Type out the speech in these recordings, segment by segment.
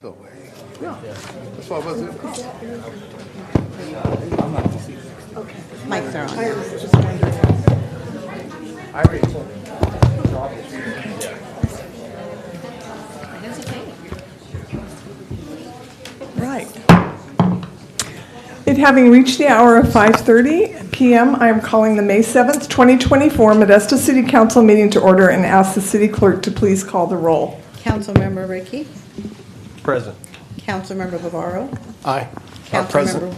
No way. Yeah. That's why I wasn't. Okay. Mics are on. I was just wondering. I already told him. Right. It having reached the hour of 5:30 p.m., I am calling the May 7th, 2024 Modesto City Council meeting to order and ask the city clerk to please call the roll. Councilmember Ricky. Present. Councilmember Bavaro. Aye. Councilmember.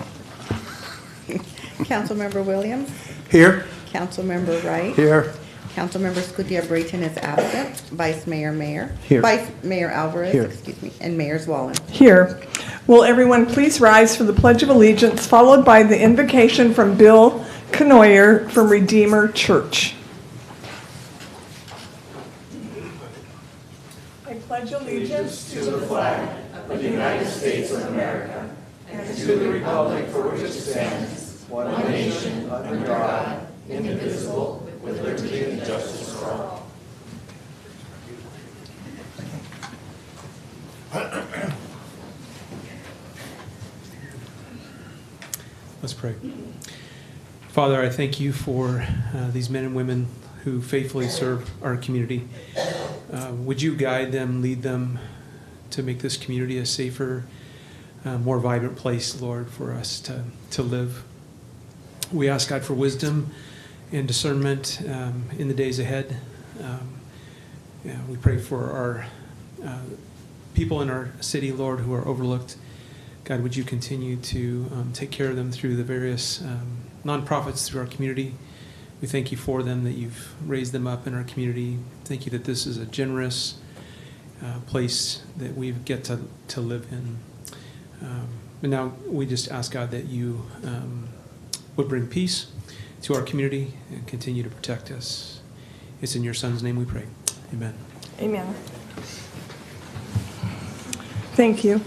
Councilmember Williams. Here. Councilmember Wright. Here. Councilmember Scudia-Brayton is absent. Vice Mayor. Here. Vice Mayor Alvarez, Here. excuse me, and Mayor Zwallen. Here. Will everyone please rise for the Pledge of Allegiance, followed by the invocation from Bill Canoyer from Redeemer Church. I pledge allegiance to the flag of the United States of America and to the republic for which it stands, one nation, under God, indivisible, with liberty and justice for all. Let's pray. Father, I thank you for these men and women who faithfully serve our community. Would you guide them, lead them to make this community a safer, more vibrant place, Lord, for us to live. We ask, God, for wisdom and discernment in the days ahead. We pray for our people in our city, Lord, who are overlooked. God, would you continue to take care of them through the various nonprofits through our community. We thank you for them, that you've raised them up in our community. Thank you that this is a generous place that we get to live in. And now we just ask, God, that you would bring peace to our community and continue to protect us. It's in your Son's name we pray. Amen. Amen. Thank you.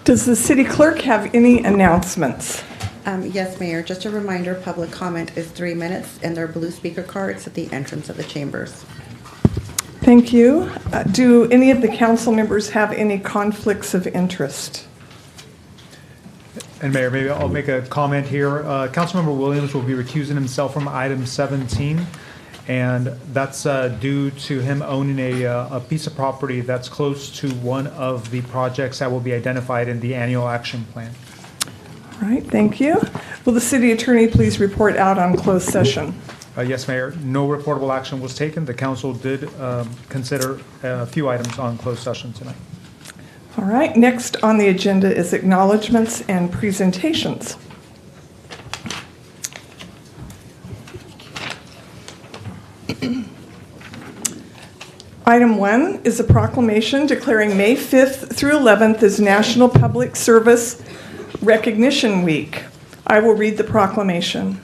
Does the city clerk have any announcements? Yes, Mayor, just a reminder, public comment is 3 minutes, and there are blue speaker cards at the entrance of the chambers. Thank you. Do any of the council members have any conflicts of interest? And Mayor, maybe I'll make a comment here. Councilmember Williams will be recusing himself from item 17, and that's due to him owning a piece of property that's close to one of the projects that will be identified in the annual action plan. All right, thank you. Will the city attorney please report out on closed session? Yes, Mayor. No reportable action was taken. The council did consider a few items on closed session tonight. All right, next on the agenda is acknowledgements and presentations. Item 1 is a proclamation declaring May 5th through 11th as National Public Service Recognition Week. I will read the proclamation.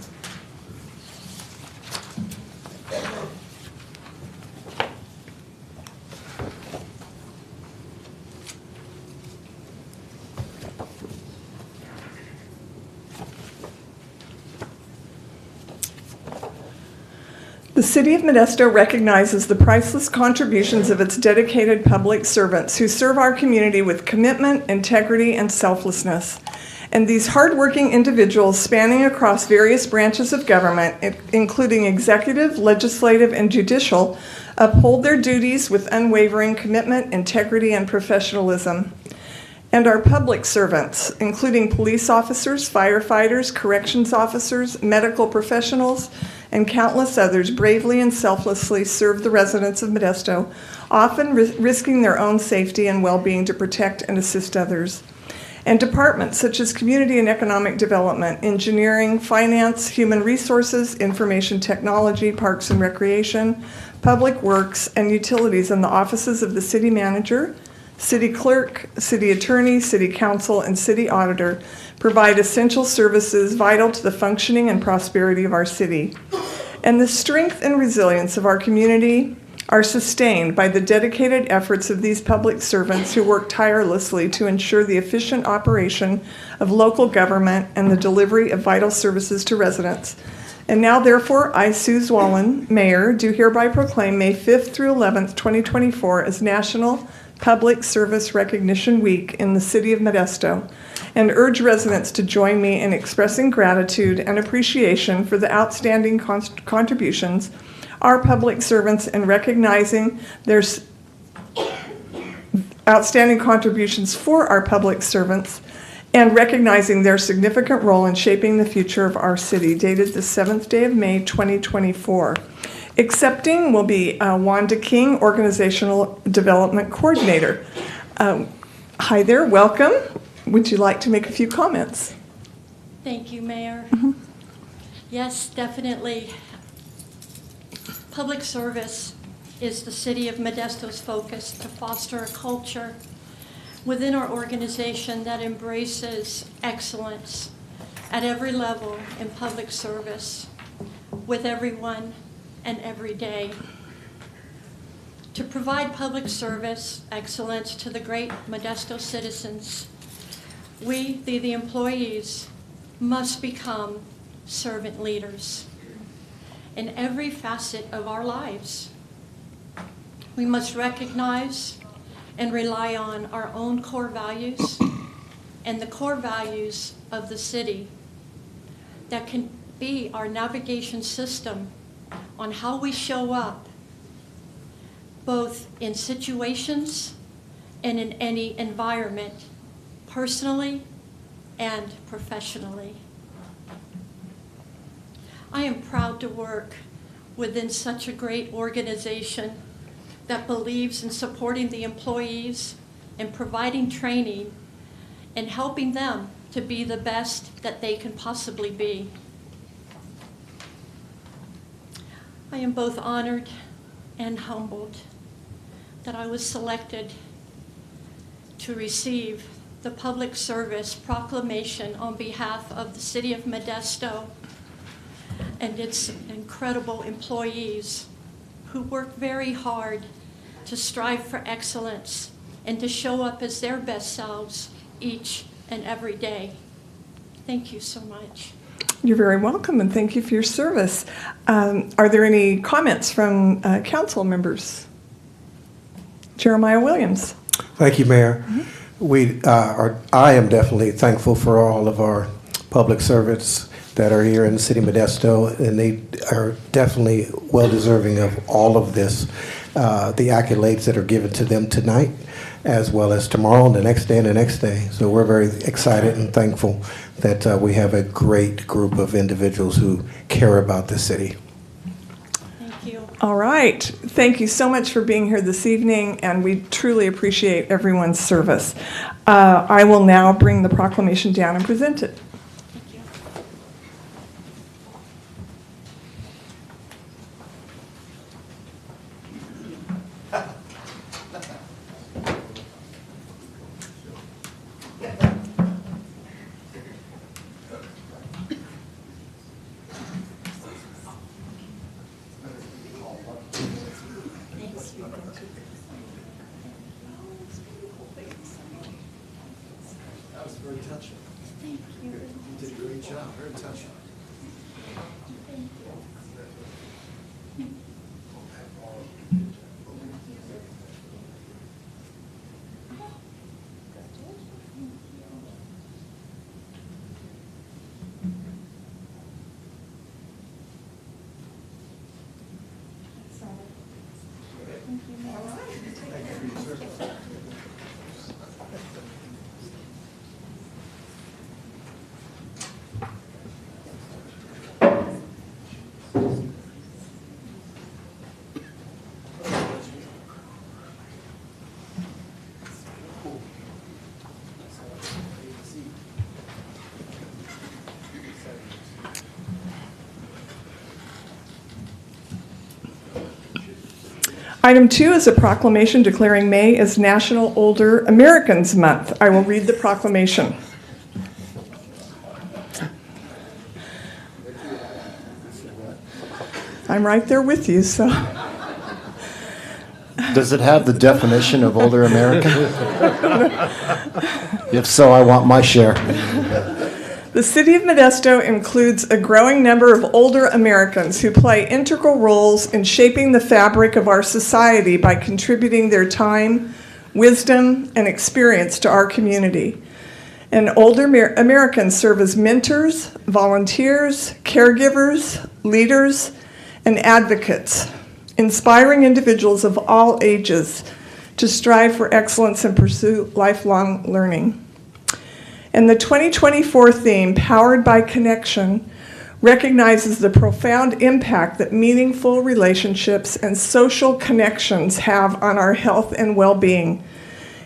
The City of Modesto recognizes the priceless contributions of its dedicated public servants who serve our community with commitment, integrity, and selflessness. And these hardworking individuals spanning across various branches of government, including executive, legislative, and judicial, uphold their duties with unwavering commitment, integrity, and professionalism. And our public servants, including police officers, firefighters, corrections officers, medical professionals, and countless others, bravely and selflessly serve the residents of Modesto, often risking their own safety and well-being to protect and assist others. And departments such as Community and Economic Development, Engineering, Finance, Human Resources, Information Technology, Parks and Recreation, Public Works, and Utilities, and the offices of the City Manager, City Clerk, City Attorney, City Council, and City Auditor provide essential services vital to the functioning and prosperity of our city. And the strength and resilience of our community are sustained by the dedicated efforts of these public servants who work tirelessly to ensure the efficient operation of local government and the delivery of vital services to residents. And now, therefore, I, Sue Zwollen, Mayor, do hereby proclaim May 5th through 11th, 2024 as National Public Service Recognition Week in the City of Modesto, and urge residents to join me in expressing gratitude and appreciation for the outstanding contributions our public servants and recognizing their outstanding contributions for our public servants and recognizing their significant role in shaping the future of our city, dated the 7th day of May, 2024. Accepting will be Wanda King, Organizational Development Coordinator. Hi there, welcome. Would you like to make a few comments? Thank you, Mayor. Yes, definitely. Public service is the City of Modesto's focus to foster a culture within our organization that embraces excellence at every level in public service with everyone and every day. To provide public service excellence to the great Modesto citizens, we, the employees, must become servant leaders in every facet of our lives. We must recognize and rely on our own core values and the core values of the city that can be our navigation system on how we show up, both in situations and in any environment, personally and professionally. I am proud to work within such a great organization that believes in supporting the employees and providing training and helping them to be the best that they can possibly be. I am both honored and humbled that I was selected to receive the Public Service Proclamation on behalf of the City of Modesto and its incredible employees who work very hard to strive for excellence and to show up as their best selves each and every day. Thank you so much. You're very welcome, and thank you for your service. Are there any comments from council members? Jeremiah Williams. Thank you, Mayor. I am definitely thankful for all of our public servants that are here in the city of Modesto, and they are definitely well deserving of all of this, the accolades that are given to them tonight, as well as tomorrow and the next day and the next day. So we're very excited and thankful that we have a great group of individuals who care about the city. Thank you. All right. Thank you so much for being here this evening, and we truly appreciate everyone's service. I will now bring the proclamation down and present it. Thank you. That was very touching. Thank you. You did a great job, very touching. Item 2 is a proclamation declaring May as National Older Americans Month. I will read the proclamation. I'm right there with you, so. Does it have the definition of older American? If so, I want my share. The City of Modesto includes a growing number of older Americans who play integral roles in shaping the fabric of our society by contributing their time, wisdom, and experience to our community. And older Americans serve as mentors, volunteers, caregivers, leaders, and advocates, inspiring individuals of all ages to strive for excellence and pursue lifelong learning. And the 2024 theme, Powered by Connection, recognizes the profound impact that meaningful relationships and social connections have on our health and well-being,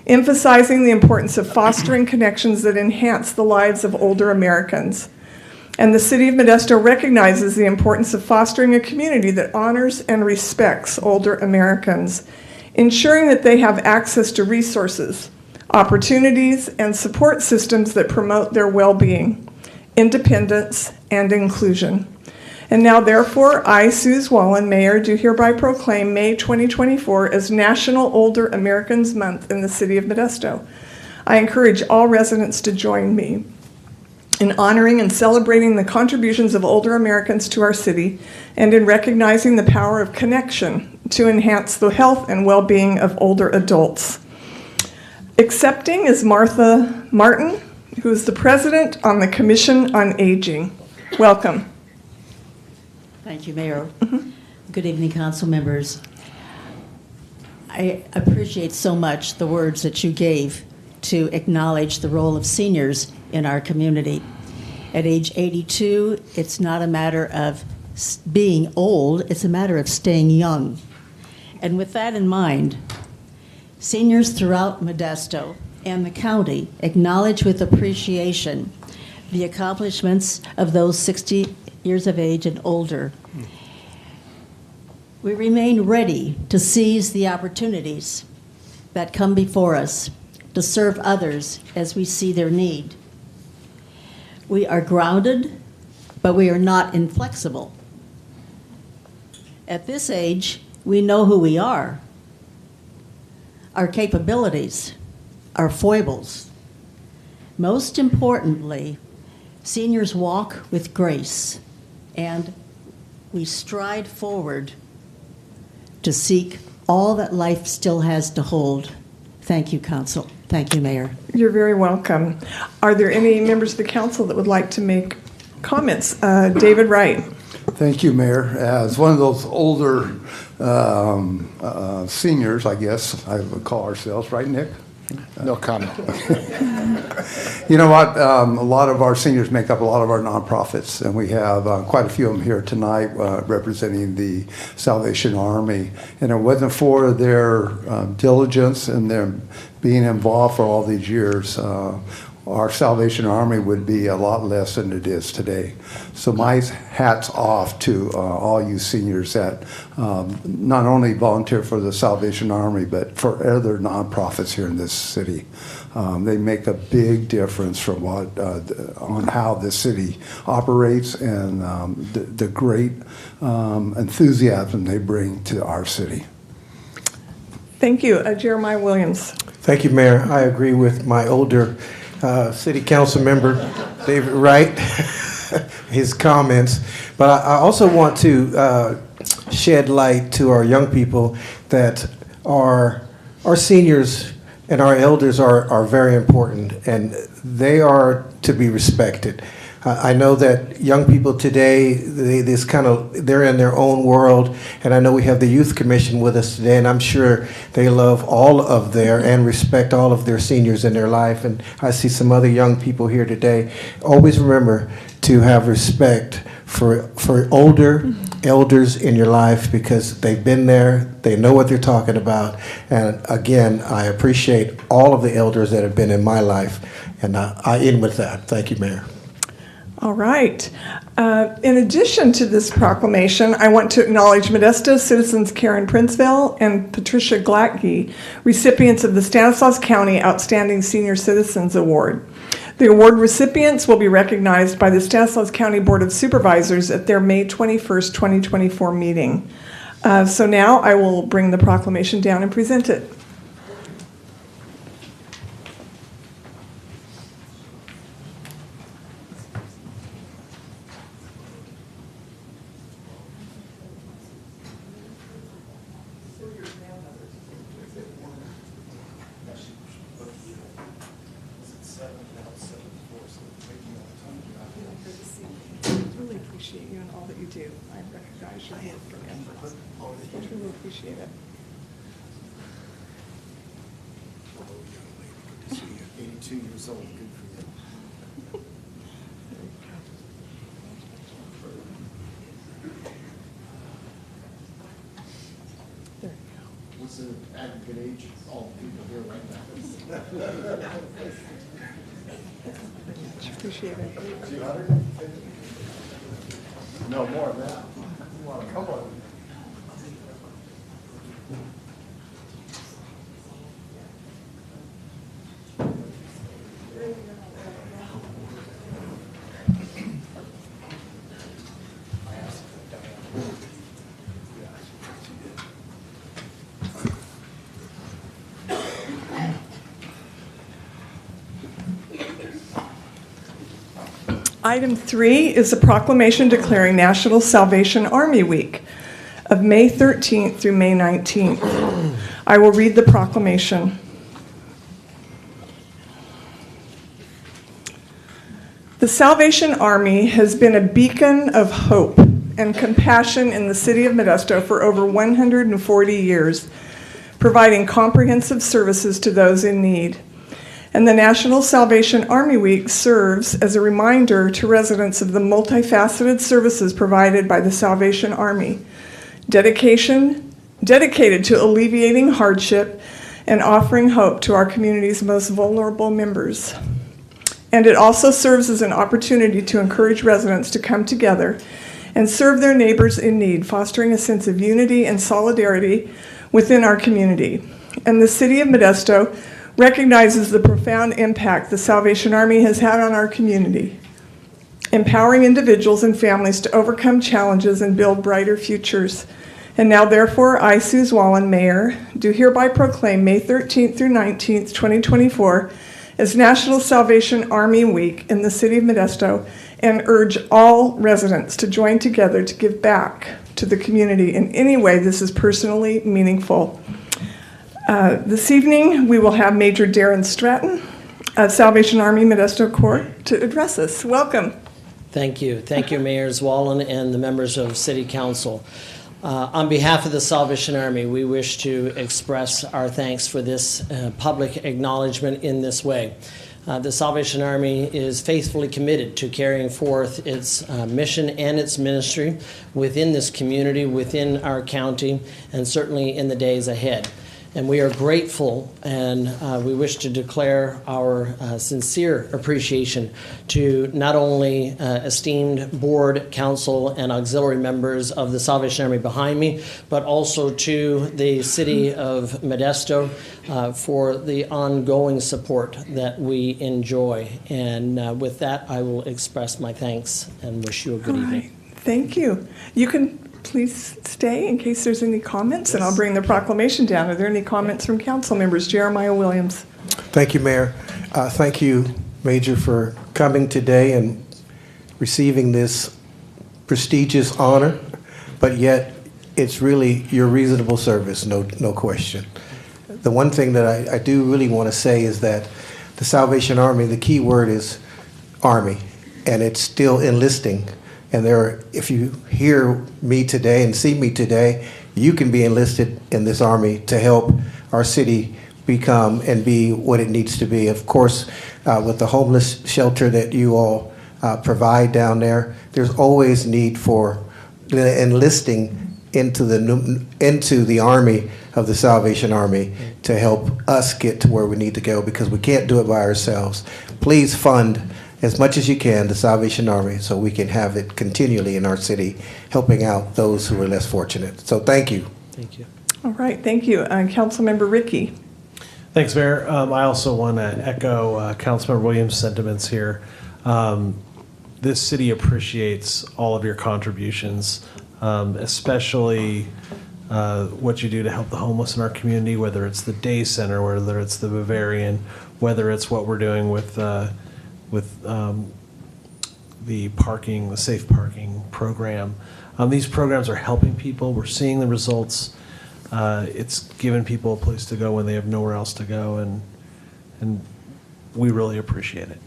emphasizing the importance of fostering connections that enhance the lives of older Americans. And the City of Modesto recognizes the importance of fostering a community that honors and respects older Americans, ensuring that they have access to resources, opportunities, and support systems that promote their well-being, independence, and inclusion. And now, therefore, I, Suze Wallen, Mayor, do hereby proclaim May 2024 as National Older Americans Month in the City of Modesto. I encourage all residents to join me in honoring and celebrating the contributions of older Americans to our city and in recognizing the power of connection to enhance the health and well-being of older adults. Accepting is Martha Martin, who is the president on the Commission on Aging. Welcome. Thank you, Mayor. Good evening, council members. I appreciate so much the words that you gave to acknowledge the role of seniors in our community. At age 82, it's not a matter of being old, it's a matter of staying young. And with that in mind, seniors throughout Modesto and the county acknowledge with appreciation the accomplishments of those 60 years of age and older. We remain ready to seize the opportunities that come before us to serve others as we see their need. We are grounded, but we are not inflexible. At this age, we know who we are, our capabilities, our foibles. Most importantly, seniors walk with grace, and we stride forward to seek all that life still has to hold. Thank you, Council. Thank you, Mayor. You're very welcome. Are there any members of the council that would like to make comments? David Wright. Thank you, Mayor. As one of those older seniors, I guess I would call ourselves, right, Nick? No comment. You know what? A lot of our seniors make up a lot of our nonprofits, and we have quite a few of them here tonight representing the Salvation Army. And it wasn't for their diligence and their being involved for all these years, our Salvation Army would be a lot less than it is today. So my hat's off to all you seniors that not only volunteer for the Salvation Army, but for other nonprofits here in this city. They make a big difference from what on how the city operates and the great enthusiasm they bring to our city. Thank you. Jeremiah Williams. Thank you, Mayor. I agree with my older City Council member, David Wright, his comments. But I also want to shed light to our young people that our seniors and our elders are very important, and they are to be respected. I know that young people today, they're in their own world, and I know we have the Youth Commission with us today, and I'm sure they love all of and respect all of their seniors in their life. And I see some other young people here today. Always remember to have respect for older elders in your life, because they've been there, they know what they're talking about. And again, I appreciate all of the elders that have been in my life, and I end with that. Thank you, Mayor. All right. In addition to this proclamation, I want to acknowledge Modesto citizens Karen Princeville and Patricia Glattke, recipients of the Stanislaus County Outstanding Senior Citizens Award. The award recipients will be recognized by the Stanislaus County Board of Supervisors at their May 21st, 2024 meeting. So now I will bring the proclamation down and present it. Really appreciate you and all that you do. I recognize your work and efforts. I truly appreciate it. Good to see you. 82 years old, good for you. There you What's the aggregate age of all the people here right now? go. Appreciate it. 200? No, more than that. Come on. Item 3 is a proclamation declaring National Salvation Army Week of May 13th through May 19th. I will read the proclamation. The Salvation Army has been a beacon of hope and compassion in the city of Modesto for over 140 years, providing comprehensive services to those in need. And the National Salvation Army Week serves as a reminder to residents of the multifaceted services provided by the Salvation Army, dedicated to alleviating hardship and offering hope to our community's most vulnerable members. And it also serves as an opportunity to encourage residents to come together and serve their neighbors in need, fostering a sense of unity and solidarity within our community. And the City of Modesto recognizes the profound impact the Salvation Army has had on our community, empowering individuals and families to overcome challenges and build brighter futures. And now, therefore, I, Suze Wallen, Mayor, do hereby proclaim May 13th through 19th, 2024, as National Salvation Army Week in the City of Modesto, and urge all residents to join together to give back to the community in any way this is personally meaningful. This evening, we will have Major Darren Stratton of Salvation Army Modesto Corps to address us. Welcome. Thank you. Thank you, Mayor Wallen and the members of City Council. On behalf of the Salvation Army, we wish to express our thanks for this public acknowledgement in this way. The Salvation Army is faithfully committed to carrying forth its mission and its ministry within this community, within our county, and certainly in the days ahead. And we are grateful, and we wish to declare our sincere appreciation to not only esteemed board, council, and auxiliary members of the Salvation Army behind me, but also to the City of Modesto for the ongoing support that we enjoy. And with that, I will express my thanks and wish you a good evening. Thank you. You can please stay in case there's any comments, and I'll bring the proclamation down. Are there any comments from council members? Jeremiah Williams. Thank you, Mayor. Thank you, Major, for coming today and receiving this prestigious honor, but yet it's really your reasonable service, no question. The one thing that I do really want to say is that the Salvation Army, the key word is Army, and it's still enlisting. And if you hear me today and see me today, you can be enlisted in this Army to help our city become and be what it needs to be. Of course, with the homeless shelter that you all provide down there, there's always need for the enlisting into the Army of the Salvation Army to help us get to where we need to go, because we can't do it by ourselves. Please fund as much as you can the Salvation Army so we can have it continually in our city, helping out those who are less fortunate. So thank you. Thank you. All right, thank you. Councilmember Ricky. Thanks, Mayor. I also want to echo Councilmember Williams' sentiments here. This city appreciates all of your contributions, especially what you do to help the homeless in our community, whether it's the day center, whether it's the Bavarian, whether it's what we're doing with the parking, the safe parking program. These programs are helping people. We're seeing the results. It's giving people a place to go when they have nowhere else to go, and we really appreciate it.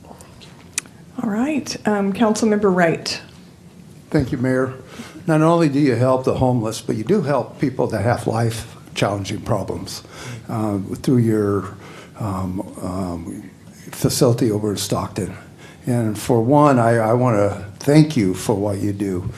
All right, Councilmember Wright. Thank you, Mayor. Not only do you help the homeless, but you do help people that have life-challenging problems through your facility over in Stockton. And for one, I want to thank you for what you do.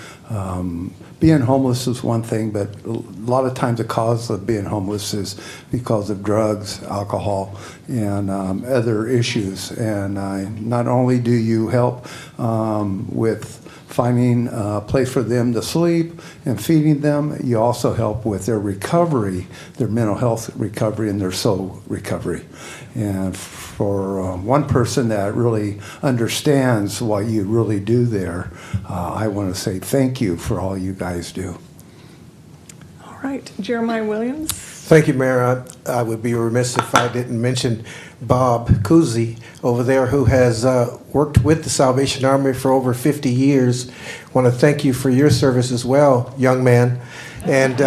Being homeless is one thing, but a lot of times the cause of being homeless is because of drugs, alcohol, and other issues. And not only do you help with finding a place for them to sleep and feeding them, you also help with their recovery, their mental health recovery and their soul recovery. And for one person that really understands what you really do there, I want to say thank you for all you guys do. All right, Jeremiah Williams. Thank you, Mayor. I would be remiss if I didn't mention Bob Kuzi over there, who has worked with the Salvation Army for over 50 years. I want to thank you for your service as well, young man. And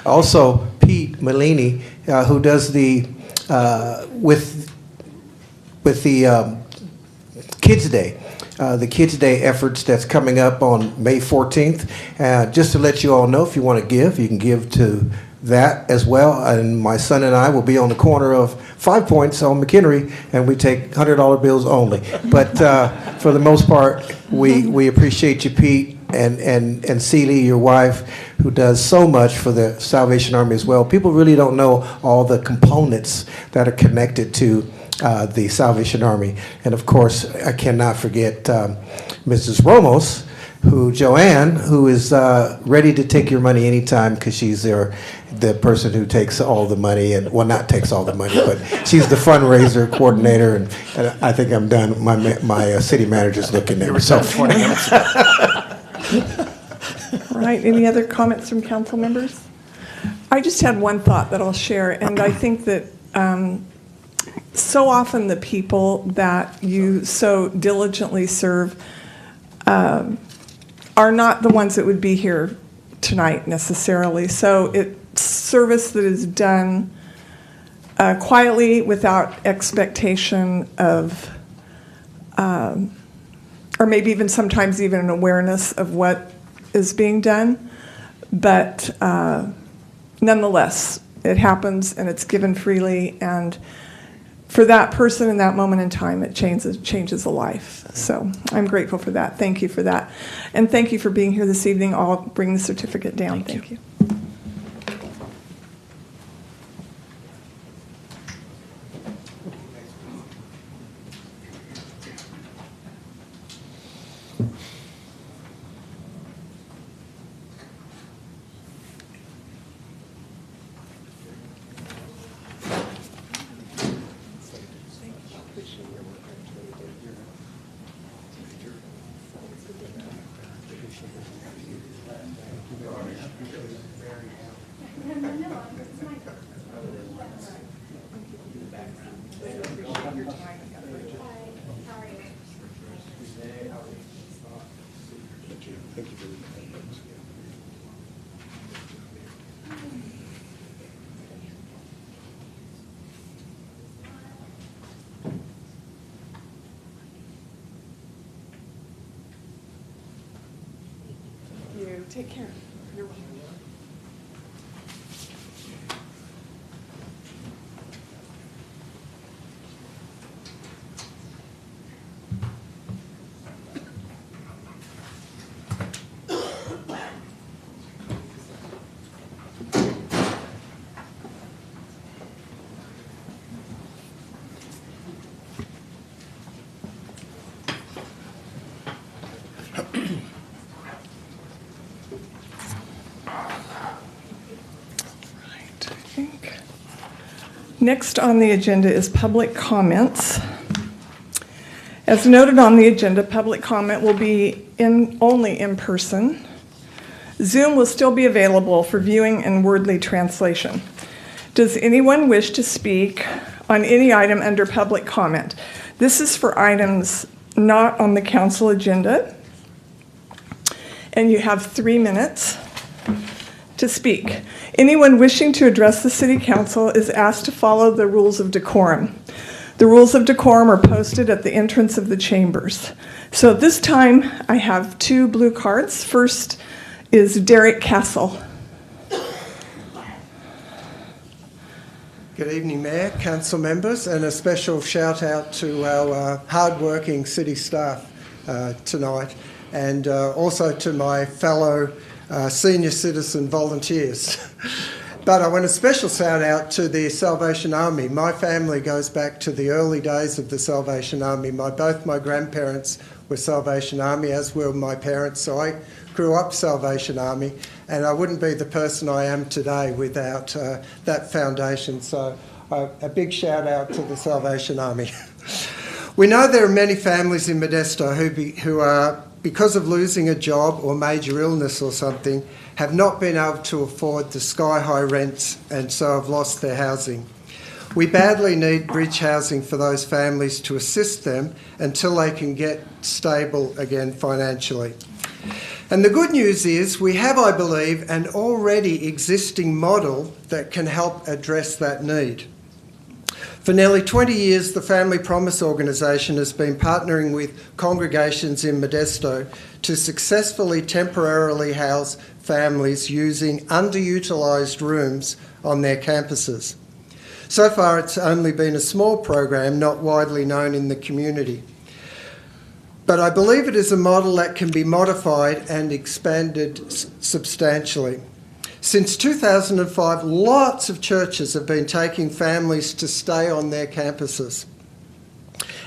also Pete Malini, who does the with the Kids Day. The Kids Day efforts that's coming up on May 14th. Just to let you all know, if you want to give, you can give to that as well. And my son and I will be on the corner of 5 Points on McHenry, and we take $100 bills only. But for the most part, we appreciate you, Pete, and Celie, your wife, who does so much for the Salvation Army as well. People really don't know all the components that are connected to the Salvation Army. And of course, I cannot forget Mrs. Ramos, Joanne, who is ready to take your money anytime, because she's the person who takes all the money, and well, not takes all the money, but she's the fundraiser coordinator. And I think I'm done. My city manager's looking at me. So. 20 minutes. All right, any other comments from council members? I just had one thought that I'll share, and I think that so often the people that you so diligently serve are not the ones that would be here tonight necessarily. So it's service that is done quietly, without expectation of, or maybe even sometimes even an awareness of what is being done. But nonetheless, it happens and it's given freely, and for that person in that moment in time, it changes a life. So I'm grateful for that. Thank you for that. And thank you for being here this evening. I'll bring the certificate down. Thank you. Take care. You're welcome. Next on the agenda is public comments. As noted on the agenda, public comment will be only in person. Zoom will still be available for viewing and wordly translation. Does anyone wish to speak on any item under public comment? This is for items not on the council agenda. And you have 3 minutes to speak. Anyone wishing to address the City Council is asked to follow the rules of decorum. The rules of decorum are posted at the entrance of the chambers. So at this time, I have 2 blue cards. First is Derek Castle. Good evening, Mayor, Council members, and a special shout out to our hard-working city staff tonight, and also to my fellow senior citizen volunteers. But I want a special shout out to the Salvation Army. My family goes back to the early days of the Salvation Army. Both my grandparents were Salvation Army, as were my parents, so I grew up Salvation Army, and I wouldn't be the person I am today without that foundation. So a big shout out to the Salvation Army. We know there are many families in Modesto who are, because of losing a job or major illness or something, have not been able to afford the sky-high rents and so have lost their housing. We badly need bridge housing for those families to assist them until they can get stable again financially. And the good news is we have, I believe, an already existing model that can help address that need. For nearly 20 years, the Family Promise organisation has been partnering with congregations in Modesto to successfully temporarily house families using underutilised rooms on their campuses. So far, it's only been a small program, not widely known in the community. But I believe it is a model that can be modified and expanded substantially. Since 2005, lots of churches have been taking families to stay on their campuses.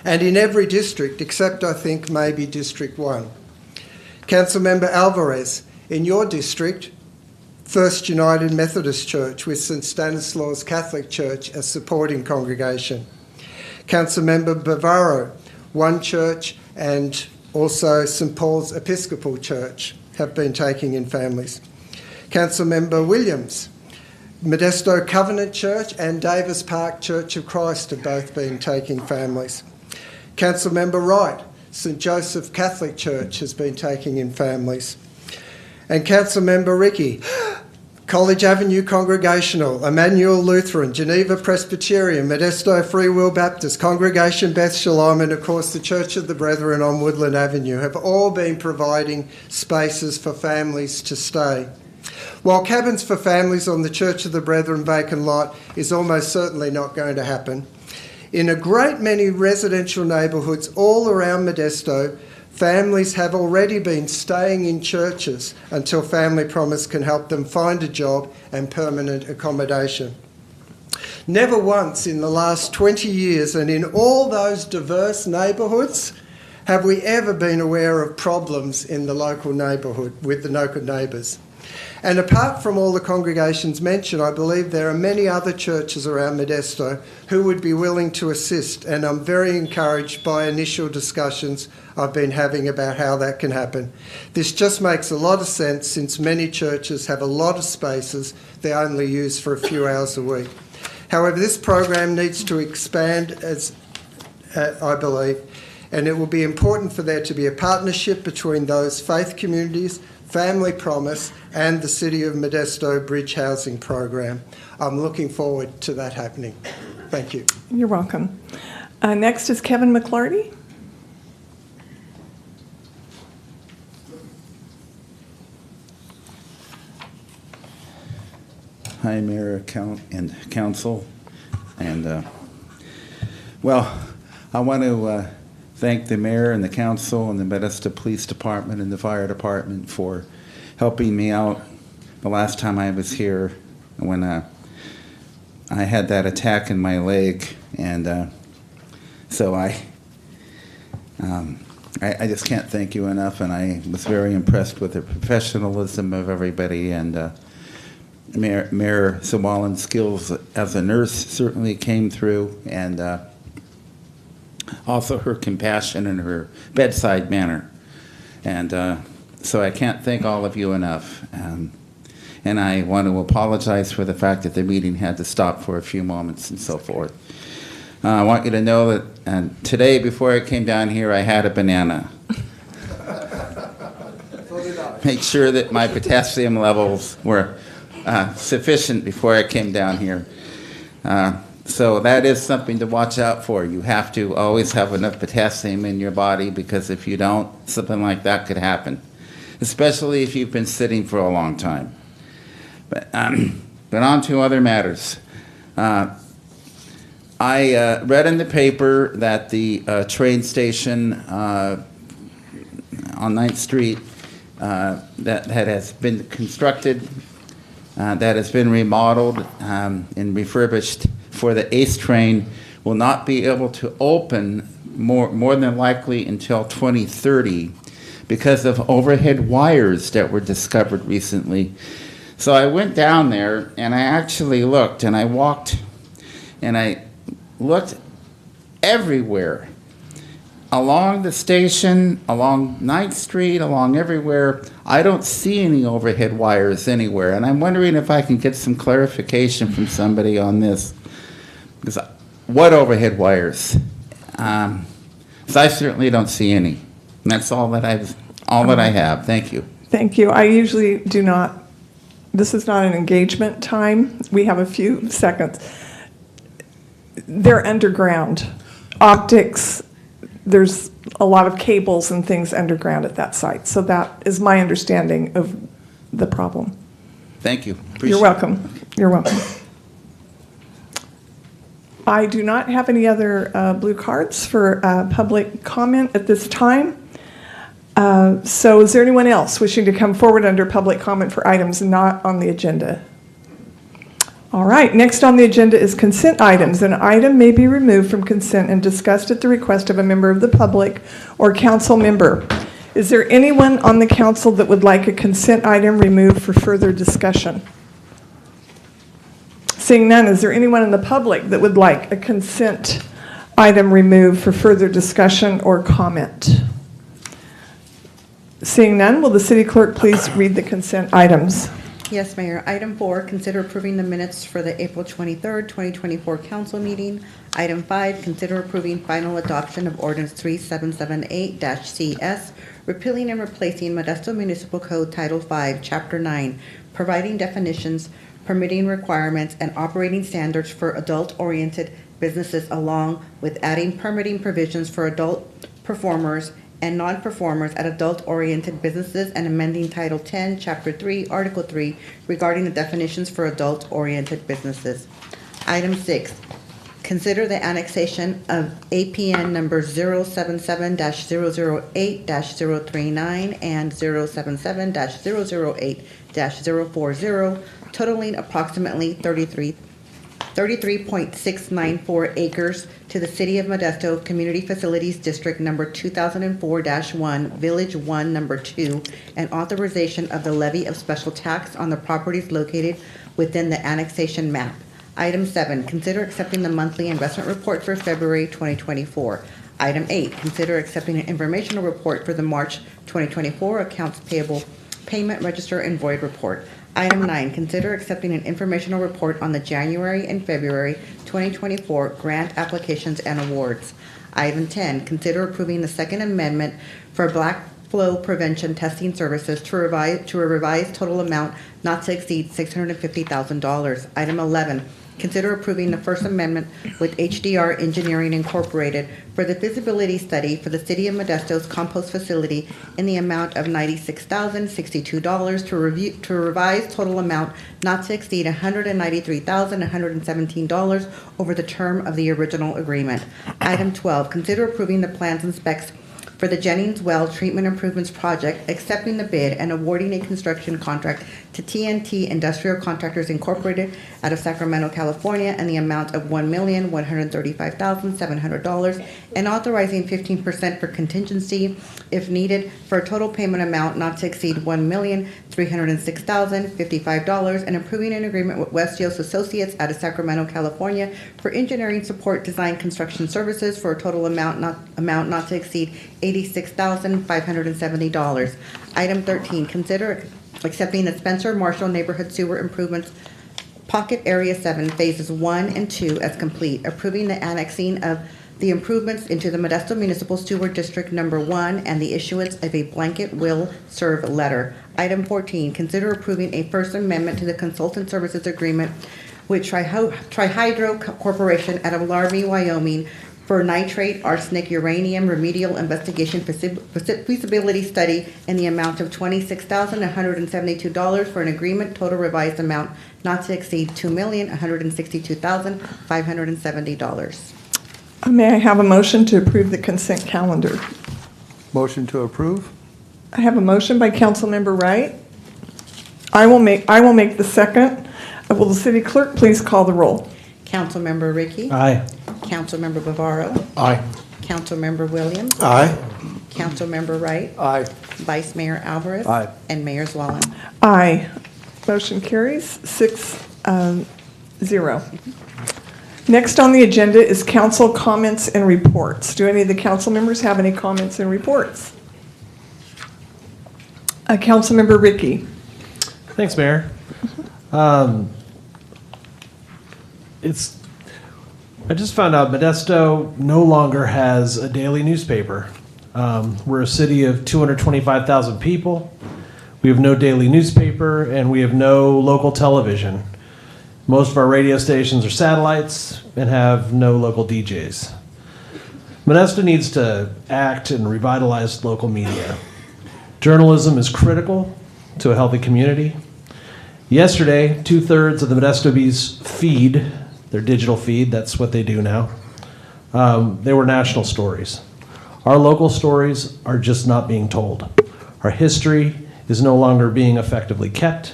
And in every district, except I think maybe District 1. Councilmember Alvarez, in your district, First United Methodist Church with St Stanislaus Catholic Church, a supporting congregation. Councilmember Bavaro, One Church, and also St Paul's Episcopal Church have been taking in families. Councilmember Williams, Modesto Covenant Church and Davis Park Church of Christ have both been taking families. Councilmember Wright, St Joseph Catholic Church has been taking in families. And Councilmember Ricky, College Avenue Congregational, Emmanuel Lutheran, Geneva Presbyterian, Modesto Free Will Baptist, Congregation Beth Shalom, and of course the Church of the Brethren on Woodland Avenue have all been providing spaces for families to stay. While cabins for families on the Church of the Brethren vacant lot is almost certainly not going to happen, in a great many residential neighbourhoods all around Modesto, families have already been staying in churches until Family Promise can help them find a job and permanent accommodation. Never once in the last 20 years and in all those diverse neighbourhoods have we ever been aware of problems in the local neighbourhood with the local neighbours. And apart from all the congregations mentioned, I believe there are many other churches around Modesto who would be willing to assist, and I'm very encouraged by initial discussions I've been having about how that can happen. This just makes a lot of sense since many churches have a lot of spaces they only use for a few hours a week. However, this program needs to expand, as I believe, and it will be important for there to be a partnership between those faith communities, Family Promise, and the City of Modesto Bridge Housing Program. I'm looking forward to that happening. Thank you. You're welcome. Next is Kevin McClarty. Hi, Mayor and Council. And, well, I want to thank the Mayor and the Council and the Modesto Police Department and the Fire Department for helping me out the last time I was here when I had that attack in my leg. And so I just can't thank you enough, and I was very impressed with the professionalism of everybody, and Mayor Sawallen's skills as a nurse certainly came through, and also her compassion and her bedside manner. And so I can't thank all of you enough. And I want to apologize for the fact that the meeting had to stop for a few moments and so forth. I want you to know that today, before I came down here, I had a banana. Make sure that my potassium levels were sufficient before I came down here. So that is something to watch out for. You have to always have enough potassium in your body, because if you don't, something like that could happen, especially if you've been sitting for a long time. But on to other matters. I read in the paper that the train station on 9th Street that has been constructed, that has been remodeled and refurbished for the 8th train, will not be able to open more than likely until 2030 because of overhead wires that were discovered recently. So I went down there and I actually looked, and I walked and I looked everywhere. Along the station, along 9th Street, along everywhere, I don't see any overhead wires anywhere. And I'm wondering if I can get some clarification from somebody on this. Because what overhead wires? Because I certainly don't see any. And that's all that I have. Thank you. Thank you. I usually do not, this is not an engagement time. We have a few seconds. They're underground. Optics, there's a lot of cables and things underground at that site. So that is my understanding of the problem. Thank you. Appreciate You're welcome. You're welcome. I do not have any other blue cards for public comment at this time. So is there anyone else wishing to come forward under public comment for items not on the agenda? All right, next on the agenda is consent items. An item may be removed from consent and discussed at the request of a member of the public or council member. Is there anyone on the council that would like a consent item removed for further discussion? Seeing none, is there anyone in the public that would like a consent item removed for further discussion or comment? Seeing none, will the city clerk please read the consent items? Yes, Mayor. Item 4, consider approving the minutes for the April 23rd, 2024 council meeting. Item 5, consider approving final adoption of ordinance 3778-CS, repealing and replacing Modesto Municipal Code Title 5, Chapter 9, providing definitions, permitting requirements, and operating standards for adult-oriented businesses, along with adding permitting provisions for adult performers and non-performers at adult-oriented businesses, and amending Title 10, Chapter 3, Article 3, regarding the definitions for adult-oriented businesses. Item 6, consider the annexation of APN number 077-008-039 and 077-008-040, totaling approximately 33.694 acres to the City of Modesto Community Facilities District number 2004-1, Village 1, number 2, and authorization of the levy of special tax on the properties located within the annexation map. Item 7, consider accepting the monthly investment report for February 2024. Item 8, consider accepting an informational report for the March 2024 accounts payable payment register and void report. Item 9, consider accepting an informational report on the January and February 2024 grant applications and awards. Item 10, consider approving the Second Amendment for Black Flow Prevention Testing Services to a revised total amount not to exceed $650,000. Item 11, consider approving the First Amendment with HDR Engineering Incorporated for the feasibility study for the City of Modesto's compost facility in the amount of $96,062 to a revised total amount not to exceed $193,117 over the term of the original agreement. Item 12, consider approving the plans and specs for the Jennings Well Treatment Improvements Project, accepting the bid and awarding a construction contract to TNT Industrial Contractors Incorporated out of Sacramento, California, in the amount of $1,135,700, and authorizing 15% for contingency if needed, for a total payment amount not to exceed $1,306,055, and approving an agreement with West Yost Associates out of Sacramento, California, for engineering support, design, construction services for a total amount not to exceed $86,570. Item 13, consider accepting the Spencer Marshall Neighborhood Sewer Improvements Pocket Area 7 Phases 1 and 2 as complete, approving the annexing of the improvements into the Modesto Municipal Sewer District Number 1 and the issuance of a blanket will serve letter. Item 14, consider approving a First Amendment to the Consultant Services Agreement with Trihydro Corporation out of Laramie, Wyoming, for nitrate, arsenic, uranium remedial investigation feasibility study in the amount of $26,172 for an agreement total revised amount not to exceed $2,162,570. May I have a motion to approve the consent calendar? Motion to approve? I have a motion by Councilmember Wright. I will make the second. Will the city clerk please call the roll? Councilmember Ricky. Aye. Councilmember Bavaro. Aye. Councilmember Williams. Aye. Councilmember Wright. Aye. Vice Mayor Alvarez. Aye. And Mayor Zwallen. Aye. Motion carries 6-0. Next on the agenda is council comments and reports. Do any of the council members have any comments and reports? Councilmember Ricky. Thanks, Mayor. I just found out Modesto no longer has a daily newspaper. We're a city of 225,000 people. We have no daily newspaper, and we have no local television. Most of our radio stations are satellites and have no local DJs. Modesto needs to act and revitalize local media. Journalism is critical to a healthy community. Yesterday, 2/3 of the Modesto Bee's feed, their digital feed, that's what they do now, they were national stories. Our local stories are just not being told. Our history is no longer being effectively kept.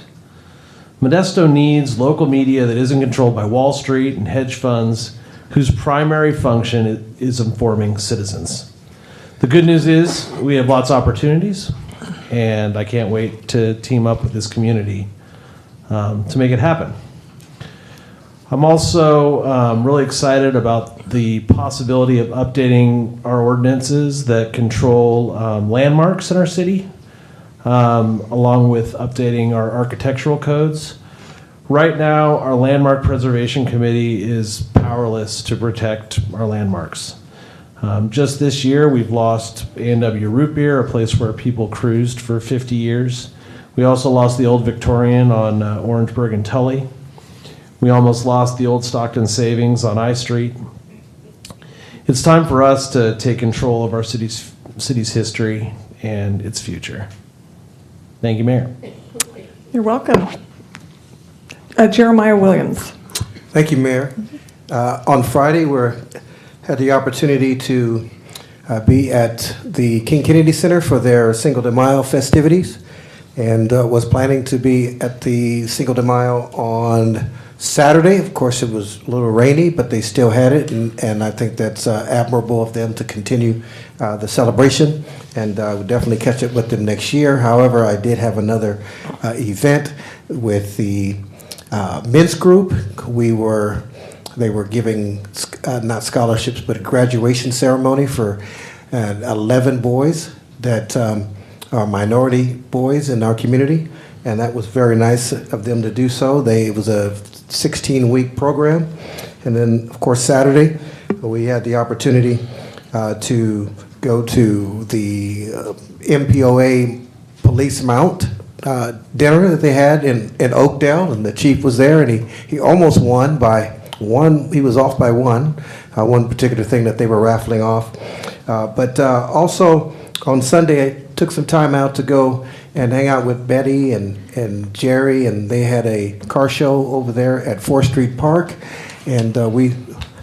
Modesto needs local media that isn't controlled by Wall Street and hedge funds, whose primary function is informing citizens. The good news is we have lots of opportunities, and I can't wait to team up with this community to make it happen. I'm also really excited about the possibility of updating our ordinances that control landmarks in our city, along with updating our architectural codes. Right now, our Landmark Preservation Committee is powerless to protect our landmarks. Just this year, we've lost A&W Root Beer, a place where people cruised for 50 years. We also lost the Old Victorian on Orangeburg and Tully. We almost lost the Old Stockton Savings on I Street. It's time for us to take control of our city's history and its future. Thank you, Mayor. You're welcome. Jeremiah Williams. Thank you, Mayor. On Friday, we had the opportunity to be at the King Kennedy Center for their Cinco de Mayo festivities, and was planning to be at the Cinco de Mayo on Saturday. Of course, it was a little rainy, but they still had it, and I think that's admirable of them to continue the celebration, and I would definitely catch up with them next year. However, I did have another event with the men's group. They were giving not scholarships, but a graduation ceremony for 11 boys that are minority boys in our community, and that was very nice of them to do so. It was a 16-week program, and then of course Saturday we had the opportunity to go to the MPOA police mount dinner that they had in Oakdale, and the chief was there, and he almost won by one. He was off by one particular thing that they were raffling off, but also on Sunday I took some time out to go and hang out with Betty and Jerry, and they had a car show over there at 4th Street Park, and we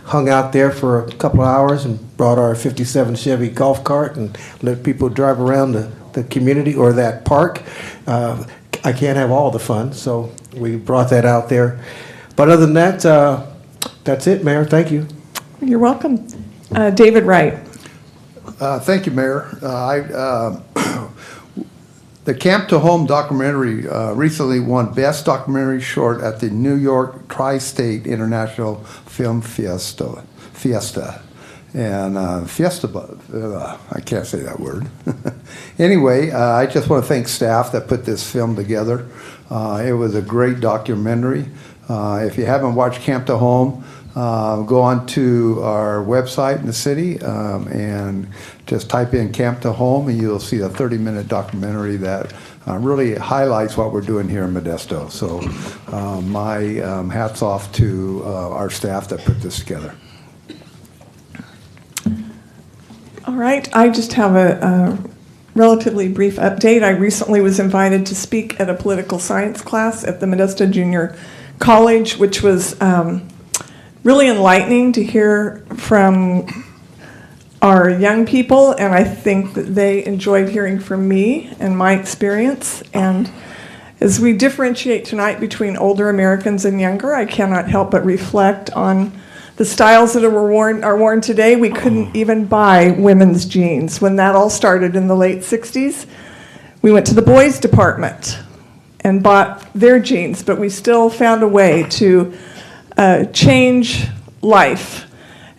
hung out there for a couple of hours and brought our 57 Chevy golf cart and let people drive around the community or that park. I can't have all the fun, so we brought that out there. But other than that, that's it, Mayor. Thank you. You're welcome. David Wright. Thank you, Mayor. The Camp to Home documentary recently won Best Documentary Short at the New York Tri-State International Film Fiesta. And I can't say that word. Anyway, I just want to thank staff that put this film together. It was a great documentary. If you haven't watched Camp to Home, go on to our website in the city and just type in Camp to Home, and you'll see a 30-minute documentary that really highlights what we're doing here in Modesto. So my hats off to our staff that put this together. All right, I just have a relatively brief update. I recently was invited to speak at a political science class at the Modesto Junior College, which was really enlightening to hear from our young people, and I think that they enjoyed hearing from me and my experience. And as we differentiate tonight between older Americans and younger, I cannot help but reflect on the styles that are worn today. We couldn't even buy women's jeans when that all started in the late 60s. We went to the boys department and bought their jeans, but we still found a way to change life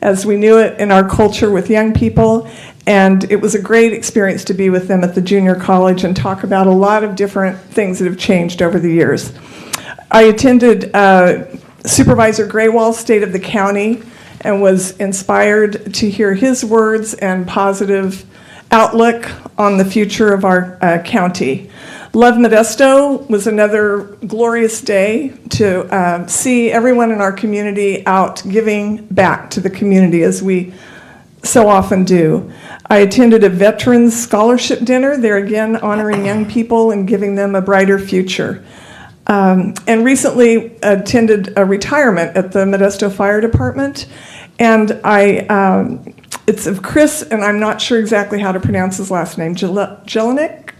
as we knew it in our culture with young people. And it was a great experience to be with them at the junior college and talk about a lot of different things that have changed over the years. I attended Supervisor Graywall's State of the County and was inspired to hear his words and positive outlook on the future of our county. Love Modesto was another glorious day to see everyone in our community out giving back to the community as we so often do. I attended a Veterans Scholarship Dinner, there again honoring young people and giving them a brighter future. And recently attended a retirement at the Modesto Fire Department, and it's of Chris, and I'm not sure exactly how to pronounce his last name, Jelinek.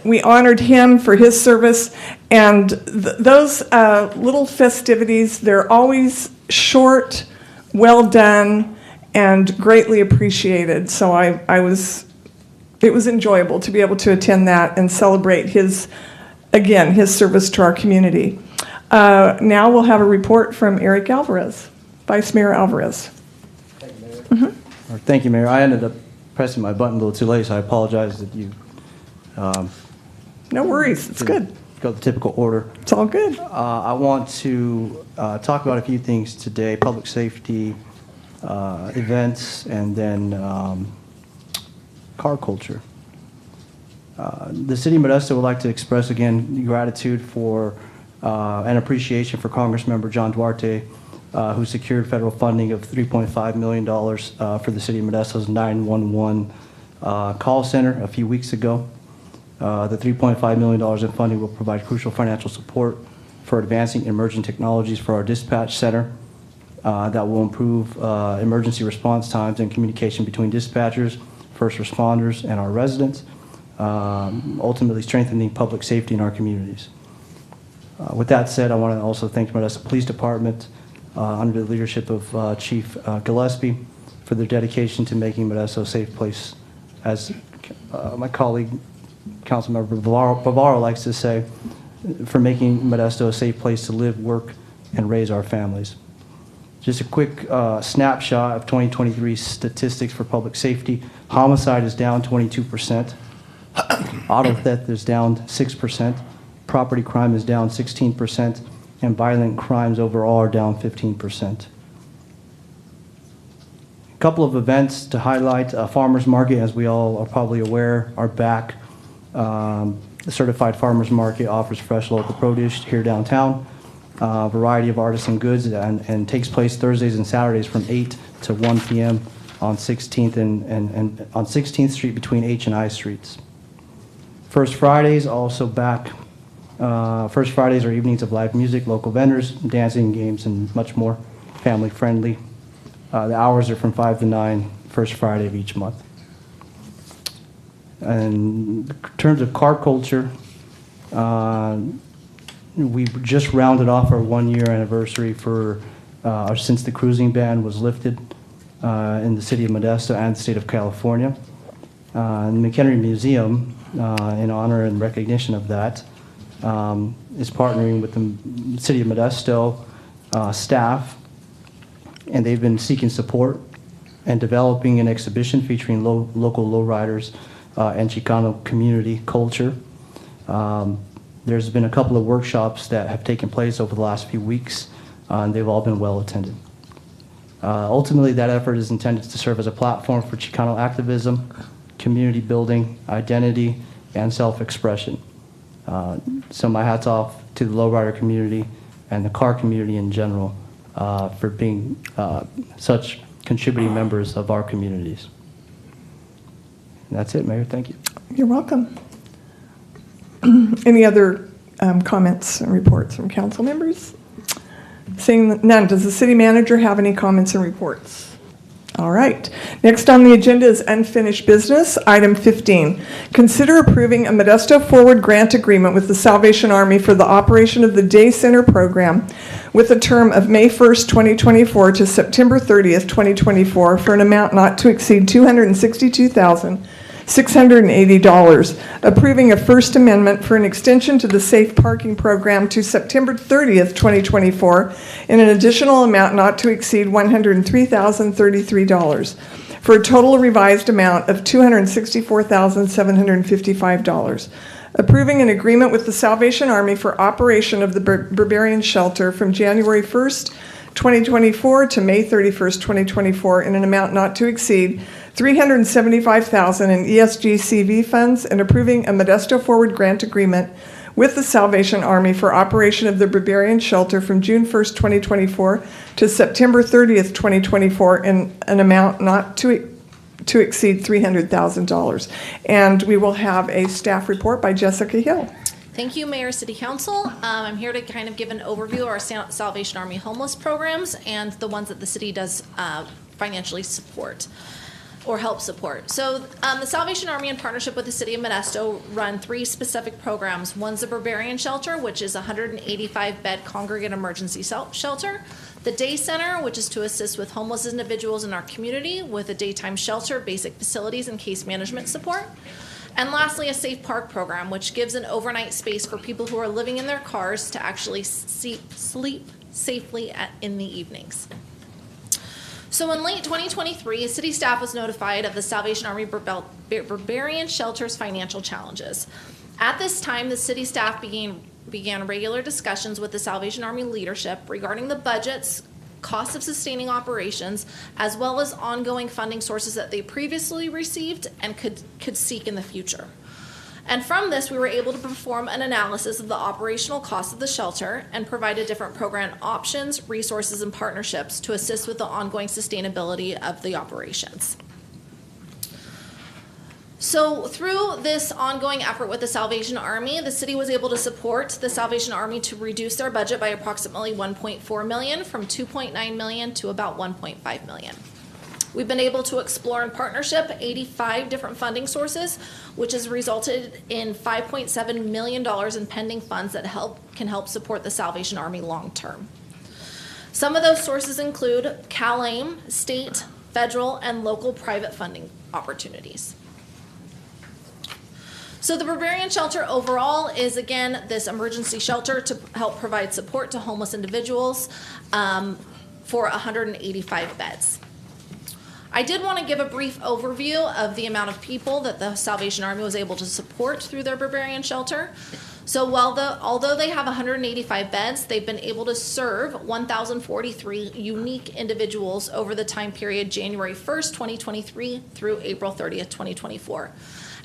We honored him for his service, and those little festivities, they're always short, well done, and greatly appreciated. So it was enjoyable to be able to attend that and celebrate his service to our community. Now we'll have a report from Eric Alvarez, Vice Mayor Alvarez. Thank you, Mayor. Thank you, Mayor. I ended up pressing my button a little too late, so I apologize that you... no worries, it's good. Go the typical order. It's all good. I want to talk about a few things today, public safety, events, and then car culture. The City of Modesto would like to express again gratitude for and appreciation for Congressmember John Duarte, who secured federal funding of $3.5 million for the City of Modesto's 911 call center a few weeks ago. The $3.5 million in funding will provide crucial financial support for advancing emerging technologies for our dispatch center that will improve emergency response times and communication between dispatchers, first responders, and our residents, ultimately strengthening public safety in our communities. With that said, I want to also thank the Modesto Police Department under the leadership of Chief Gillespie for their dedication to making Modesto a safe place. As my colleague, Councilmember Bavaro likes to say, for making Modesto a safe place to live, work, and raise our families. Just a quick snapshot of 2023 statistics for public safety. Homicide is down 22%. Auto theft is down 6%. Property crime is down 16%. And violent crimes overall are down 15%. A couple of events to highlight. Farmers Market, as we all are probably aware, are back. The Certified Farmers Market offers fresh local produce here downtown, a variety of artisan goods, and takes place Thursdays and Saturdays from 8 to 1 p.m. on 16th and on 16th Street between H and I Streets. First Fridays also back. First Fridays are evenings of live music, local vendors, dancing, games, and much more, family friendly. The hours are from 5 to 9, first Friday of each month. And in terms of car culture, we just rounded off our 1-year anniversary for since the cruising ban was lifted in the city of Modesto and the state of California. And the McHenry Museum, in honor and recognition of that, is partnering with the city of Modesto staff, and they've been seeking support and developing an exhibition featuring local lowriders and Chicano community culture. There's been a couple of workshops that have taken place over the last few weeks and they've all been well attended. Ultimately, that effort is intended to serve as a platform for Chicano activism, community building, identity, and self-expression. So my hat's off to the lowrider community and the car community in general for being such contributing members of our communities. And that's it, Mayor. Thank you. You're welcome. Any other comments and reports from council members? Seeing none, does the city manager have any comments and reports? All right. Next on the agenda is unfinished business. Item 15. Consider approving a Modesto Forward grant agreement with the Salvation Army for the operation of the Day Center program with a term of May 1st, 2024 to September 30th, 2024 for an amount not to exceed $262,680, approving a First Amendment for an extension to the safe parking program to September 30th, 2024 in an additional amount not to exceed $103,033 for a total revised amount of $264,755. Approving an agreement with the Salvation Army for operation of the Barbarian Shelter from January 1st, 2024 to May 31st, 2024 in an amount not to exceed $375,000 in ESG CV funds, and approving a Modesto Forward grant agreement with the Salvation Army for operation of the Barbarian Shelter from June 1st, 2024 to September 30th, 2024 in an amount not to exceed $300,000. And we will have a staff report by Jessica Hill. Thank you, Mayor, City Council. I'm here to kind of give an overview of our Salvation Army homeless programs and the ones that the city does financially support or help support. So the Salvation Army, in partnership with the City of Modesto, run 3 specific programs. One's the Barbarian Shelter, which is a 185-bed congregate emergency shelter. The Day Center, which is to assist with homeless individuals in our community with a daytime shelter, basic facilities, and case management support. And lastly, a Safe Park program, which gives an overnight space for people who are living in their cars to actually sleep safely in the evenings. So in late 2023, city staff was notified of the Salvation Army Barbarian Shelter's financial challenges. At this time, the city staff began regular discussions with the Salvation Army leadership regarding the budgets, costs of sustaining operations, as well as ongoing funding sources that they previously received and could seek in the future. And from this, we were able to perform an analysis of the operational costs of the shelter and provided different program options, resources, and partnerships to assist with the ongoing sustainability of the operations. So through this ongoing effort with the Salvation Army, the city was able to support the Salvation Army to reduce their budget by approximately $1.4 million, from $2.9 million to about $1.5 million. We've been able to explore in partnership 85 different funding sources, which has resulted in $5.7 million in pending funds that can help support the Salvation Army long term. Some of those sources include CalAIM, state, federal, and local private funding opportunities. So the Barbarian Shelter overall is, again, this emergency shelter to help provide support to homeless individuals for 185 beds. I did want to give a brief overview of the amount of people that the Salvation Army was able to support through their Barbarian Shelter. So although they have 185 beds, they've been able to serve 1,043 unique individuals over the time period January 1st, 2023 through April 30th, 2024.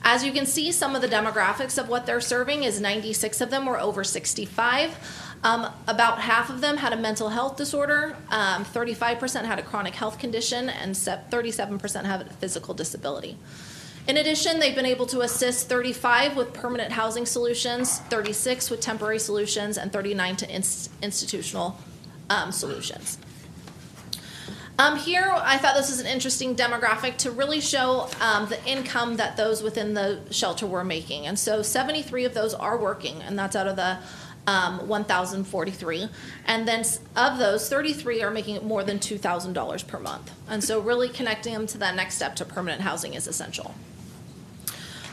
As you can see, some of the demographics of what they're serving is 96 of them were over 65. About half of them had a mental health disorder, 35% had a chronic health condition, and 37% have a physical disability. In addition, they've been able to assist 35 with permanent housing solutions, 36 with temporary solutions, and 39 to institutional solutions. Here, I thought this was an interesting demographic to really show the income that those within the shelter were making. And so 73 of those are working, and that's out of the 1,043. And then of those, 33 are making more than $2,000 per month. And so really connecting them to that next step to permanent housing is essential.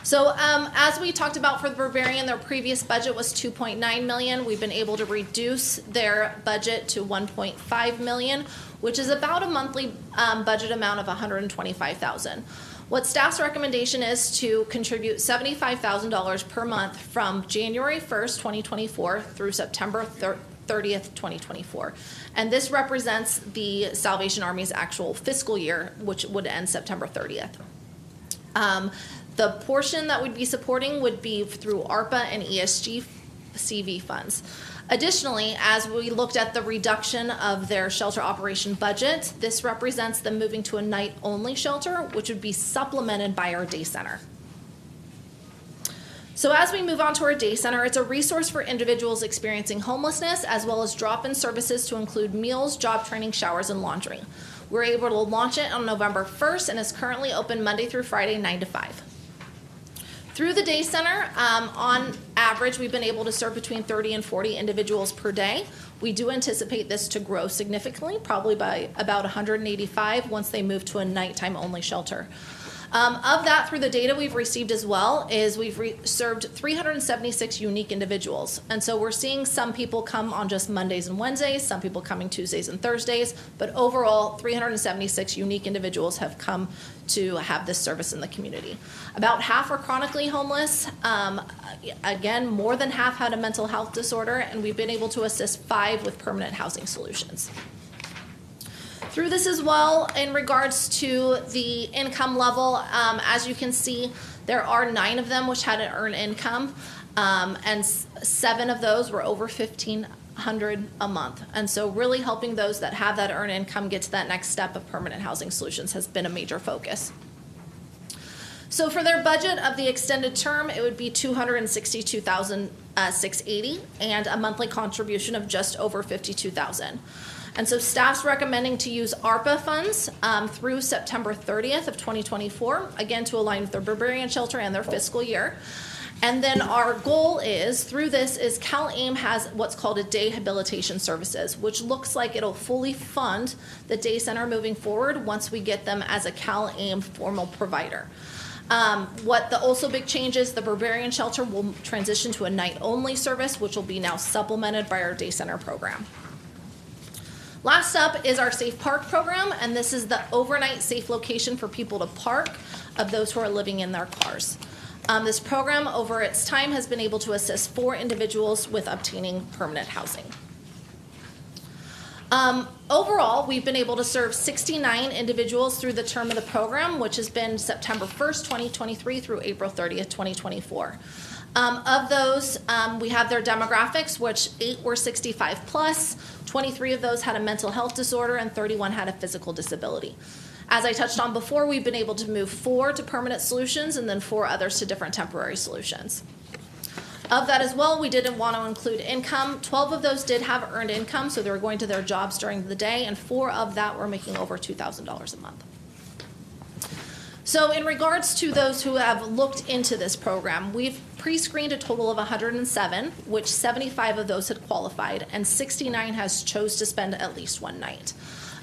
So as we talked about for the Barbarian, their previous budget was $2.9 million. We've been able to reduce their budget to $1.5 million, which is about a monthly budget amount of $125,000. What staff's recommendation is to contribute $75,000 per month from January 1st, 2024 through September 30th, 2024. And this represents the Salvation Army's actual fiscal year, which would end September 30th. The portion that we'd be supporting would be through ARPA and ESG CV funds. Additionally, as we looked at the reduction of their shelter operation budget, this represents them moving to a night-only shelter, which would be supplemented by our day center. So as we move on to our day center, it's a resource for individuals experiencing homelessness, as well as drop-in services to include meals, job training, showers, and laundry. We're able to launch it on November 1st and is currently open Monday through Friday, 9 to 5. Through the day center, on average, we've been able to serve between 30 and 40 individuals per day. We do anticipate this to grow significantly, probably by about 185 once they move to a nighttime only shelter. Of that, through the data we've received as well, is we've served 376 unique individuals. And so we're seeing some people come on just Mondays and Wednesdays, some people coming Tuesdays and Thursdays, but overall, 376 unique individuals have come to have this service in the community. About half are chronically homeless. Again, more than half had a mental health disorder, and we've been able to assist 5 with permanent housing solutions. Through this as well, in regards to the income level, as you can see, there are 9 of them which had an earned income, and 7 of those were over $1,500 a month. And so really helping those that have that earned income get to that next step of permanent housing solutions has been a major focus. So for their budget of the extended term, it would be $262,680 and a monthly contribution of just over $52,000. And so staff's recommending to use ARPA funds through September 30th of 2024, again to align with their Barbarian shelter and their fiscal year. And then our goal is, through this, is CalAIM has what's called a day habilitation services, which looks like it'll fully fund the day center moving forward once we get them as a CalAIM formal provider. What the also big change is, the Barbarian shelter will transition to a night-only service, which will be now supplemented by our day center program. Last up is our Safe Park program, and this is the overnight safe location for people to park of those who are living in their cars. This program, over its time, has been able to assist 4 individuals with obtaining permanent housing. Overall, we've been able to serve 69 individuals through the term of the program, which has been September 1st, 2023 through April 30th, 2024. Of those, we have their demographics, which 8 were 65 plus, 23 of those had a mental health disorder, and 31 had a physical disability. As I touched on before, we've been able to move 4 to permanent solutions and then 4 others to different temporary solutions. Of that as well, we didn't want to include income. 12 of those did have earned income, so they were going to their jobs during the day, and 4 of that were making over $2,000 a month. So in regards to those who have looked into this program, we've pre-screened a total of 107, which 75 of those had qualified, and 69 has chose to spend at least one night.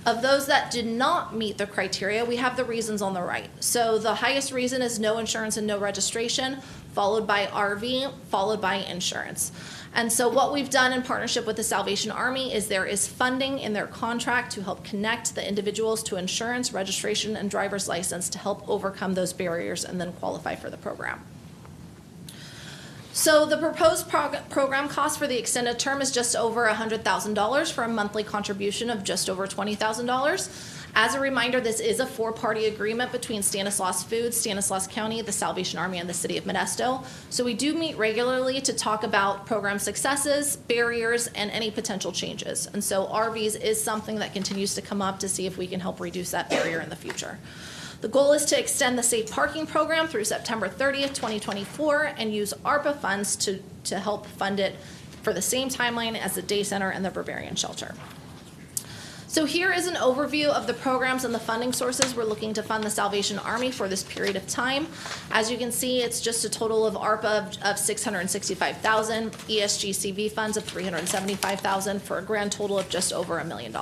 Of those that did not meet the criteria, we have the reasons on the right. So the highest reason is no insurance and no registration, followed by RV, followed by insurance. And so what we've done in partnership with the Salvation Army is there is funding in their contract to help connect the individuals to insurance, registration, and driver's license to help overcome those barriers and then qualify for the program. So the proposed program cost for the extended term is just over $100,000 for a monthly contribution of just over $20,000. As a reminder, this is a 4-party agreement between Stanislaus Foods, Stanislaus County, the Salvation Army, and the City of Modesto. So we do meet regularly to talk about program successes, barriers, and any potential changes. And so RVs is something that continues to come up to see if we can help reduce that barrier in the future. The goal is to extend the safe parking program through September 30th, 2024, and use ARPA funds to help fund it for the same timeline as the day center and the Barbarian shelter. So here is an overview of the programs and the funding sources we're looking to fund the Salvation Army for this period of time. As you can see, it's just a total of ARPA of $665,000, ESG CV funds of $375,000 for a grand total of just over $1 million.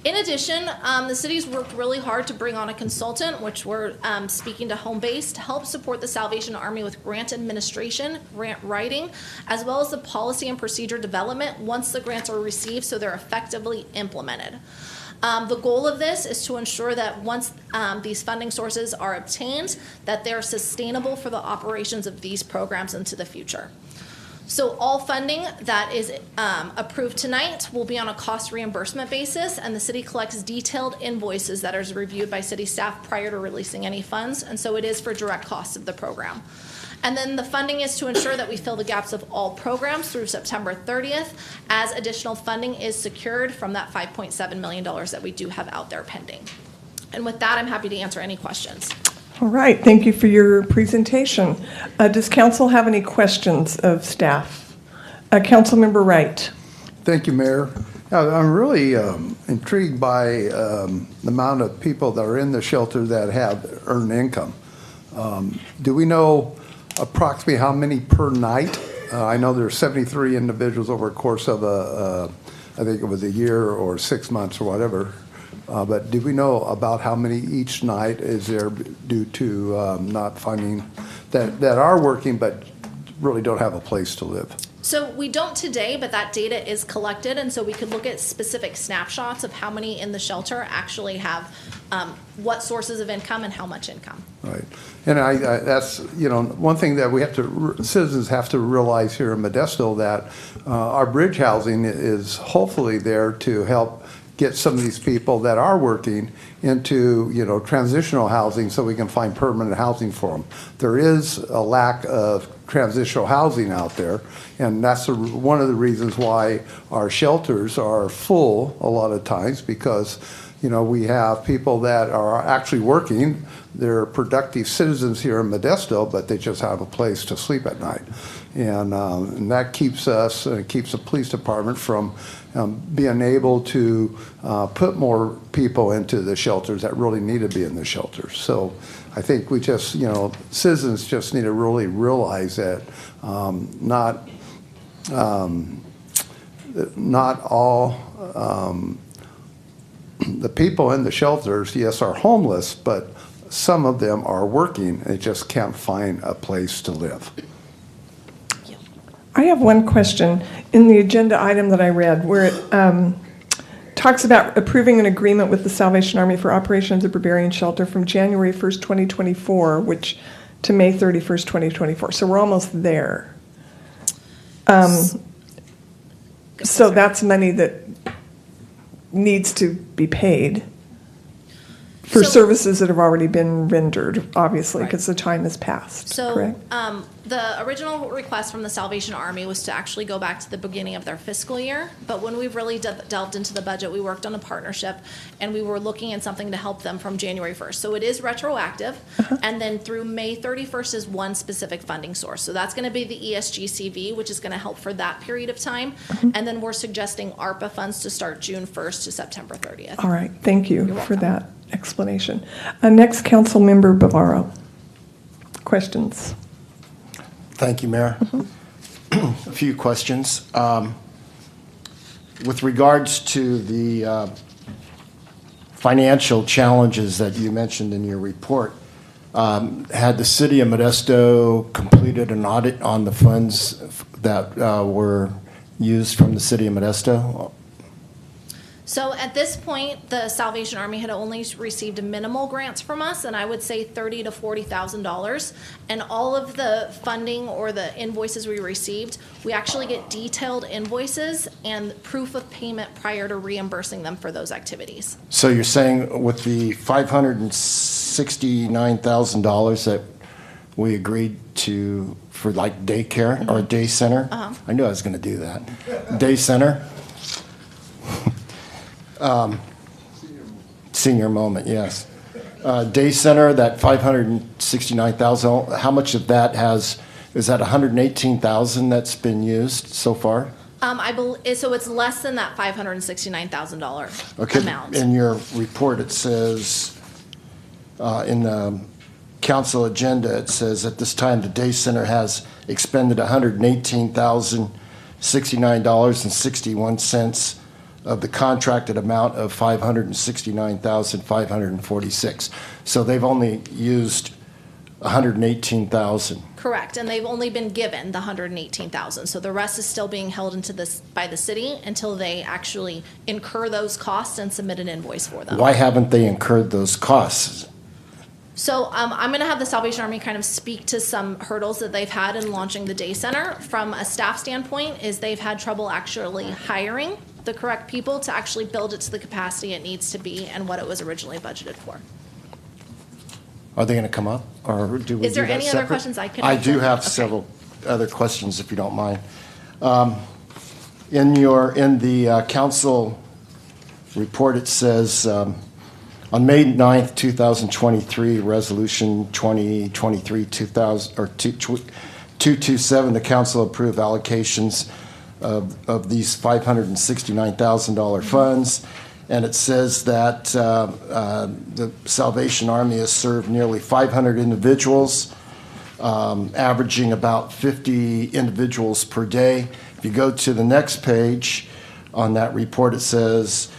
In addition, the city's worked really hard to bring on a consultant, which we're speaking to home base, to help support the Salvation Army with grant administration, grant writing, as well as the policy and procedure development once the grants are received so they're effectively implemented. The goal of this is to ensure that once these funding sources are obtained, that they're sustainable for the operations of these programs into the future. So all funding that is approved tonight will be on a cost reimbursement basis, and the city collects detailed invoices that are reviewed by city staff prior to releasing any funds, and so it is for direct costs of the program. And then the funding is to ensure that we fill the gaps of all programs through September 30th, as additional funding is secured from that $5.7 million that we do have out there pending. And with that, I'm happy to answer any questions. All right, thank you for your presentation. Does council have any questions of staff? Councilmember Wright. Thank you, Mayor. I'm really intrigued by the amount of people that are in the shelter that have earned income. Do we know approximately how many per night? I know there's 73 individuals over the course of I think it was a year or 6 months or whatever. But do we know about how many each night is there due to not finding that are working but really don't have a place to live? So we don't today, but that data is collected, and so we could look at specific snapshots of how many in the shelter actually have what sources of income and how much income. Right, and I that's one thing that we have to citizens have to realize here in Modesto, that our bridge housing is hopefully there to help get some of these people that are working into transitional housing so we can find permanent housing for them. There is a lack of transitional housing out there, and that's one of the reasons why our shelters are full a lot of times, because we have people that are actually working. They're productive citizens here in Modesto, but they just have a place to sleep at night. And that keeps us, keeps the police department from being able to put more people into the shelters that really need to be in the shelters. So I think we just, citizens just need to really realize that not all the people in the shelters, yes, are homeless, but some of them are working and just can't find a place to live. I have one question. In the agenda item that I read, where it talks about approving an agreement with the Salvation Army for operations of Barbarian Shelter from January 1st, 2024, to May 31st, 2024. So we're almost there. So that's money that needs to be paid for services that have already been rendered, obviously, because the time has passed, So correct? the original request from the Salvation Army was to actually go back to the beginning of their fiscal year. But when we've really delved into the budget, we worked on a partnership, and we were looking at something to help them from January 1st. So it is retroactive. And then through May 31st is one specific funding source. So that's going to be the ESGCV, which is going to help for that period of time. And then we're suggesting ARPA funds to start June 1st to September 30th. All right, thank you for that explanation. Next, Council Member Bavaro. Questions? Thank you, Mayor. A few questions. With regards to the financial challenges that you mentioned in your report, had the City of Modesto completed an audit on the funds that were used from the City of Modesto? So at this point, the Salvation Army had only received minimal grants from us, and I would say $30,000 to $40,000. And all of the funding or the invoices we received, we actually get detailed invoices and proof of payment prior to reimbursing them for those activities. So you're saying with the $569,000 that we agreed to for like daycare or day center? I knew I was going to do that. Day center? Senior moment, yes. Day center, that $569,000, how much of that is that $118,000 that's been used so far? So it's less than that $569,000 Okay, amount. in your report, it says, in the council agenda, it says at this time, the day center has expended $118,069.61 of the contracted amount of $569,546. So they've only used $118,000. Correct, and they've only been given the $118,000. So the rest is still being held into this by the city until they actually incur those costs and submit an invoice for them. Why haven't they incurred those costs? So I'm going to have the Salvation Army kind of speak to some hurdles that they've had in launching the day center. From a staff standpoint, is they've had trouble actually hiring the correct people to actually build it to the capacity it needs to be and what it was originally budgeted for. Are they going to come up, or do we Is there do that any other separate? questions I can I do answer? have Okay. several other questions, if you don't mind. In the council report, it says, on May 9th, 2023, Resolution 227, the council approved allocations of these $569,000 funds. And it says that the Salvation Army has served nearly 500 individuals, averaging about 50 individuals per day. If you go to the next page on that report, it says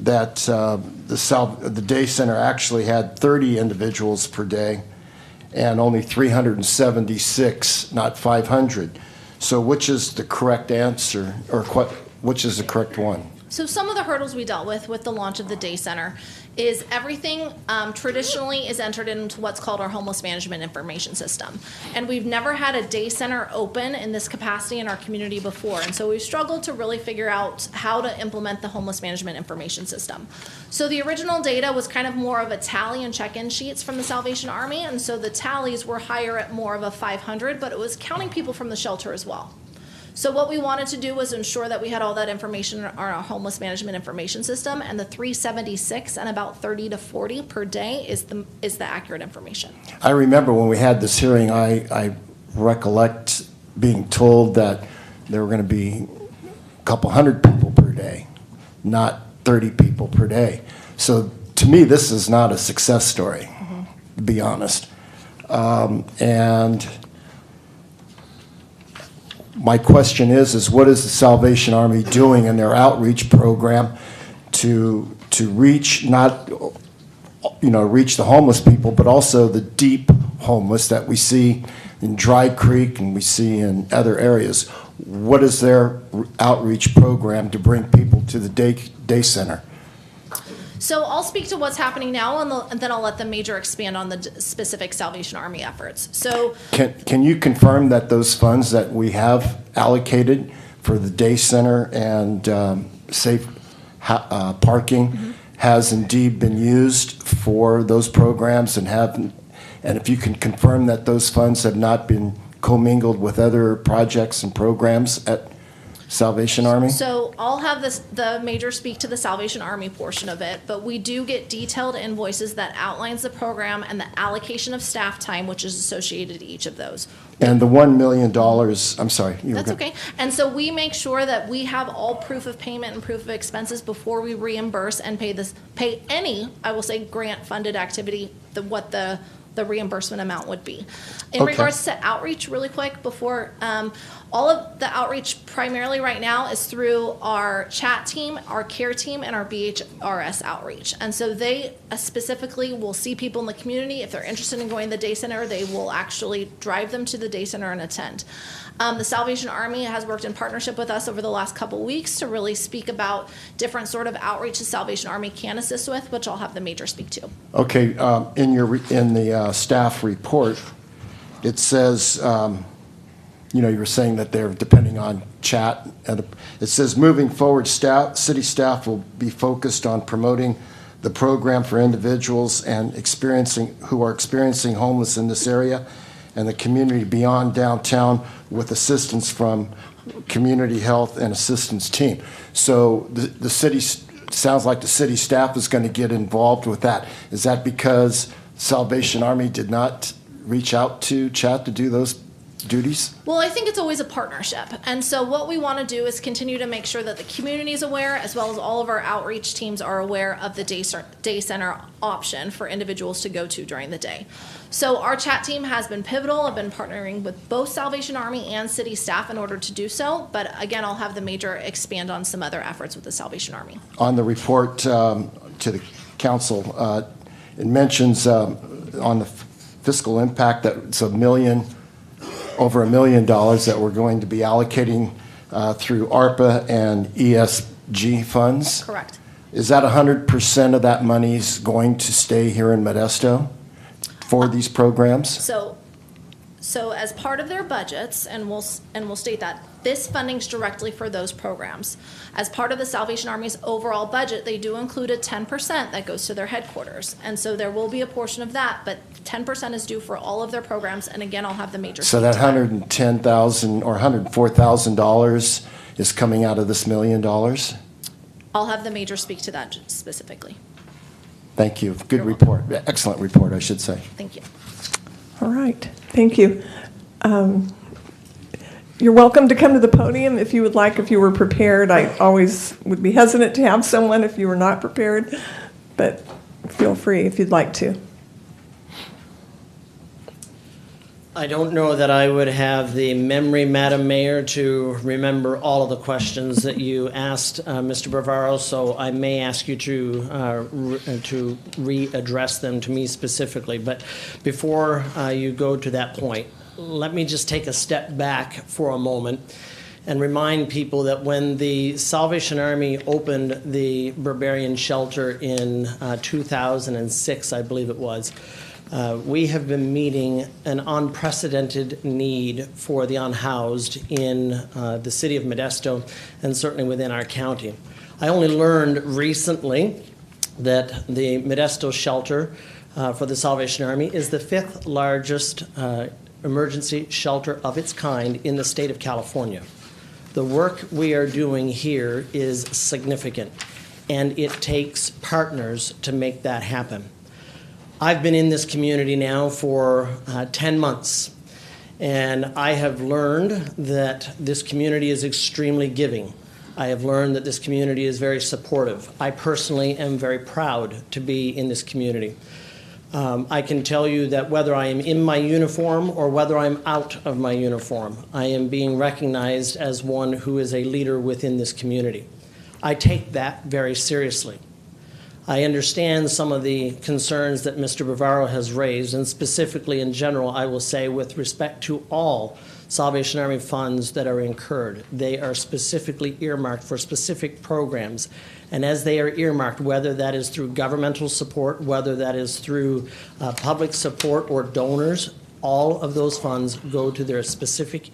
that the day center actually had 30 individuals per day and only 376, not 500. So which is the correct answer, or which is the correct one? So some of the hurdles we dealt with the launch of the day center is everything traditionally is entered into what's called our homeless management information system. And we've never had a day center open in this capacity in our community before. And so we've struggled to really figure out how to implement the homeless management information system. So the original data was kind of more of a tally and check-in sheets from the Salvation Army. And so the tallies were higher at more of a 500, but it was counting people from the shelter as well. So what we wanted to do was ensure that we had all that information on our homeless management information system, and the 376 and about 30 to 40 per day is the accurate information. I remember when we had this hearing, I recollect being told that there were going to be a couple hundred people per day, not 30 people per day. So to me, this is not a success story, to be honest. And my question is what is the Salvation Army doing in their outreach program to reach reach the homeless people, but also the deep homeless that we see in Dry Creek and we see in other areas? What is their outreach program to bring people to the day center? So I'll speak to what's happening now, and then I'll let the major expand on the specific Salvation Army efforts. So Can you confirm that those funds that we have allocated for the day center and safe parking has indeed been used for those programs, and if you can confirm that those funds have not been commingled with other projects and programs at Salvation Army? So I'll have the major speak to the Salvation Army portion of it, but we do get detailed invoices that outlines the program and the allocation of staff time, which is associated to each of those. And the $1 million, I'm sorry. That's okay. And so we make sure that we have all proof of payment and proof of expenses before we reimburse and pay any, I will say, grant-funded activity, what the reimbursement amount would be. In regards to outreach, really quick, before all of the outreach primarily right now is through our chat team, our care team, and our BHRS outreach. And so they specifically will see people in the community. If they're interested in going to the day center, they will actually drive them to the day center and attend. The Salvation Army has worked in partnership with us over the last couple weeks to really speak about different sort of outreach the Salvation Army can assist with, which I'll have the major speak to. Okay, in the staff report, it says, you were saying that they're depending on chat. And it says, moving forward, city staff will be focused on promoting the program for individuals and who are experiencing homeless in this area and the community beyond downtown, with assistance from community health and assistance team. So the city, sounds like the city staff is going to get involved with that. Is that because Salvation Army did not reach out to chat to do those duties? Well, I think it's always a partnership. And so what we want to do is continue to make sure that the community is aware, as well as all of our outreach teams are aware of the day center option for individuals to go to during the day. So our chat team has been pivotal. I've been partnering with both Salvation Army and city staff in order to do so. But again, I'll have the major expand on some other efforts with the Salvation Army. On the report to the council, it mentions on the fiscal impact that it's over $1 million that we're going to be allocating through ARPA and ESG funds. Correct. Is that 100% of that money's going to stay here in Modesto for these programs? So as part of their budgets, and we'll state that, this funding's directly for those programs. As part of the Salvation Army's overall budget, they do include a 10% that goes to their headquarters. And so there will be a portion of that, but 10% is due for all of their programs. And again, I'll have the major. So that $110,000 or $104,000 is coming out of this $1 million? I'll have the major speak to that specifically. Thank you. Good report. Excellent report, I should say. Thank you. All right, thank you. You're welcome to come to the podium if you would like, if you were prepared. I always would be hesitant to have someone if you were not prepared, but feel free if you'd like to. I don't know that I would have the memory, Madam Mayor, to remember all of the questions that you asked Mr. Bavaro, so I may ask you to readdress them to me specifically. But before you go to that point, let me just take a step back for a moment and remind people that when the Salvation Army opened the Barbarian Shelter in 2006, I believe it was, we have been meeting an unprecedented need for the unhoused in the city of Modesto and certainly within our county. I only learned recently that the Modesto shelter for the Salvation Army is the 5th largest emergency shelter of its kind in the state of California. The work we are doing here is significant, and it takes partners to make that happen. I've been in this community now for 10 months, and I have learned that this community is extremely giving. I have learned that this community is very supportive. I personally am very proud to be in this community. I can tell you that whether I am in my uniform or whether I'm out of my uniform, I am being recognized as one who is a leader within this community. I take that very seriously. I understand some of the concerns that Mr. Bavaro has raised, and specifically in general, I will say with respect to all Salvation Army funds that are incurred, they are specifically earmarked for specific programs. And as they are earmarked, whether that is through governmental support, whether that is through public support or donors, all of those funds go to their specific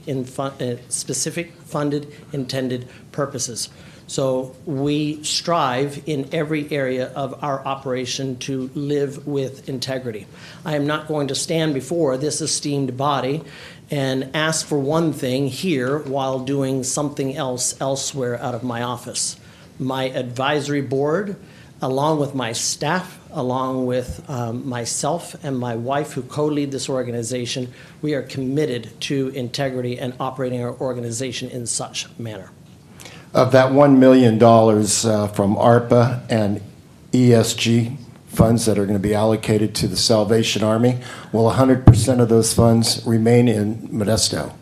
funded intended purposes. So we strive in every area of our operation to live with integrity. I am not going to stand before this esteemed body and ask for one thing here while doing something else elsewhere out of my office. My advisory board, along with my staff, along with myself and my wife who co-lead this organization, we are committed to integrity and operating our organization in such manner. Of that $1 million from ARPA and ESG funds that are going to be allocated to the Salvation Army, will 100% of those funds remain in Modesto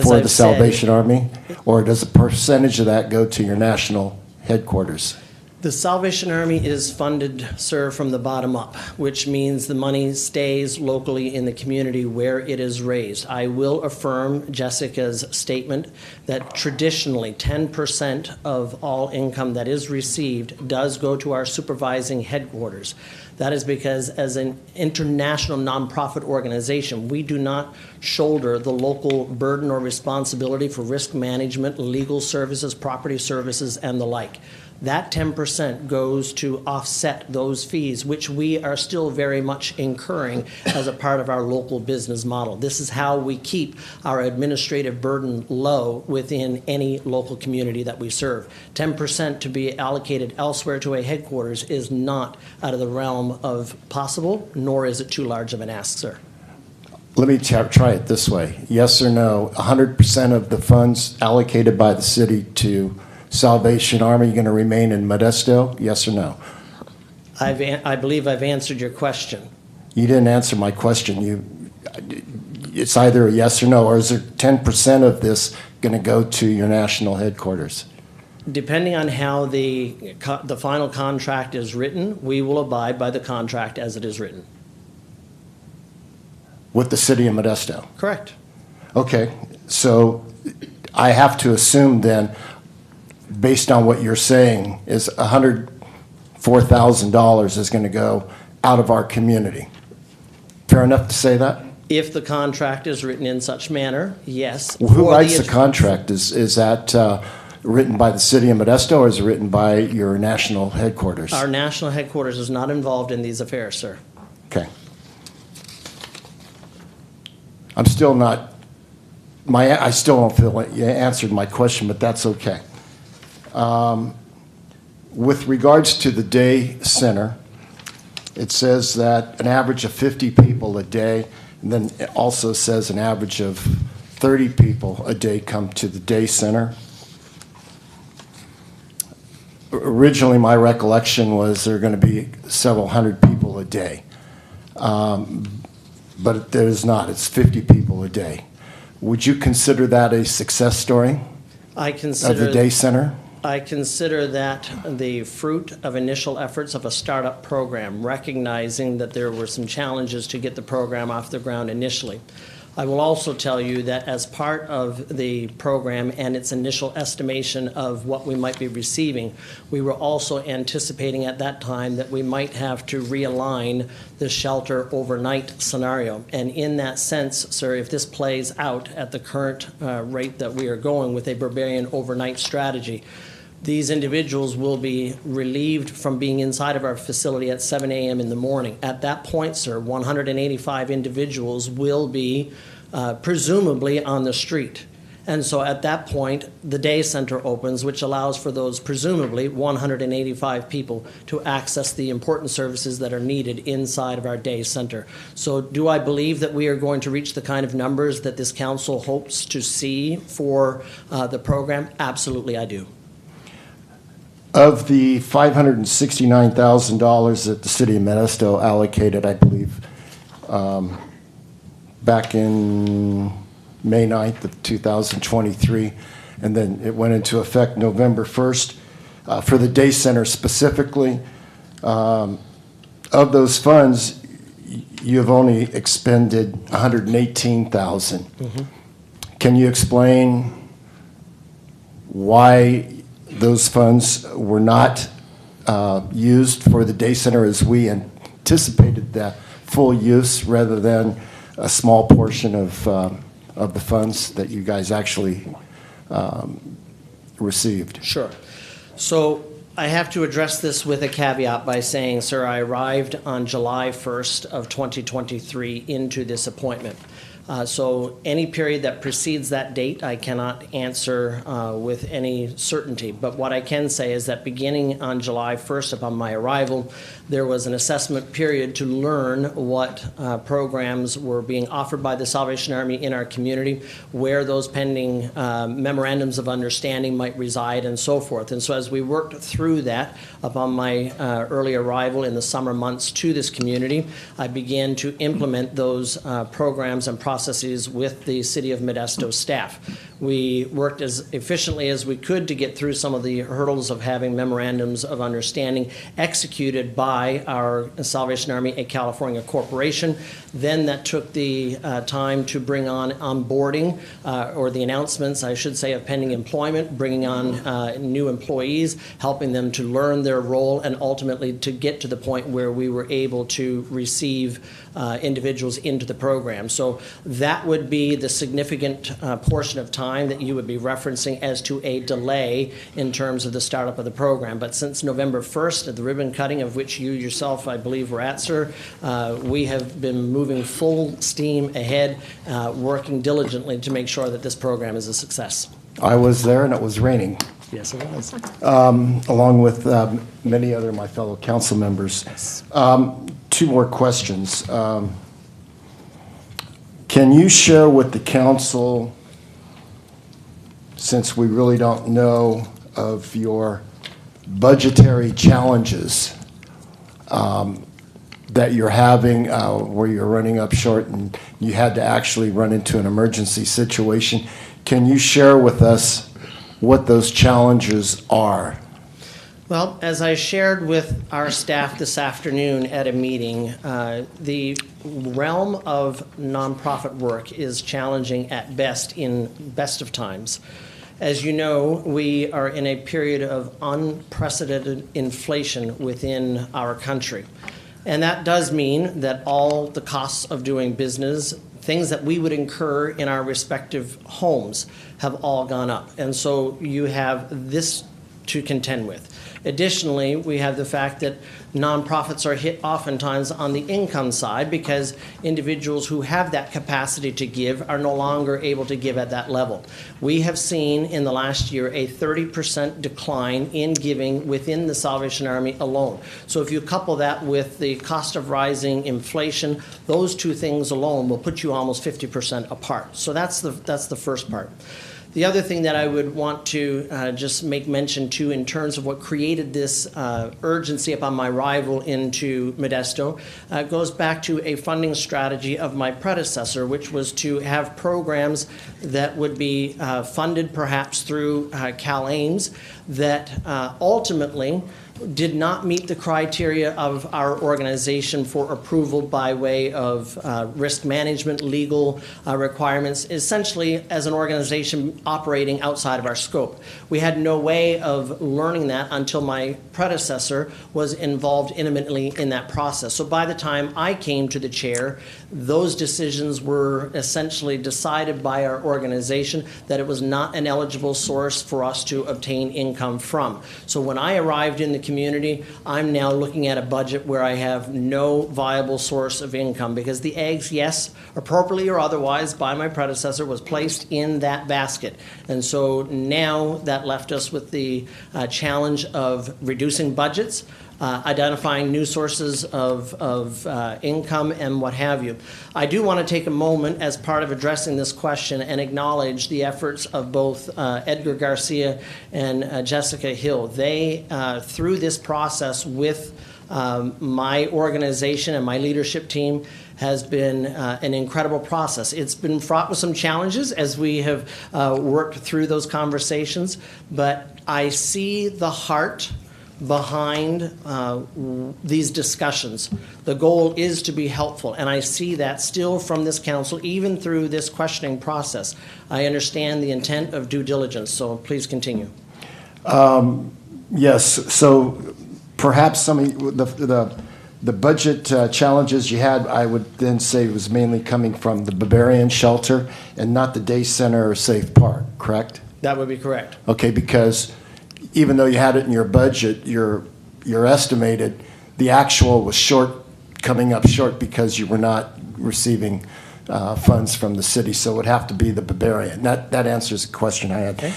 for the Salvation Army? Or does a percentage of that go to your national headquarters? The Salvation Army is funded, sir, from the bottom up, which means the money stays locally in the community where it is raised. I will affirm Jessica's statement that traditionally 10% of all income that is received does go to our supervising headquarters. That is because as an international nonprofit organization, we do not shoulder the local burden or responsibility for risk management, legal services, property services, and the like. That 10% goes to offset those fees, which we are still very much incurring as a part of our local business model. This is how we keep our administrative burden low within any local community that we serve. 10% to be allocated elsewhere to a headquarters is not out of the realm of possible, nor is it too large of an ask, sir. Let me try it this way. Yes or no, 100% of the funds allocated by the city to Salvation Army going to remain in Modesto? Yes or no? I believe I've answered your question. You didn't answer my question. It's either a yes or no, or is there 10% of this going to go to your national headquarters? Depending on how the final contract is written, we will abide by the contract as it is written. With the city of Modesto? Correct. Okay, so I have to assume then based on what you're saying, is $104,000 is going to go out of our community. Fair enough to say that? If the contract is written in such manner, yes. Well, who For writes the contract? Is that written by the City of Modesto, or is it written by your national headquarters? Our national headquarters is not involved in these affairs, sir. Okay. I'm still not, I still don't feel like you answered my question, but that's okay. With regards to the day center, it says that an average of 50 people a day, and then it also says an average of 30 people a day come to the day center. Originally, my recollection was there are going to be several hundred people a day. But there's not. It's 50 people a day. Would you consider that a success story of the day center? I consider that the fruit of initial efforts of a startup program, recognizing that there were some challenges to get the program off the ground initially. I will also tell you that as part of the program and its initial estimation of what we might be receiving, we were also anticipating at that time that we might have to realign the shelter overnight scenario. And in that sense, sir, if this plays out at the current rate that we are going with a Barbarian overnight strategy, these individuals will be relieved from being inside of our facility at 7 a.m. in the morning. At that point, sir, 185 individuals will be presumably on the street. And so at that point, the day center opens, which allows for those presumably 185 people to access the important services that are needed inside of our day center. So do I believe that we are going to reach the kind of numbers that this council hopes to see for the program? Absolutely, I do. Of the $569,000 that the City of Modesto allocated, I believe, back in May 9th of 2023, and then it went into effect November 1st, for the day center specifically, of those funds, you have only expended $118,000. Mm-hmm. Can you explain why those funds were not used for the day center as we anticipated that full use, rather than a small portion of the funds that you guys actually received? Sure. So I have to address this with a caveat by saying, sir, I arrived on July 1st of 2023 into this appointment. So any period that precedes that date, I cannot answer with any certainty. But what I can say is that beginning on July 1st upon my arrival, there was an assessment period to learn what programs were being offered by the Salvation Army in our community, where those pending memorandums of understanding might reside, and so forth. And so as we worked through that upon my early arrival in the summer months to this community, I began to implement those programs and processes with the City of Modesto staff. We worked as efficiently as we could to get through some of the hurdles of having memorandums of understanding executed by our Salvation Army, a California corporation. Then that took the time to bring on onboarding, or the announcements, I should say, of pending employment, bringing on new employees, helping them to learn their role, and ultimately to get to the point where we were able to receive individuals into the program. So that would be the significant portion of time that you would be referencing as to a delay in terms of the startup of the program. But since November 1st, at the ribbon cutting, of which you yourself, I believe, were at, sir, we have been moving full steam ahead, working diligently to make sure that this program is a success. I was there, and it was raining. Yes, it was. Along with many other of my fellow council members. Two more questions. Can you share with the council, since we really don't know of your budgetary challenges that you're having, where you're running up short and you had to actually run into an emergency situation, can you share with us what those challenges are? Well, as I shared with our staff this afternoon at a meeting, the realm of nonprofit work is challenging at best in best of times. As you know, we are in a period of unprecedented inflation within our country. And that does mean that all the costs of doing business, things that we would incur in our respective homes, have all gone up. And so you have this to contend with. Additionally, we have the fact that nonprofits are hit oftentimes on the income side because individuals who have that capacity to give are no longer able to give at that level. We have seen in the last year a 30% decline in giving within the Salvation Army alone. So if you couple that with the cost of rising inflation, those two things alone will put you almost 50% apart. So that's the first part. The other thing that I would want to just make mention to in terms of what created this urgency upon my arrival into Modesto goes back to a funding strategy of my predecessor, which was to have programs that would be funded perhaps through CalAIMS that ultimately did not meet the criteria of our organization for approval by way of risk management, legal requirements, essentially as an organization operating outside of our scope. We had no way of learning that until my predecessor was involved intimately in that process. So by the time I came to the chair, those decisions were essentially decided by our organization that it was not an eligible source for us to obtain income from. So when I arrived in the community, I'm now looking at a budget where I have no viable source of income because the eggs, yes, appropriately or otherwise by my predecessor, was placed in that basket. And so now that left us with the challenge of reducing budgets, identifying new sources of income and what have you. I do want to take a moment as part of addressing this question and acknowledge the efforts of both Edgar Garcia and Jessica Hill. They, through this process with my organization and my leadership team, has been an incredible process. It's been fraught with some challenges as we have worked through those conversations, but I see the heart behind these discussions. The goal is to be helpful, and I see that still from this council, even through this questioning process. I understand the intent of due diligence, so please continue. Yes, so perhaps some of the budget challenges you had, I would then say was mainly coming from the Bavarian shelter and not the day center or Safe Park, correct? That would be correct. Okay, because even though you had it in your budget, your estimated, the actual was coming up short because you were not receiving funds from the city, so it would have to be the Bavarian. That answers the question I had. Okay.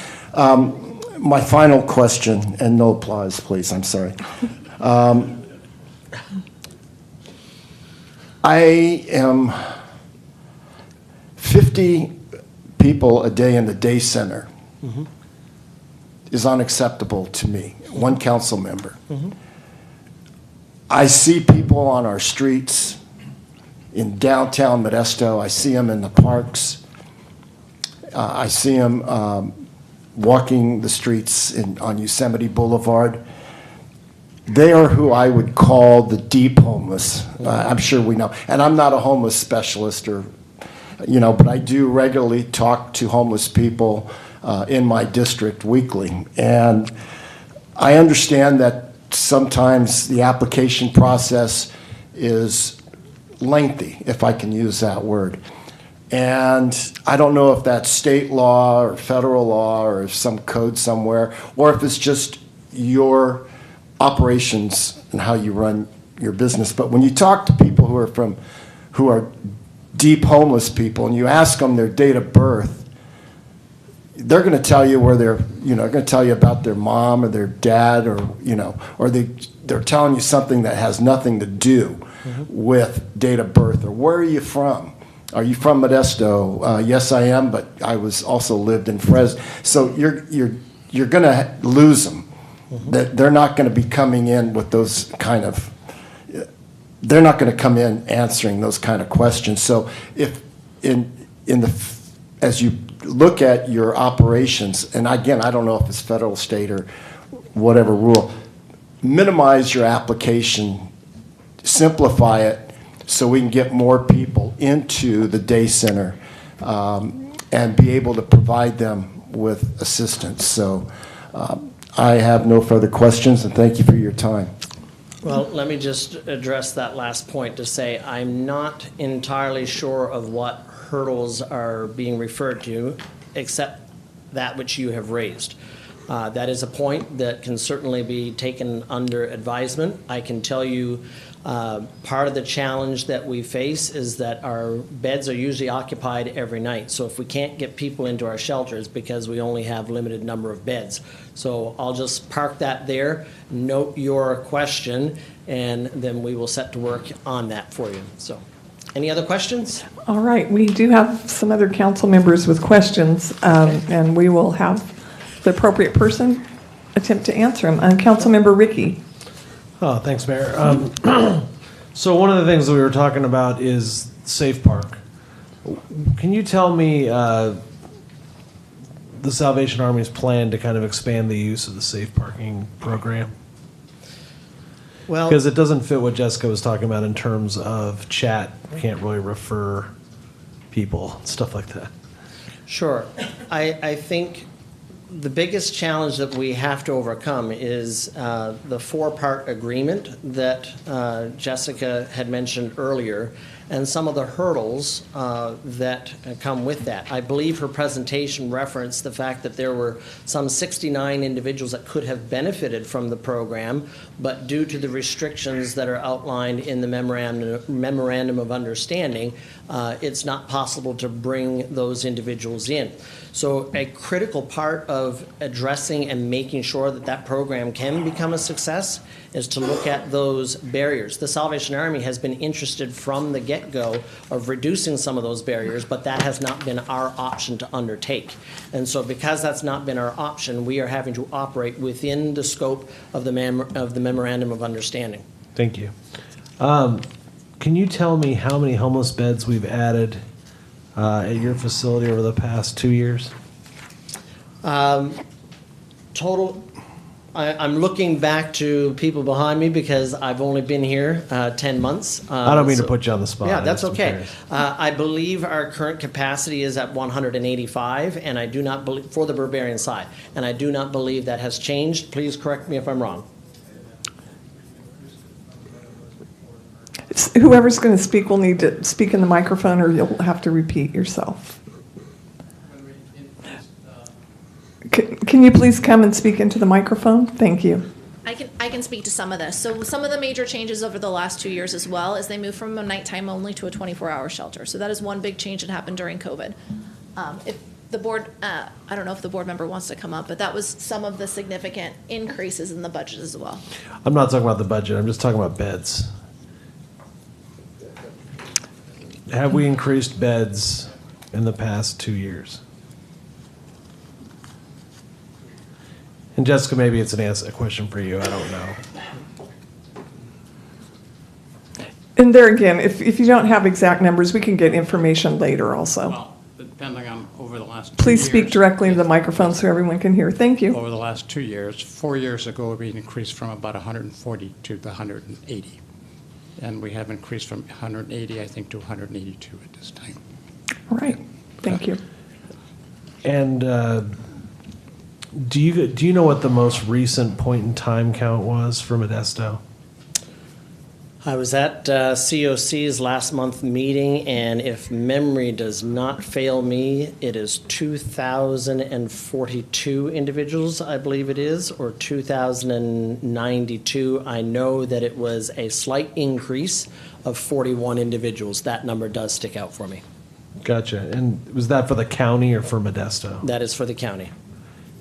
My final question, and no applause, please, I'm sorry. I am 50 people a day in the day center. Mm-hmm. Is unacceptable to me, one council member. Mm-hmm. I see people on our streets in downtown Modesto. I see them in the parks. I see them walking the streets on Yosemite Boulevard. They are who I would call the deep homeless. I'm sure we know. And I'm not a homeless specialist but I do regularly talk to homeless people in my district weekly. And I understand that sometimes the application process is lengthy, if I can use that word. And I don't know if that's state law or federal law or some code somewhere, or if it's just your operations and how you run your business. But when you talk to people who are deep homeless people and you ask them their date of birth, they're going to tell you where they're going to tell you about their mom or their dad or they're telling you something that has nothing to do with date of birth or where are you from? Are you from Modesto? Yes, I am, but I was also lived in Fresno. So you're going to lose them. That they're not going to be coming in with those kind of. They're not going to come in answering those kind of questions. So if as you look at your operations, and again, I don't know if it's federal, state, or whatever rule, minimize your application, simplify it so we can get more people into the day center and be able to provide them with assistance. So I have no further questions, and thank you for your time. Well, let me just address that last point to say I'm not entirely sure of what hurdles are being referred to, except that which you have raised. That is a point that can certainly be taken under advisement. I can tell you part of the challenge that we face is that our beds are usually occupied every night. So if we can't get people into our shelters because we only have limited number of beds. So I'll just park that there, note your question, and then we will set to work on that for you. So, any other questions? All right, we do have some other council members with questions, and we will have the appropriate person attempt to answer them. Councilmember Ricky. Oh, thanks, Mayor. So one of the things that we were talking about is Safe Park. Can you tell me the Salvation Army's plan to kind of expand the use of the safe parking program? Well, because it doesn't fit what Jessica was talking about in terms of chat. Can't really refer people, stuff like that. Sure. I think the biggest challenge that we have to overcome is the four-part agreement that Jessica had mentioned earlier, and some of the hurdles that come with that. I believe her presentation referenced the fact that there were some 69 individuals that could have benefited from the program, but due to the restrictions that are outlined in the memorandum of understanding, it's not possible to bring those individuals in. So a critical part of addressing and making sure that that program can become a success is to look at those barriers. The Salvation Army has been interested from the get-go of reducing some of those barriers, but that has not been our option to undertake. And so because that's not been our option, we are having to operate within the scope of the memorandum of understanding. Thank you. Can you tell me how many homeless beds we've added at your facility over the past 2 years? Total, I'm looking back to people behind me because I've only been here 10 months. I don't mean to put you on the spot. Yeah, that's okay. I believe our current capacity is at 185, and I do not believe, for the Barbarian side, and I do not believe that has changed. Please correct me if I'm wrong. Whoever's going to speak will need to speak in the microphone, or you'll have to repeat yourself. Can you please come and speak into the microphone? Thank you. I can speak to some of this. So some of the major changes over the last 2 years as well is they moved from a nighttime only to a 24-hour shelter. So that is one big change that happened during COVID. If the board, I don't know if the board member wants to come up, but that was some of the significant increases in the budget as well. I'm not talking about the budget. I'm just talking about beds. Have we increased beds in the past 2 years? And Jessica, maybe it's a question for you. I don't know. And there again, if you don't have exact numbers, we can get information later also. Well, depending on over the last 2 Please years. speak directly into the microphone so everyone can hear. Thank you. Over the last 2 years, 4 years ago, we increased from about 140 to the 180. And we have increased from 180, I think, to 182 at this time. All right. Thank you. And do you know what the most recent point in time count was for Modesto? I was at COC's last month meeting, and if memory does not fail me, it is 2,042 individuals, I believe it is, or 2,092. I know that it was a slight increase of 41 individuals. That number does stick out for me. Gotcha. And was that for the county or for Modesto? That is for the county.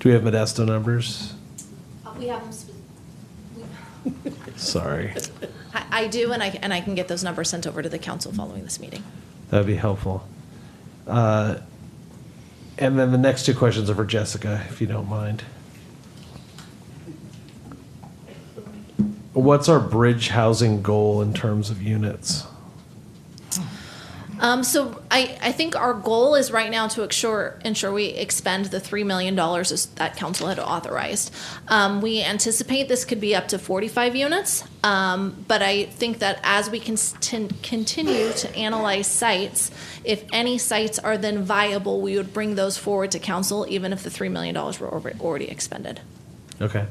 Do we have Modesto numbers? We have them. Sorry. I do, and I can get those numbers sent over to the council following this meeting. That'd be helpful. And then the next two questions are for Jessica, if you don't mind. What's our bridge housing goal in terms of units? So I think our goal is right now to ensure we expend the $3 million that council had authorized. We anticipate this could be up to 45 units, but I think that as we continue to analyze sites, if any sites are then viable, we would bring those forward to council, even if the $3 million were already expended. Okay.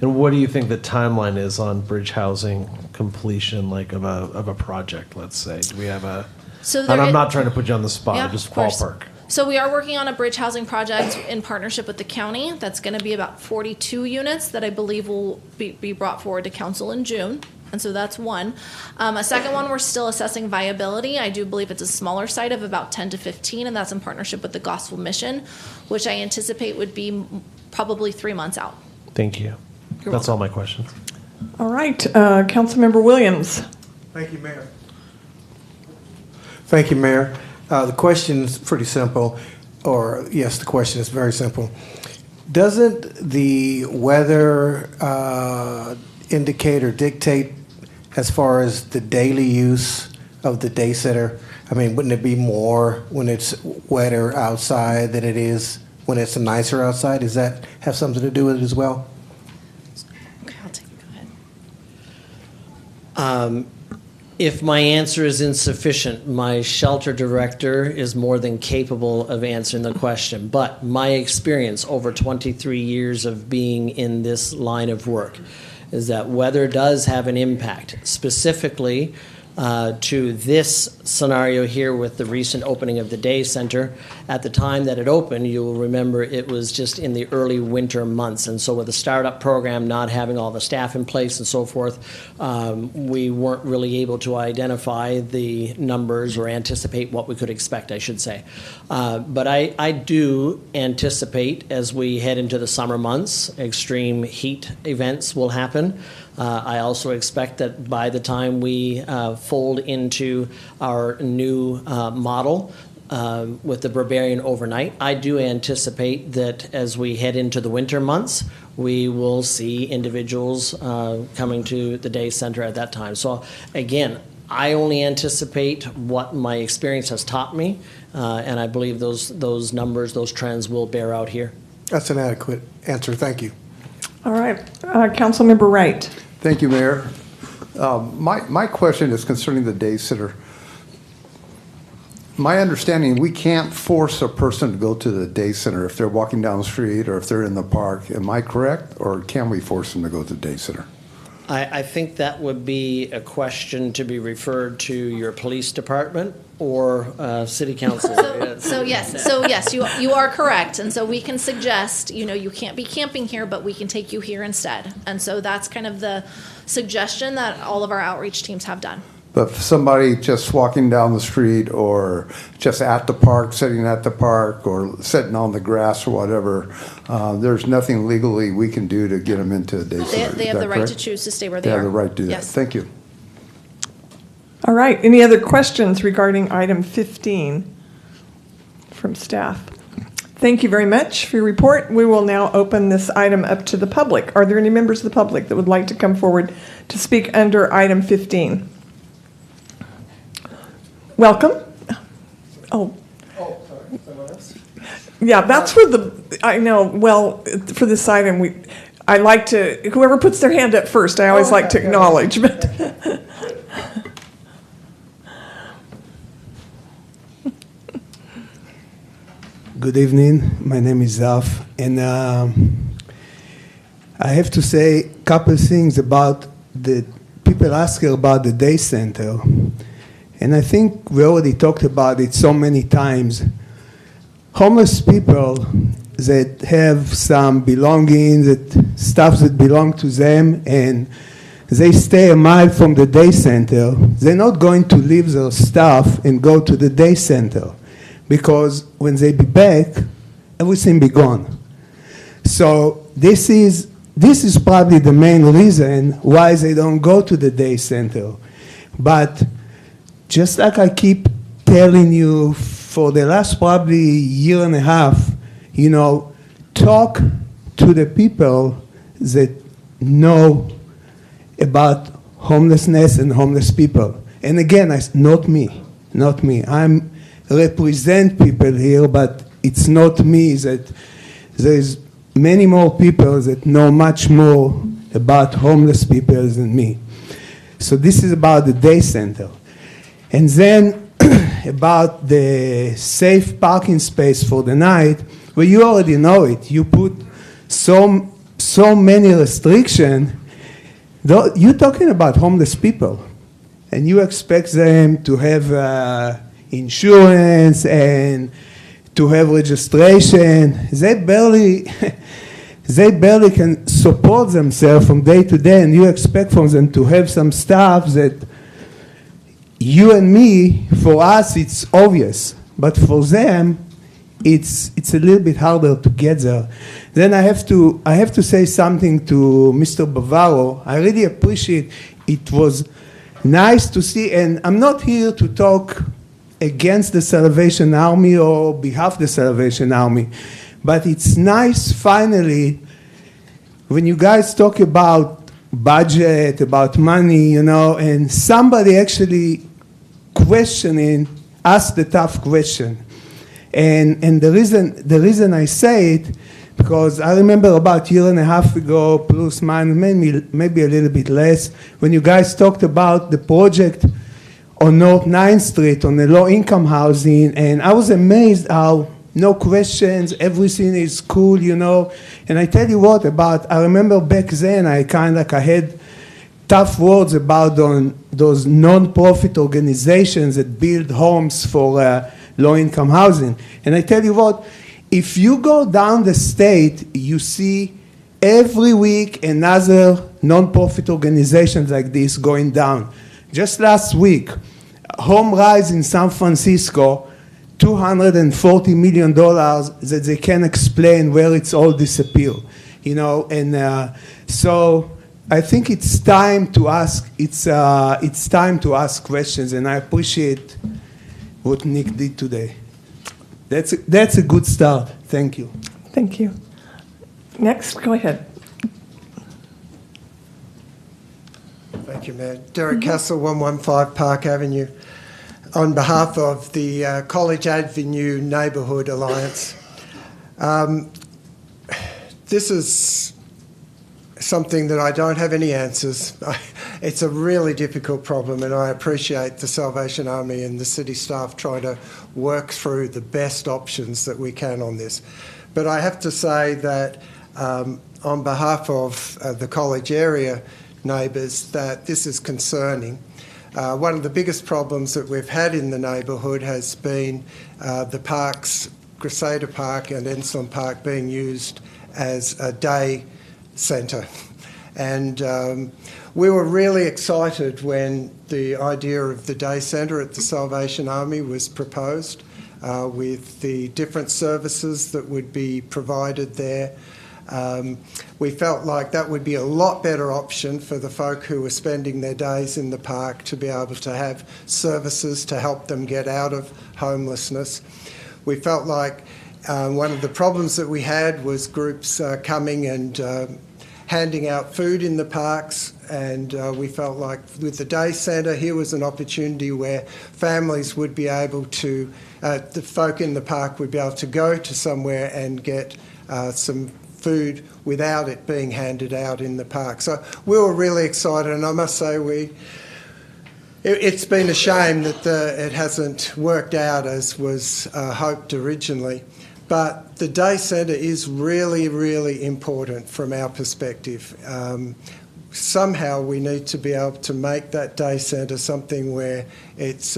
And what do you think the timeline is on bridge housing completion, like of a project, let's say? Do we have a... And I'm not trying to put you on the spot, Yeah, just of course. ballpark. So we are working on a bridge housing project in partnership with the county. That's going to be about 42 units that I believe will be brought forward to council in June. And so that's one. A second one, we're still assessing viability. I do believe it's a smaller site of about 10 to 15, and that's in partnership with the Gospel Mission, which I anticipate would be probably 3 months out. Thank you. That's all my questions. All right, Councilmember Williams. Thank you, Mayor. Thank you, Mayor. The question is pretty simple, or yes, the question is very simple. Doesn't the weather indicator dictate as far as the daily use of the day center? I mean, wouldn't it be more when it's wetter outside than it is when it's nicer outside? Does that have something to do with it as well? Okay, I'll take it. Go ahead. If my answer is insufficient, my shelter director is more than capable of answering the question. But my experience over 23 years of being in this line of work is that weather does have an impact, specifically to this scenario here with the recent opening of the day center. At the time that it opened, you will remember it was just in the early winter months. And so with the startup program, not having all the staff in place and so forth, we weren't really able to identify the numbers or anticipate what we could expect, I should say. But I do anticipate as we head into the summer months, extreme heat events will happen. I also expect that by the time we fold into our new model with the Barbarian overnight, I do anticipate that as we head into the winter months, we will see individuals coming to the day center at that time. So again, I only anticipate what my experience has taught me, and I believe those numbers, those trends will bear out here. That's an adequate answer. Thank you. All right, Councilmember Wright. Thank you, Mayor. My question is concerning the day center. My understanding, we can't force a person to go to the day center if they're walking down the street or if they're in the park. Am I correct? Or can we force them to go to the day center? I think that would be a question to be referred to your police department or city council. So yes, you are correct. And so we can suggest, you can't be camping here, but we can take you here instead. And so that's kind of the suggestion that all of our outreach teams have done. But if somebody just walking down the street or just at the park, sitting at the park or sitting on the grass or whatever, there's nothing legally we can do to get them into a day center. They have the right to choose to stay where they are. They have the right to do that. Yes. Thank you. All right, any other questions regarding item 15 from staff? Thank you very much for your report. We will now open this item up to the public. Are there any members of the public that would like to come forward to speak under item 15? Welcome. Oh, sorry. Someone else? Yeah, that's for I know, well, for this item, I like to, whoever puts their hand up first, I always like to acknowledge, but. Good evening. My name is Zaf, and I have to say a couple things about the people asking about the day center. And I think we already talked about it so many times. Homeless people that have some belongings, stuff that belong to them, and they stay a mile from the day center, they're not going to leave their stuff and go to the day center, because when they be back, everything be gone. So this is probably the main reason why they don't go to the day center. But just like I keep telling you for the last probably year and a half, talk to the people that know about homelessness and homeless people. And again, not me. not me. I'm represent people here, but it's not me. That there's many more people that know much more about homeless people than me. So this is about the day center. And then about the safe parking space for the night, well, you already know it. You put so many restrictions. You're talking about homeless people, and you expect them to have insurance and to have registration. They barely can support themselves from day to day, and you expect from them to have some stuff that you and me, for us, it's obvious, but for them, it's a little bit harder to get there. Then I have to say something to Mr. Bavaro. I really appreciate it. Was nice to see, and I'm not here to talk against the Salvation Army or behalf of the Salvation Army, but it's nice finally when you guys talk about budget, about money, you know, and somebody actually ask the tough question. And the reason I say it, because I remember about a year and a half ago, plus minus, maybe a little bit less, when you guys talked about the project on North 9th Street on the low-income housing, and I was amazed how no questions, everything is cool, you know. And I tell you what, I remember back then, I had tough words about those non-profit organizations that build homes for low-income housing. And I tell you what, if you go down the state, you see every week another non-profit organizations like this going down. Just last week, Home Rise in San Francisco, $240 million that they can't explain where it's all disappeared, you know. And so I think it's time to ask. It's time to ask questions, and I appreciate what Nick did today. That's a good start. Thank you. Thank you. Next, go ahead. Thank you, Mayor. Derek Castle, 115 Park Avenue. On behalf of the College Avenue Neighbourhood Alliance, this is something that I don't have any answers. It's a really difficult problem, and I appreciate the Salvation Army and the city staff trying to work through the best options that we can on this. But I have to say that on behalf of the college area neighbours, that this is concerning. One of the biggest problems that we've had in the neighbourhood has been the parks, Crusader Park and Enslin Park, being used as a day centre. And we were really excited when the idea of the day centre at the Salvation Army was proposed, with the different services that would be provided there. We felt like that would be a lot better option for the folk who were spending their days in the park to be able to have services to help them get out of homelessness. We felt like one of the problems that we had was groups coming and handing out food in the parks, and we felt like with the day centre here was an opportunity where families would be able to, the folk in the park would be able to go to somewhere and get some food without it being handed out in the park. So we were really excited, and I must say it's been a shame that it hasn't worked out as was hoped originally. But the day centre is really, really important from our perspective. Somehow we need to be able to make that day centre something where it's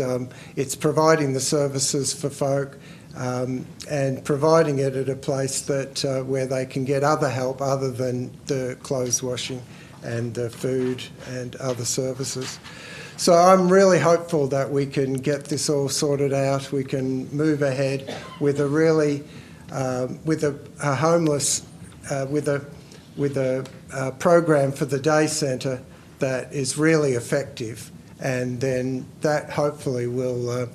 providing the services for folk and providing it at a place that where they can get other help other than the clothes washing and the food and other services. So I'm really hopeful that we can get this all sorted out. We can move ahead with a really, with a homeless, with a program for the day centre that is really effective, and then that hopefully will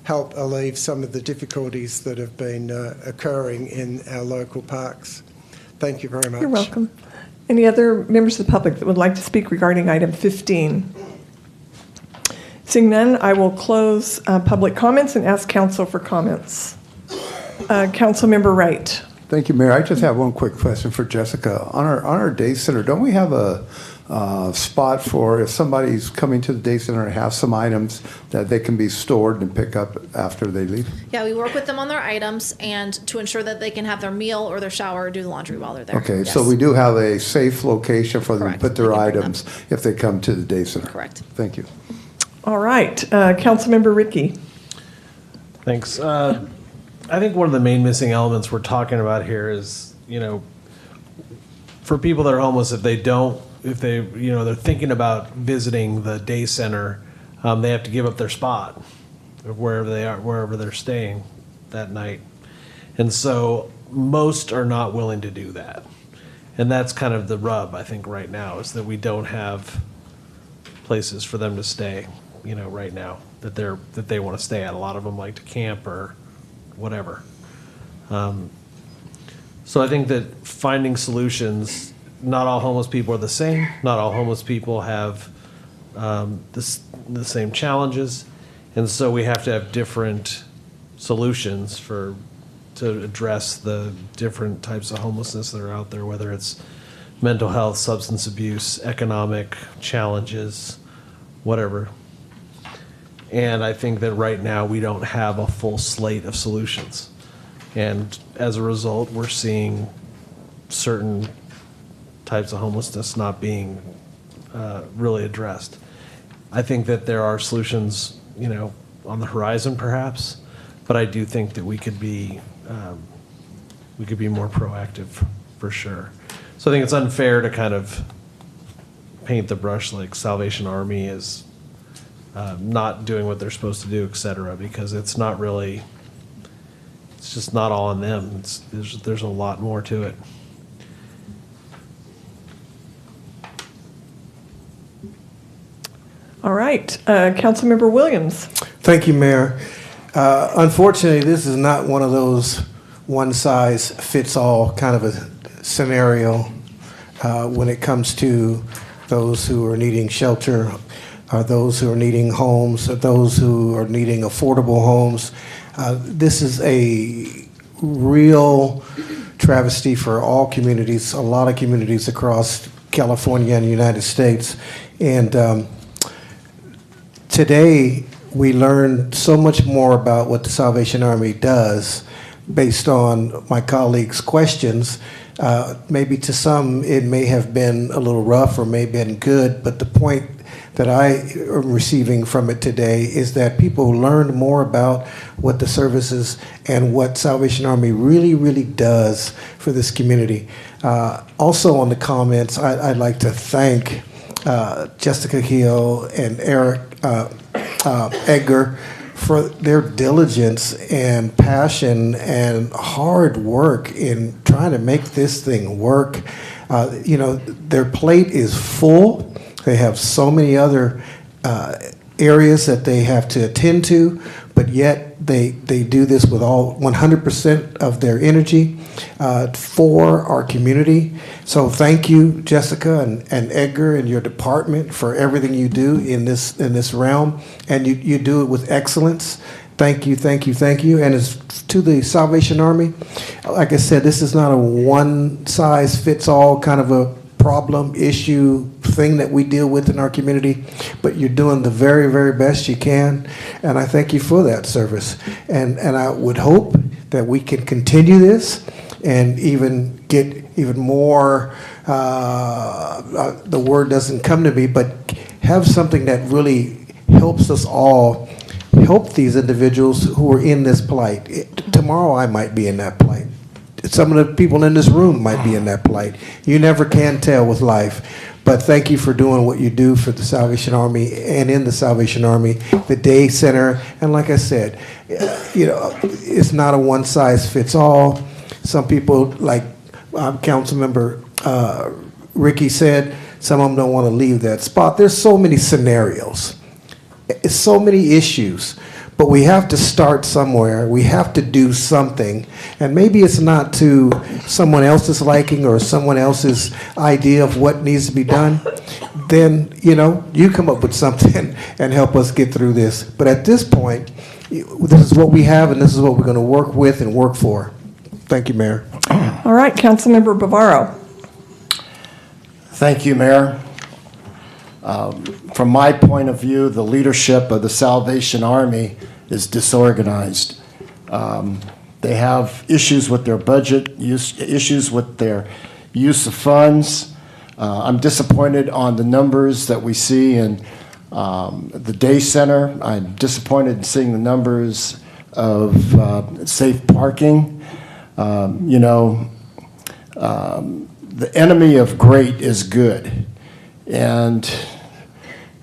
help alleviate some of the difficulties that have been occurring in our local parks. Thank you very much. You're welcome. Any other members of the public that would like to speak regarding item 15? Seeing none, I will close public comments and ask council for comments. Councilmember Wright. Thank you, Mayor. I just have one quick question for Jessica. On our day center, don't we have a spot for if somebody's coming to the day center and have some items that they can be stored and pick up after they leave? Yeah, we work with them on their items and to ensure that they can have their meal or their shower or do the laundry while they're there. Okay, Yes. so we do have a safe location for them Correct. to put their items if they come to the day center. Correct. Thank you. All right, Councilmember Ricky. Thanks. I think one of the main missing elements we're talking about here is, for people that are homeless, if they're thinking about visiting the day center, they have to give up their spot of wherever they're staying that night. And so most are not willing to do that. And that's kind of the rub, I think, right now, is that we don't have places for them to stay, right now, that they want to stay at. A lot of them like to camp or whatever. So I think that finding solutions, not all homeless people are the same. Not all homeless people have the same challenges. And so we have to have different solutions to address the different types of homelessness that are out there, whether it's mental health, substance abuse, economic challenges, whatever. And I think that right now we don't have a full slate of solutions. And as a result, we're seeing certain types of homelessness not being really addressed. I think that there are solutions, on the horizon perhaps, but I do think that we could be more proactive for sure. So I think it's unfair to kind of paint the brush like Salvation Army is not doing what they're supposed to do, et cetera, because it's just not all on them. There's a lot more to it. All right, Councilmember Williams. Thank you, Mayor. Unfortunately, this is not one of those one-size-fits-all kind of a scenario when it comes to those who are needing shelter, or those who are needing homes, or those who are needing affordable homes. This is a real travesty for all communities, a lot of communities across California and the United States. And today, we learned so much more about what the Salvation Army does based on my colleagues' questions. Maybe to some, it may have been a little rough or may have been good, but the point that I am receiving from it today is that people learned more about what the services and what Salvation Army really, really does for this community. Also on the comments, I'd like to thank Jessica Hill and Eric Edgar for their diligence and passion and hard work in trying to make this thing work. Their plate is full. They have so many other areas that they have to attend to, but yet they do this with all 100% of their energy for our community. So thank you, Jessica and Edgar and your department for everything you do in this realm, and you do it with excellence. Thank you, thank you, thank you. And as to the Salvation Army, like I said, this is not a one-size-fits-all kind of a problem, issue, thing that we deal with in our community, but you're doing the very, very best you can, and I thank you for that service. And I would hope that we can continue this and even get even more, the word doesn't come to me, but have something that really helps us all help these individuals who are in this plight. Tomorrow I might be in that plight. Some of the people in this room might be in that plight. You never can tell with life. But thank you for doing what you do for the Salvation Army and in the Salvation Army, the day center. And like I said, it's not a one-size-fits-all. Some people, like Councilmember Ricky said, some of them don't want to leave that spot. There's so many scenarios. It's so many issues. But we have to start somewhere. We have to do something. And maybe it's not to someone else's liking or someone else's idea of what needs to be done. then, you come up with something and help us get through this. But at this point, this is what we have, and this is what we're going to work with and work for. Thank you, Mayor. All right, Councilmember Bavaro. Thank you, Mayor. From my point of view, the leadership of the Salvation Army is disorganized. They have issues with their budget, issues with their use of funds. I'm disappointed on the numbers that we see in the day center. I'm disappointed in seeing the numbers of safe parking. The enemy of great is good. And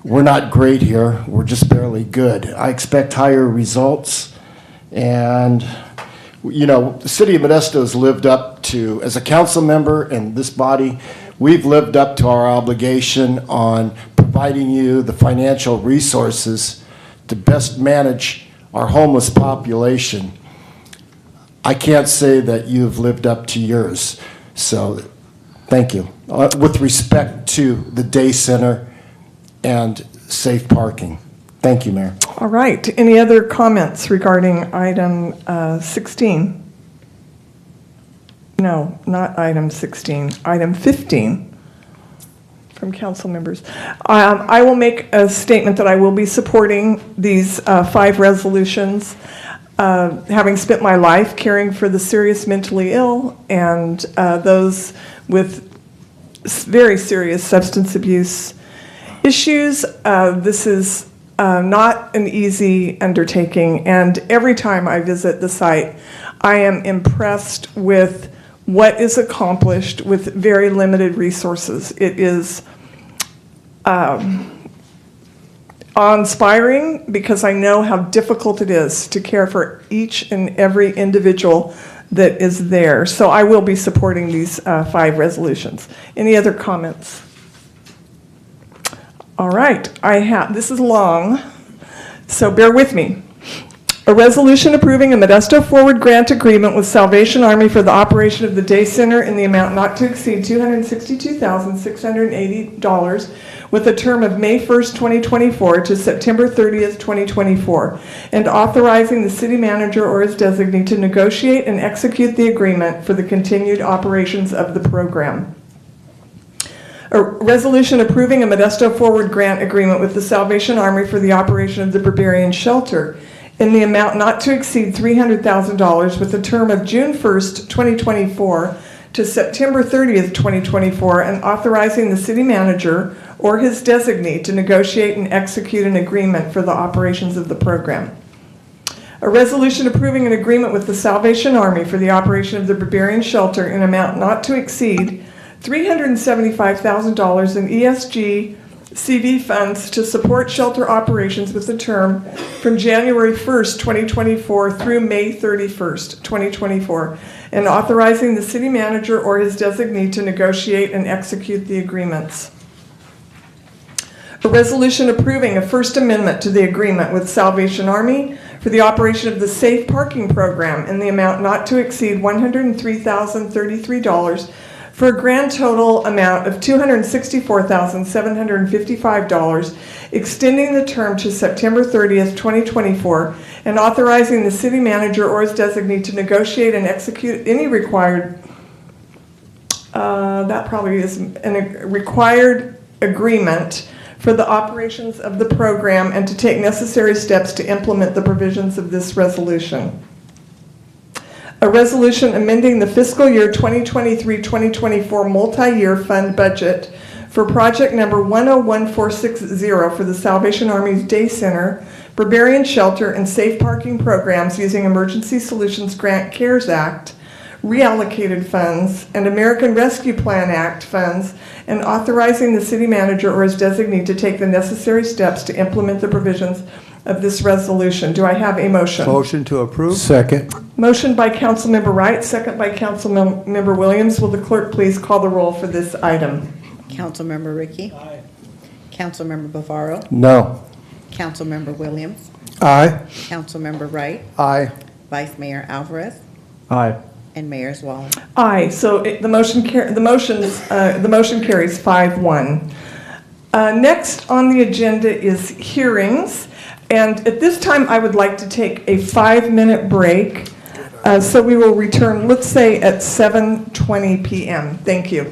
we're not great here. We're just barely good. I expect higher results. And, the city of Modesto has lived up to, as a council member and this body, we've lived up to our obligation on providing you the financial resources to best manage our homeless population. I can't say that you've lived up to yours. So thank you. With respect to the day center and safe parking. Thank you, Mayor. All right. Any other comments regarding item 16? No, not item 16. Item 15 from council members. I will make a statement that I will be supporting these 5 resolutions. Having spent my life caring for the serious mentally ill and those with very serious substance abuse issues, this is not an easy undertaking, and every time I visit the site, I am impressed with what is accomplished with very limited resources. It is awe-inspiring because I know how difficult it is to care for each and every individual that is there. So I will be supporting these 5 resolutions. Any other comments? All right, this is long, so bear with me. A resolution approving a Modesto Forward Grant Agreement with Salvation Army for the operation of the Day Center in the amount not to exceed $262,680 with a term of May 1st, 2024 to September 30th, 2024, and authorizing the city manager or his designee to negotiate and execute the agreement for the continued operations of the program. A resolution approving a Modesto Forward Grant Agreement with the Salvation Army for the operation of the Barbarian Shelter in the amount not to exceed $300,000 with a term of June 1st, 2024 to September 30th, 2024, and authorizing the city manager or his designee to negotiate and execute an agreement for the operations of the program. A resolution approving an agreement with the Salvation Army for the operation of the Barbarian Shelter in an amount not to exceed $375,000 in ESG CV funds to support shelter operations with a term from January 1st, 2024 through May 31st, 2024, and authorizing the city manager or his designee to negotiate and execute the agreements. A resolution approving a First Amendment to the agreement with Salvation Army for the operation of the Safe Parking Program in the amount not to exceed $103,033 for a grand total amount of $264,755, extending the term to September 30th, 2024, and authorizing the city manager or his designee to negotiate and execute any required, required agreement for the operations of the program and to take necessary steps to implement the provisions of this resolution. A resolution amending the fiscal year 2023-2024 multi-year fund budget for project number 101460 for the Salvation Army's Day Center, Barbarian Shelter, and Safe Parking programs using Emergency Solutions Grant CARES Act, reallocated funds, and American Rescue Plan Act funds, and authorizing the city manager or his designee to take the necessary steps to implement the provisions of this resolution. Do I have a motion? Motion to approve. Second. Motion by Councilmember Wright, second by Councilmember Williams. Will the clerk please call the roll for this item? Councilmember Ricky? Aye. Councilmember Bavaro? No. Councilmember Williams? Aye. Councilmember Wright? Aye. Vice Mayor Alvarez? Aye. And Mayor Zwallen? Aye. So the motion carries 5-1. Next on the agenda is hearings. And at this time, I would like to take a 5-minute break. So we will return, let's say, at 7:20 p.m. Thank you.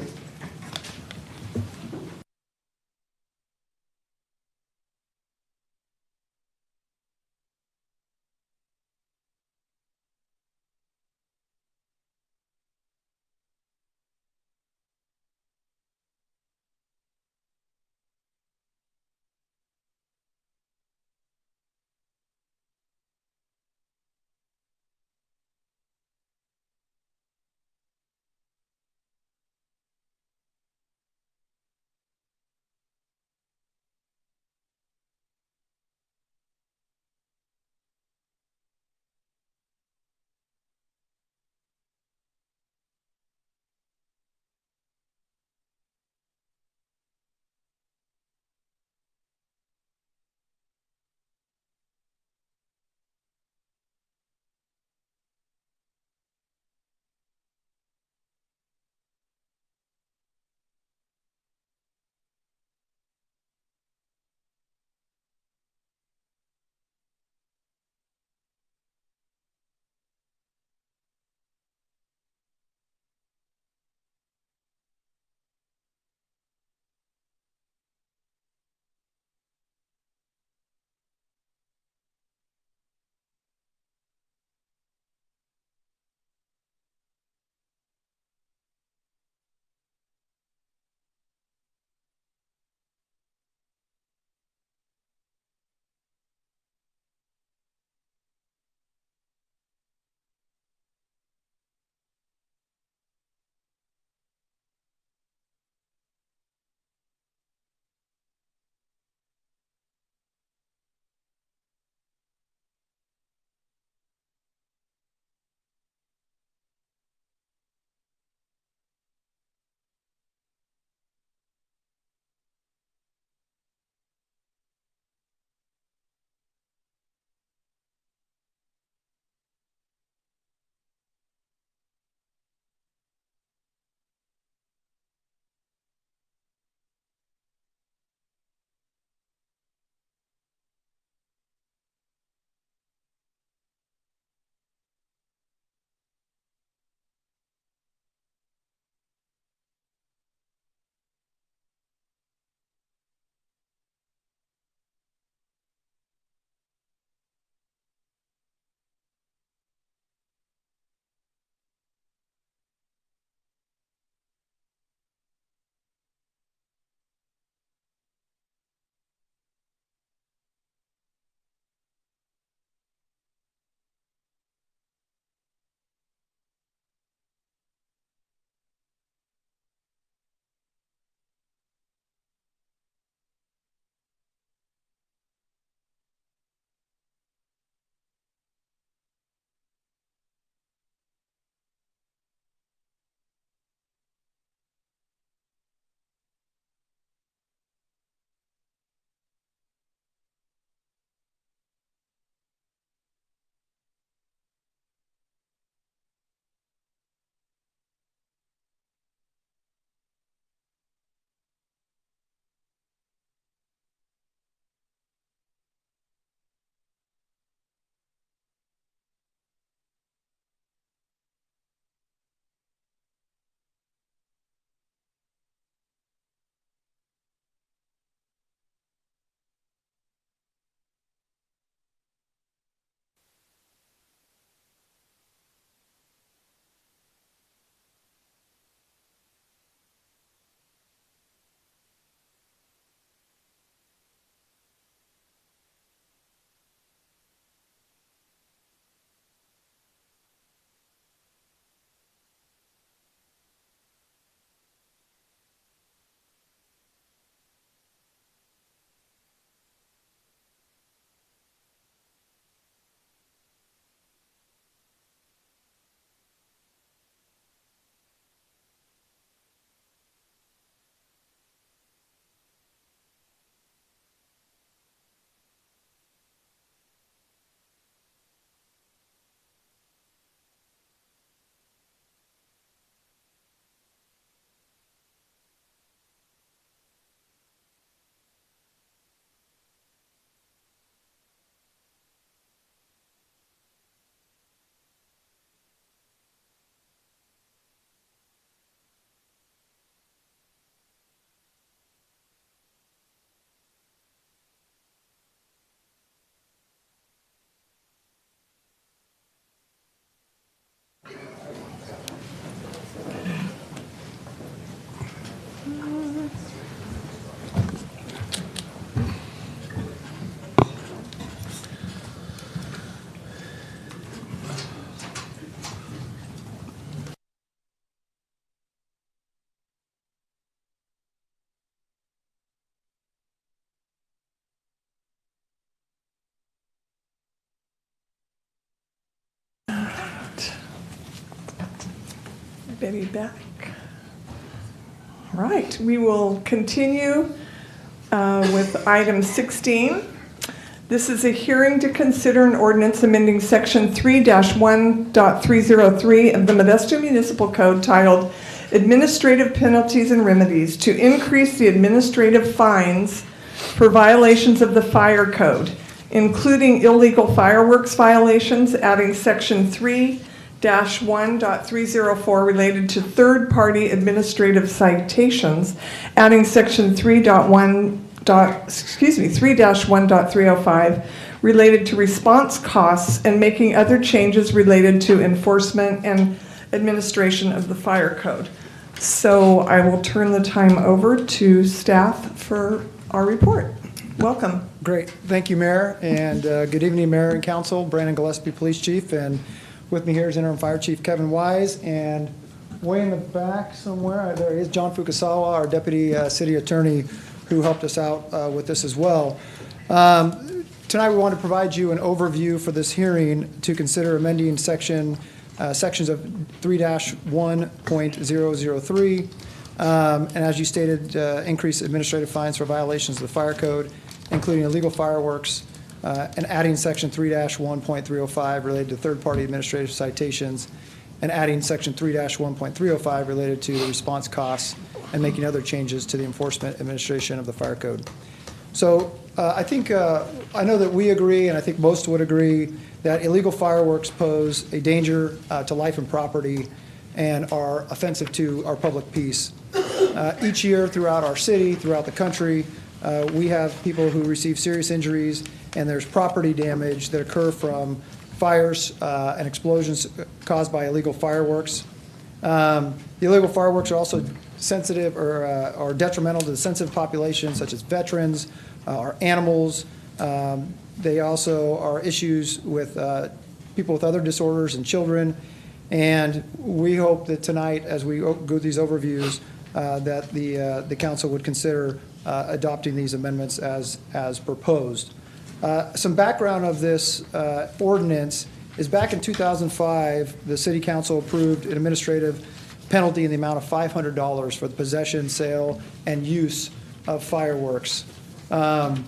Betty back. All right, we will continue with item 16. This is a hearing to consider an ordinance amending section 3-1.303 of the Modesto Municipal Code titled Administrative Penalties and Remedies to increase the administrative fines for violations of the fire code, including illegal fireworks violations, adding section 3-1.304 related to third-party administrative citations, adding section 3-1.305 related to response costs, and making other changes related to enforcement and administration of the fire code. So I will turn the time over to staff for our report. Welcome. Great. Thank you, Mayor, and good evening, Mayor and Council. Brandon Gillespie, Police Chief, and with me here is Interim Fire Chief Kevin Wise, and way in the back somewhere, there he is, John Fukasawa, our Deputy City Attorney, who helped us out with this as well. Tonight we want to provide you an overview for this hearing to consider amending sections of 3-1.003, and as you stated, increase administrative fines for violations of the fire code, including illegal fireworks, and adding section 3-1.305 related to third-party administrative citations, and adding section 3-1.305 related to response costs, and making other changes to the enforcement administration of the fire code. So I think, I know that we agree, and I think most would agree, that illegal fireworks pose a danger to life and property and are offensive to our public peace. Each year throughout our city, throughout the country, we have people who receive serious injuries, and there's property damage that occur from fires and explosions caused by illegal fireworks. The illegal fireworks are also sensitive or detrimental to the sensitive populations such as veterans, our animals. They also are issues with people with other disorders and children. And we hope that tonight, as we go through these overviews, that the council would consider adopting these amendments as proposed. Some background of this ordinance is back in 2005, the City Council approved an administrative penalty in the amount of $500 for the possession, sale, and use of fireworks. Then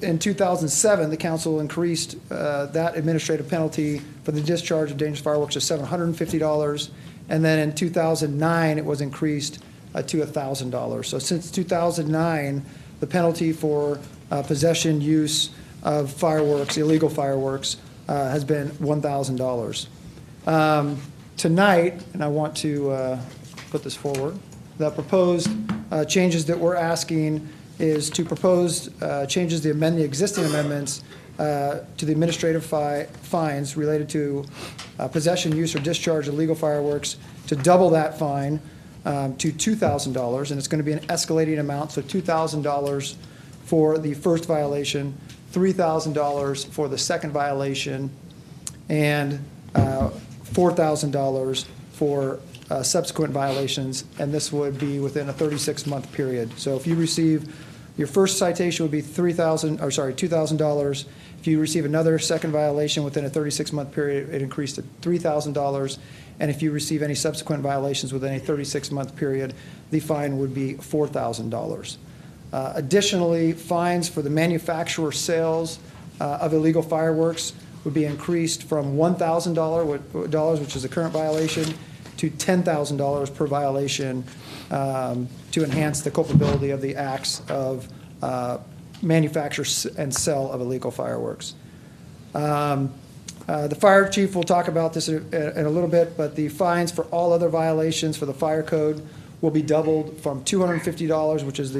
in 2007, the council increased that administrative penalty for the discharge of dangerous fireworks to $750. And then in 2009, it was increased to $1,000. So since 2009, the penalty for possession, use of fireworks, illegal fireworks, has been $1,000. Tonight, and I want to put this forward, the proposed changes that we're asking is to propose changes to amend the existing amendments to the administrative fines related to possession, use, or discharge of illegal fireworks to double that fine to $2,000, and it's going to be an escalating amount, so $2,000 for the first violation, $3,000 for the second violation, and $4,000 for subsequent violations, and this would be within a 36-month period. So if you receive your first citation would be $2,000. If you receive another second violation within a 36-month period, it increased to $3,000. And if you receive any subsequent violations within a 36-month period, the fine would be $4,000. Additionally, fines for the manufacturer sales of illegal fireworks would be increased from $1,000, which is the current violation, to $10,000 per violation to enhance the culpability of the acts of manufacture and sell of illegal fireworks. The fire chief will talk about this in a little bit, but the fines for all other violations for the fire code will be doubled from $250, which is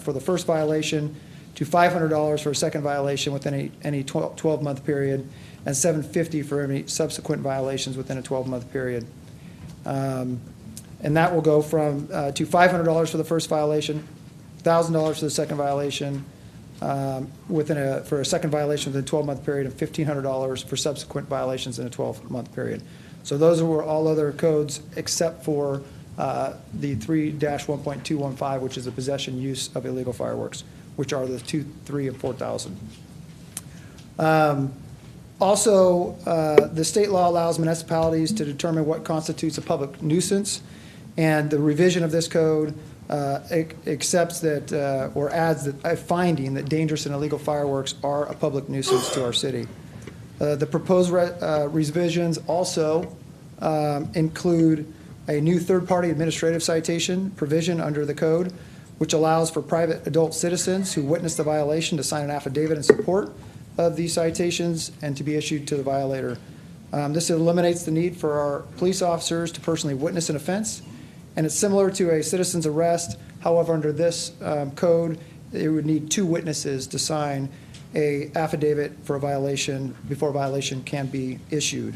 for the first violation, to $500 for a second violation within any 12-month period, and $750 for any subsequent violations within a 12-month period. And that will go from to $500 for the first violation, $1,000 for the second violation, for a second violation within a 12-month period, and $1,500 for subsequent violations in a 12-month period. So those are all other codes except for the 3-1.215, which is the possession use of illegal fireworks, which are the 2, 3, and 4,000. Also, the state law allows municipalities to determine what constitutes a public nuisance, and the revision of this code accepts that or adds a finding that dangerous and illegal fireworks are a public nuisance to our city. The proposed revisions also include a new third-party administrative citation provision under the code, which allows for private adult citizens who witness the violation to sign an affidavit in support of these citations and to be issued to the violator. This eliminates the need for our police officers to personally witness an offense, and it's similar to a citizen's arrest. However, under this code, it would need 2 witnesses to sign a affidavit for a violation before a violation can be issued.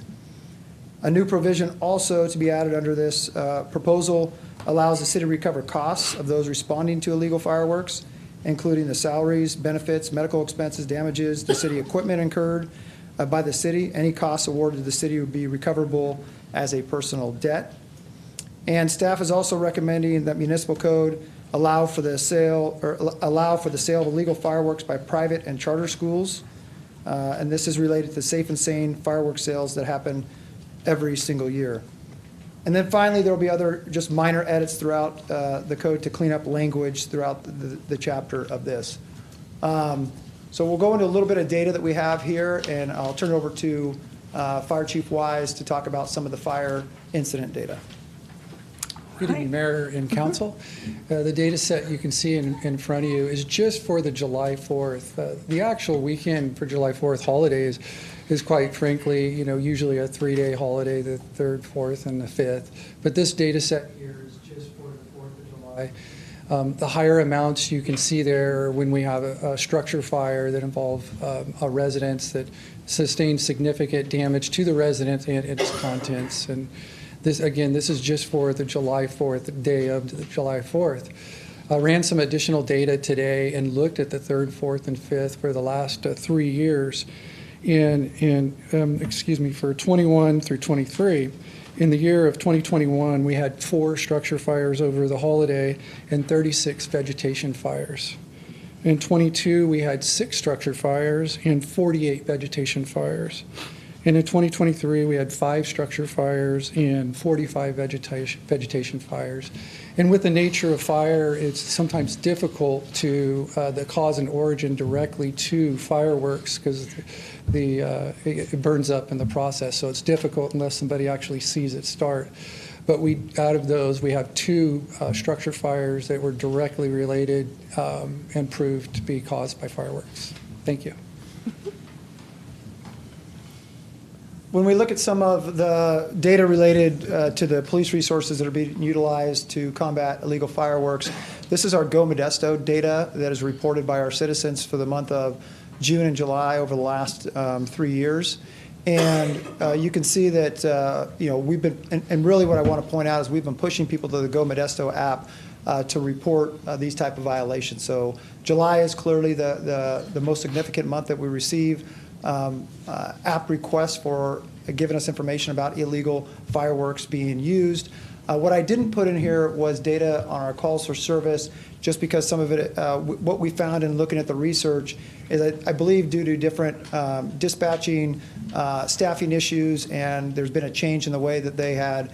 A new provision also to be added under this proposal allows the city to recover costs of those responding to illegal fireworks, including the salaries, benefits, medical expenses, damages, the city equipment incurred by the city. Any costs awarded to the city would be recoverable as a personal debt. And staff is also recommending that municipal code allow for the sale of illegal fireworks by private and charter schools. And this is related to safe and sane fireworks sales that happen every single year. And then finally, there will be other just minor edits throughout the code to clean up language throughout the chapter of this. So we'll go into a little bit of data that we have here, and I'll turn it over to Fire Chief Wise to talk about some of the fire incident data. Good evening, Mayor and Council. The data set you can see in front of you is just for the July 4th. The actual weekend for July 4th holidays is quite frankly, usually a 3-day holiday, the 3rd, 4th, and the 5th. But this data set here is just for the 4th of July. The higher amounts you can see there when we have a structure fire that involve a residence that sustains significant damage to the residence and its contents. And this is just for the July 4th, day of the July 4th. I ran some additional data today and looked at the 3rd, 4th, and 5th for the last 3 years. For 21 through 23. In the year of 2021, we had 4 structure fires over the holiday and 36 vegetation fires. In 22, we had 6 structure fires and 48 vegetation fires. And in 2023, we had 5 structure fires and 45 vegetation fires. And with the nature of fire, it's sometimes difficult to the cause and origin directly to fireworks because it burns up in the process. So it's difficult unless somebody actually sees it start. But out of those, we have 2 structure fires that were directly related and proved to be caused by fireworks. Thank you. When we look at some of the data related to the police resources that are being utilized to combat illegal fireworks, this is our Go Modesto data that is reported by our citizens for the month of June and July over the last 3 years. And you can see that, we've been, and really what I want to point out is we've been pushing people to the Go Modesto app to report these type of violations. So July is clearly the most significant month that we receive app requests for giving us information about illegal fireworks being used. What I didn't put in here was data on our calls for service, just because some of it, what we found in looking at the research is that I believe due to different dispatching, staffing issues, and there's been a change in the way that they had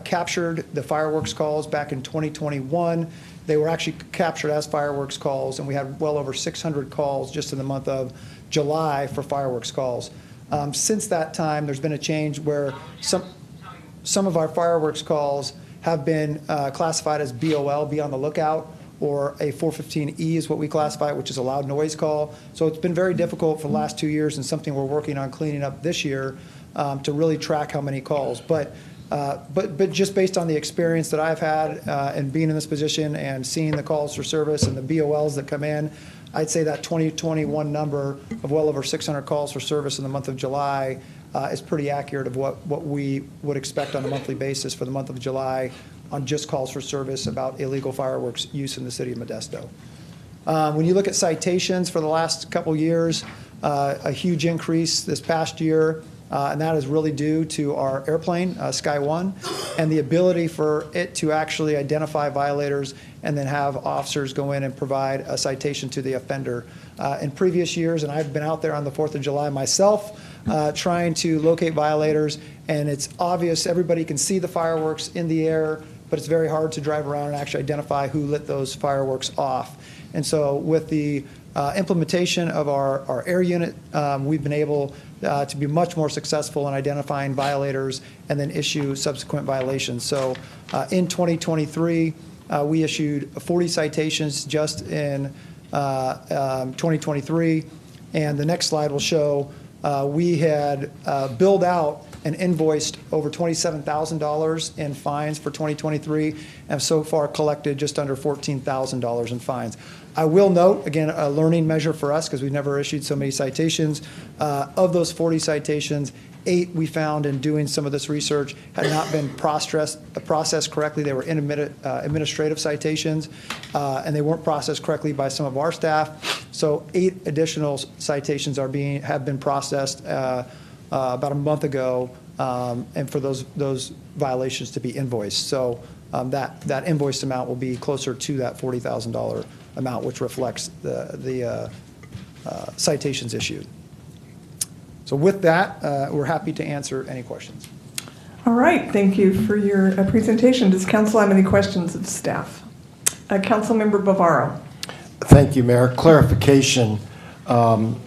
captured the fireworks calls back in 2021. They were actually captured as fireworks calls, and we had well over 600 calls just in the month of July for fireworks calls. Since that time, there's been a change where some of our fireworks calls have been classified as BOL, be on the lookout, or a 415E is what we classify it, which is a loud noise call. So it's been very difficult for the last 2 years, and something we're working on cleaning up this year to really track how many calls. But just based on the experience that I've had and being in this position and seeing the calls for service and the BOLs that come in, I'd say that 2021 number of well over 600 calls for service in the month of July is pretty accurate of what we would expect on a monthly basis for the month of July on just calls for service about illegal fireworks use in the city of Modesto. When you look at citations for the last couple years, a huge increase this past year And that is really due to our airplane, Sky One, and the ability for it to actually identify violators and then have officers go in and provide a citation to the offender. In previous years, and I've been out there on the 4th of July myself, trying to locate violators, and it's obvious everybody can see the fireworks in the air, but it's very hard to drive around and actually identify who lit those fireworks off. And so with the implementation of our air unit, we've been able to be much more successful in identifying violators and then issue subsequent violations. So in 2023, we issued 40 citations just in 2023. And the next slide will show we had billed out and invoiced over $27,000 in fines for 2023, and have so far collected just under $14,000 in fines. I will note, again, a learning measure for us because we've never issued so many citations. Of those 40 citations, 8 we found in doing some of this research had not been processed correctly. They were administrative citations, and they weren't processed correctly by some of our staff. So 8 additional citations have been processed about a month ago, and for those violations to be invoiced. So that invoiced amount will be closer to that $40,000 amount, which reflects the citations issued. So with that, we're happy to answer any questions. All right, thank you for your presentation. Does council have any questions of staff? Councilmember Bavaro. Thank you, Mayor. Clarification. On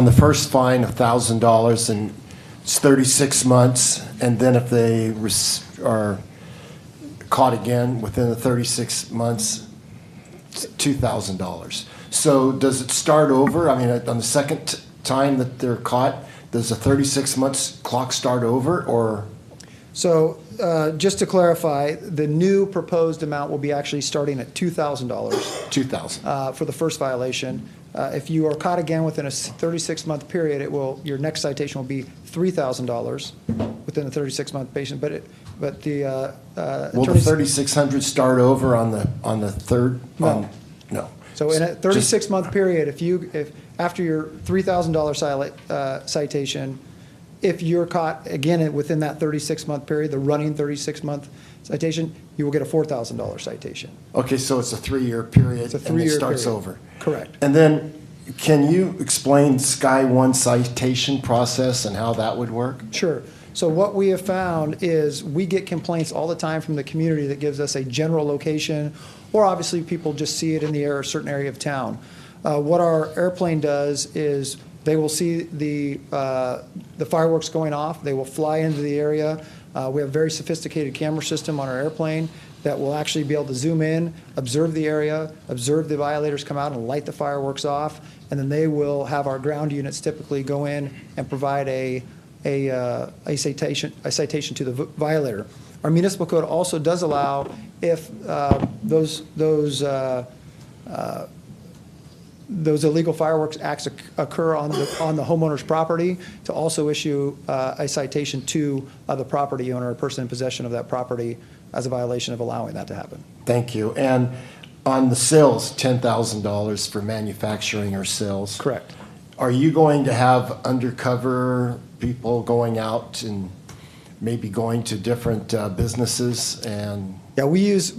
the first fine of $1,000, and it's 36 months, and then if they are caught again within the 36 months, it's $2,000. So does it start over? I mean, on the second time that they're caught, does the 36 months clock start over, or? So just to clarify, the new proposed amount will be actually starting at $2,000. $2,000. For the first violation. If you are caught again within a 36-month period, your next citation will be $3,000 within the 36-month patient. But the will the 3,600 start over on the third? No. No. So in a 36-month period, if after your $3,000 citation, if you're caught again within that 36-month period, the running 36-month citation, you will get a $4,000 citation. Okay, so it's a 3-year period. It's a 3-year and it starts period. over. Correct. And then, can you explain Sky One citation process and how that would work? Sure. So what we have found is we get complaints all the time from the community that gives us a general location, or obviously people just see it in the air, a certain area of town. What our airplane does is they will see the fireworks going off. They will fly into the area. We have a very sophisticated camera system on our airplane that will actually be able to zoom in, observe the area, observe the violators come out and light the fireworks off, and then they will have our ground units typically go in and provide a citation to the violator. Our municipal code also does allow, if those illegal fireworks acts occur on the homeowner's property, to also issue a citation to the property owner or person in possession of that property as a violation of allowing that to happen. Thank you. And on the sales, $10,000 for manufacturing or sales. Correct. Are you going to have undercover people going out and maybe going to different businesses and? Yeah, we use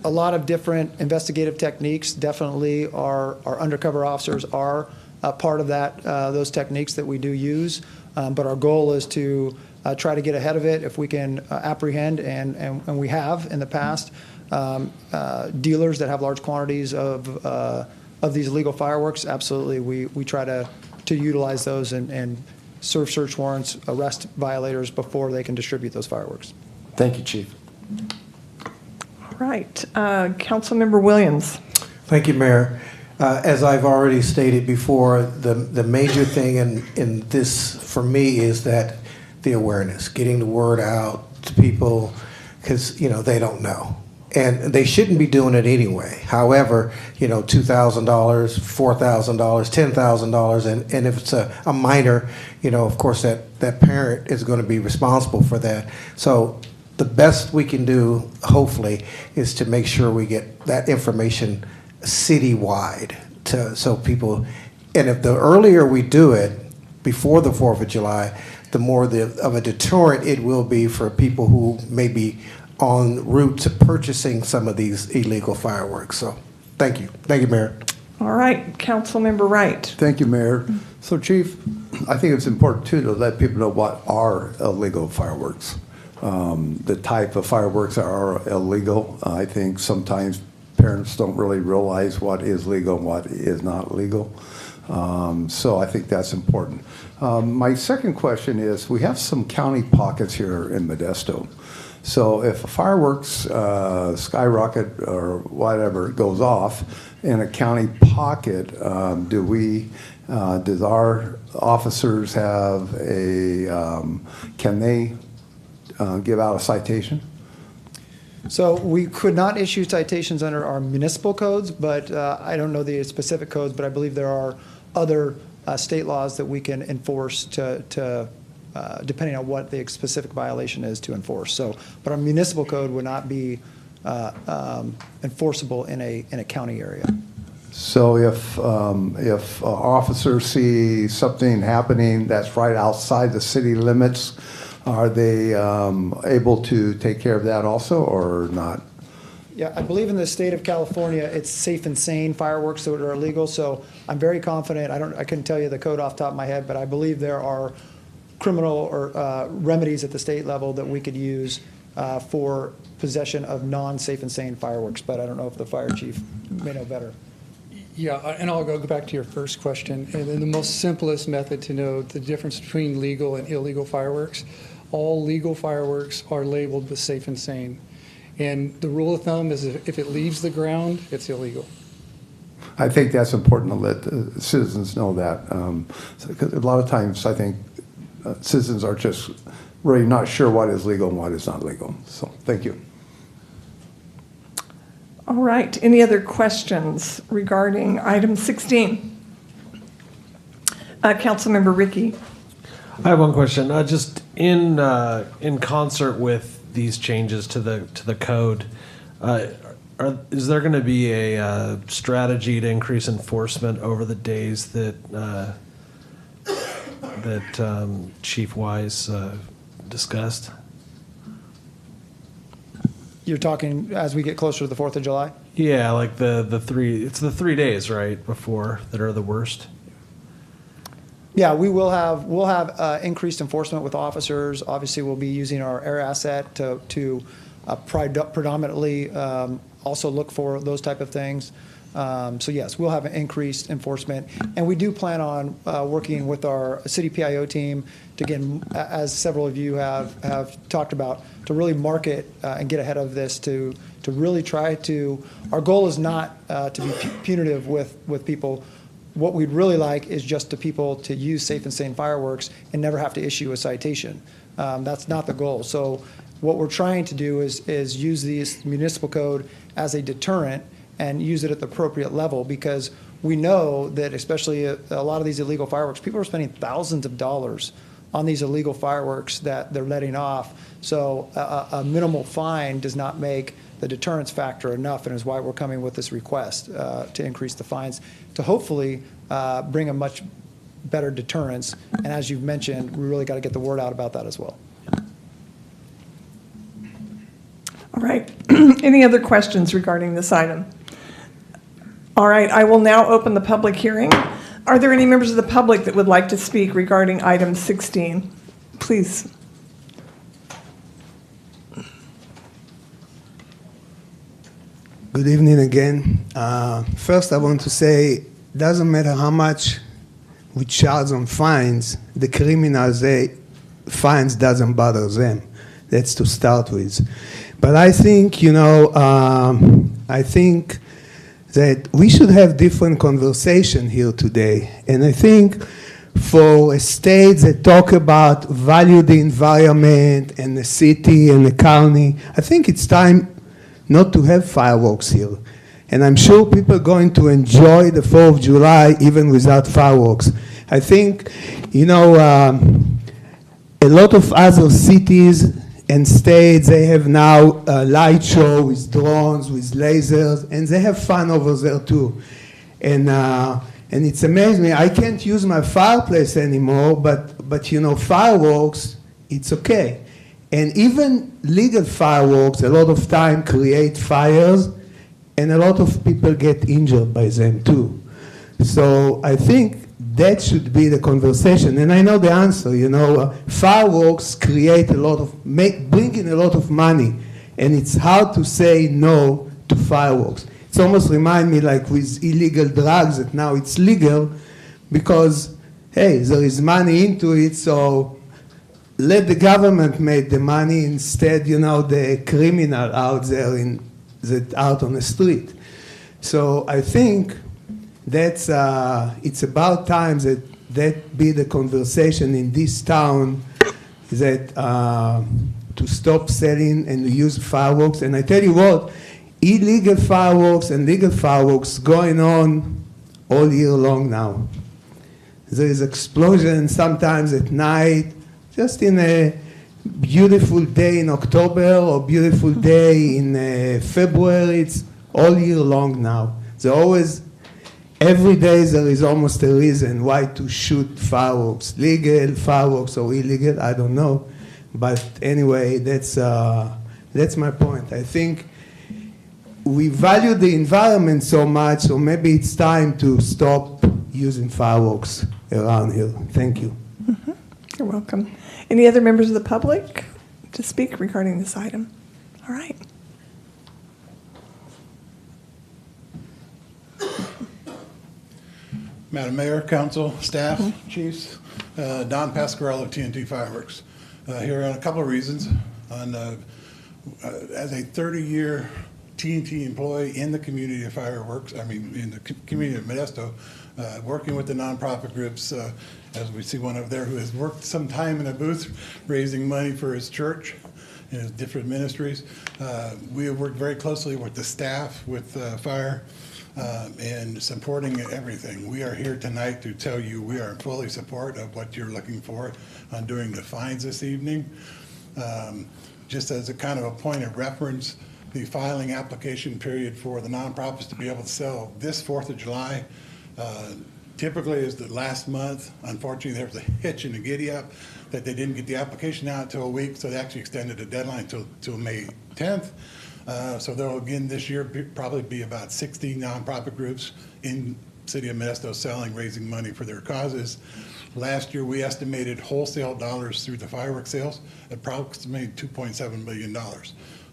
a lot of different investigative techniques. Definitely, our undercover officers are part of those techniques that we do use. But our goal is to try to get ahead of it if we can apprehend, and we have in the past, dealers that have large quantities of these illegal fireworks. Absolutely, we try to utilize those and serve search warrants, arrest violators before they can distribute those fireworks. Thank you, Chief. All right. Councilmember Williams. Thank you, Mayor. As I've already stated before, the major thing in this for me is that the awareness, getting the word out to people, because they don't know, and they shouldn't be doing it anyway. However, $2,000, $4,000, $10,000, and if it's a minor, of course that parent is going to be responsible for that. So the best we can do, hopefully, is to make sure we get that information citywide, so people, and if the earlier we do it before the 4th of July, the more of a deterrent it will be for people who may be en route to purchasing some of these illegal fireworks. So, thank you. Thank you, Mayor. All right, Councilmember Wright. Thank you, Mayor. So, Chief, I think it's important, too, to let people know what are illegal fireworks. The type of fireworks that are illegal. I think sometimes parents don't really realize what is legal and what is not legal. So I think that's important. My second question is, we have some county pockets here in Modesto. So if a fireworks skyrocket or whatever goes off in a county pocket, does our officers have can they give out a citation? So we could not issue citations under our municipal codes, but I don't know the specific codes, but I believe there are other state laws that we can enforce depending on what the specific violation is to enforce. So, but our municipal code would not be enforceable in a county area. So if officers see something happening that's right outside the city limits, are they able to take care of that also, or not? Yeah, I believe in the state of California, it's safe and sane fireworks that are illegal. So I'm very confident. I couldn't tell you the code off the top of my head, but I believe there are criminal or remedies at the state level that we could use for possession of non-safe and sane fireworks. But I don't know if the fire chief may know better. Yeah, and I'll go back to your first question. And then the most simplest method to know the difference between legal and illegal fireworks, all legal fireworks are labeled with safe and sane. And the rule of thumb is if it leaves the ground, it's illegal. I think that's important to let citizens know that. Because a lot of times I think citizens are just really not sure what is legal and what is not legal. So thank you. All right, any other questions regarding item 16? Councilmember Ricky. I have one question. Just in concert with these changes to the code, is there going to be a strategy to increase enforcement over the days that Chief Wise discussed? You're talking as we get closer to the 4th of July? Yeah, like the 3 days, right, before that are the worst. Yeah, we'll have increased enforcement with officers. Obviously, we'll be using our air asset to predominantly also look for those type of things. So yes, we'll have an increased enforcement, and we do plan on working with our city PIO team to, again, as several of you have talked about, to really market and get ahead of this. To really try to, our goal is not to be punitive with people. What we'd really like is just the people to use safe and sane fireworks and never have to issue a citation. That's not the goal. So what we're trying to do is use this municipal code as a deterrent and use it at the appropriate level, because we know that especially a lot of these illegal fireworks, people are spending thousands of dollars on these illegal fireworks that they're letting off. So a minimal fine does not make the deterrence factor enough, and is why we're coming with this request to increase the fines to hopefully bring a much better deterrence. And as you've mentioned, we really got to get the word out about that as well. All right, any other questions regarding this item? All right, I will now open the public hearing. Are there any members of the public that would like to speak regarding item 16? Please. Good evening again. First, I want to say, it doesn't matter how much we charge on fines, the criminals, fines doesn't bother them. That's to start with. But I think, I think that we should have different conversation here today. And I think for a state that talk about value the environment and the city and the county, I think it's time not to have fireworks here. And I'm sure people are going to enjoy the 4th of July even without fireworks. I think, a lot of other cities and states, they have now a light show with drones, with lasers, and they have fun over there too. And And it's amazing me. I can't use my fireplace anymore, but you know, fireworks, it's okay. And even legal fireworks, a lot of time create fires, and a lot of people get injured by them too. So I think that should be the conversation. And I know the answer, you know, fireworks create bring in a lot of money, and it's hard to say no to fireworks. It's almost remind me like with illegal drugs that now it's legal because, hey, there is money into it, so let the government make the money instead, you know, the criminal out there out on the street. So I think that's, it's about time that be the conversation in this town that to stop selling and use fireworks. And I tell you what, illegal fireworks and legal fireworks going on all year long now. There is explosion sometimes at night, just in a beautiful day in October or beautiful day in February. It's all year long now. There always, every day there is almost a reason why to shoot fireworks. Legal fireworks or illegal, I don't know. But anyway, that's my point. I think we value the environment so much, so maybe it's time to stop using fireworks around here. Thank you. Mm-hmm. You're welcome. Any other members of the public to speak regarding this item? All right. Madam Mayor, Council, staff, Chiefs, Don Pasquarello of TNT Fireworks. Here on a couple of reasons. As a 30-year TNT employee in the community of fireworks, in the community of Modesto, working with the nonprofit groups, as we see one over there who has worked some time in a booth raising money for his church and his different ministries. We have worked very closely with the staff, with fire, and supporting everything. We are here tonight to tell you we are in fully support of what you're looking for on doing the fines this evening. Just as a kind of a point of reference, the filing application period for the nonprofits to be able to sell this 4th of July typically is the last month. Unfortunately, there was a hitch in the giddy up that they didn't get the application out until a week, so they actually extended the deadline till May 10th. So there will again this year probably be about 60 nonprofit groups in City of Modesto selling, raising money for their causes. Last year, we estimated wholesale dollars through the fireworks sales at approximately $2.7 million.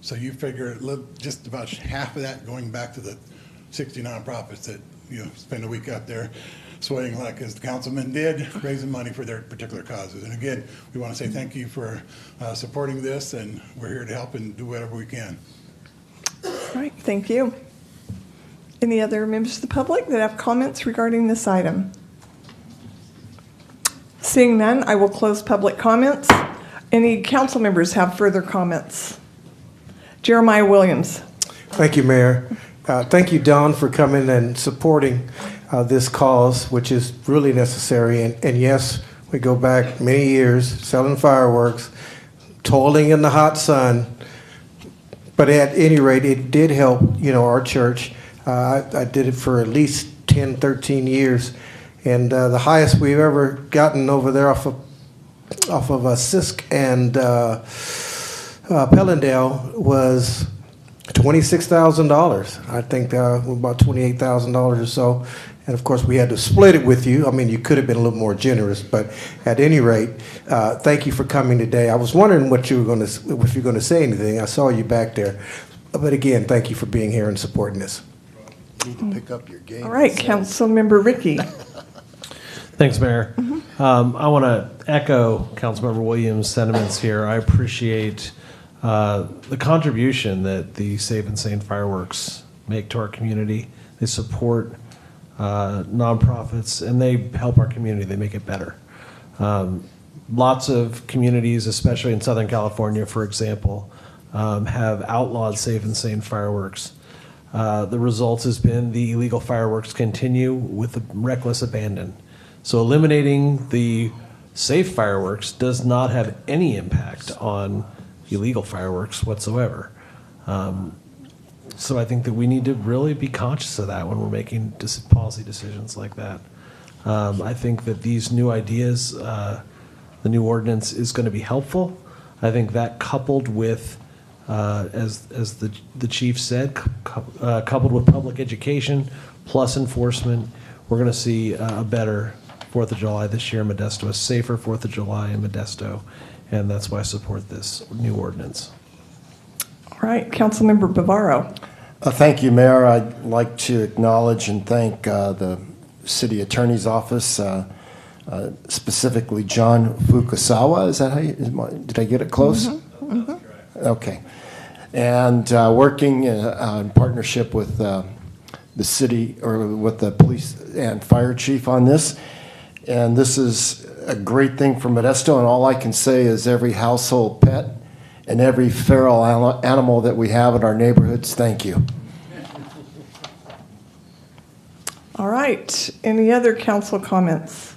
So you figure just about half of that going back to the 60 nonprofits that spend a week out there sweating like as the councilman did, raising money for their particular causes. And again, we want to say thank you for supporting this, and we're here to help and do whatever we can. All right, thank you. Any other members of the public that have comments regarding this item? Seeing none, I will close public comments. Any council members have further comments? Jeremiah Williams. Thank you, Mayor. Thank you, Don, for coming and supporting this cause, which is really necessary. And yes, we go back many years selling fireworks, toiling in the hot sun. But at any rate, it did help, our church. I did it for at least 10, 13 years. And the highest we've ever gotten over there off of Sisk and Pellendale was $26,000. I think about $28,000 or so. And of course, we had to split it with you. I mean, you could have been a little more generous, but at any rate, thank you for coming today. I was wondering if you were going to say anything. I saw you back there. But again, thank you for being here and supporting this. You need to pick up your game. All right, Councilmember Ricky. Thanks, Mayor. I want to echo Councilmember Williams' sentiments here. I appreciate the contribution that the Safe and Sane Fireworks make to our community. They support nonprofits, and they help our community. They make it better. Lots of communities, especially in Southern California, for example, have outlawed Safe and Sane Fireworks. The result has been the illegal fireworks continue with reckless abandon. So eliminating the safe fireworks does not have any impact on illegal fireworks whatsoever. So I think that we need to really be conscious of that when we're making policy decisions like that. I think that these new ideas, the new ordinance is going to be helpful. I think that coupled with, as the chief said, coupled with public education plus enforcement, we're going to see a better 4th of July this year in Modesto, a safer 4th of July in Modesto, and that's why I support this new ordinance. All right, Councilmember Bavaro. Thank you, Mayor. I'd like to acknowledge and thank the City Attorney's Office, specifically John Fukusawa. Is that how did I get it close? Mm-hmm. Mm-hmm. Okay. And working in partnership with the city, or with the police and fire chief on this. And this is a great thing for Modesto, and all I can say is every household pet and every feral animal that we have in our neighborhoods, thank you. All right, any other council comments?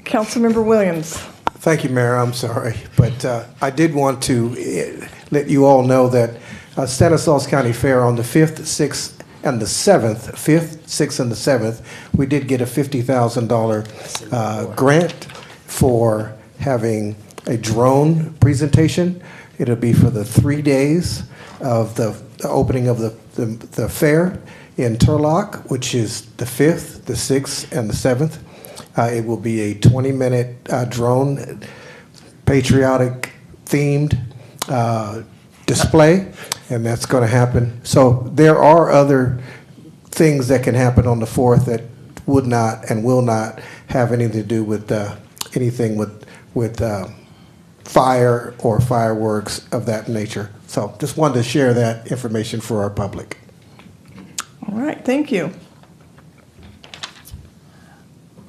Councilmember Williams. Thank you, Mayor. I'm sorry, but I did want to let you all know that Stanislaus County Fair on the 5th, 6th, and the 7th, 5th, 6th, and the 7th, we did get a $50,000 grant for having a drone presentation. It'll be for the 3 days of the opening of the fair in Turlock, which is the 5th, the 6th, and the 7th. It will be a 20-minute drone, patriotic-themed display, and that's going to happen. So there are other things that can happen on the 4th that would not and will not have anything to do with anything with fire or fireworks of that nature. So just wanted to share that information for our public. All right, thank you.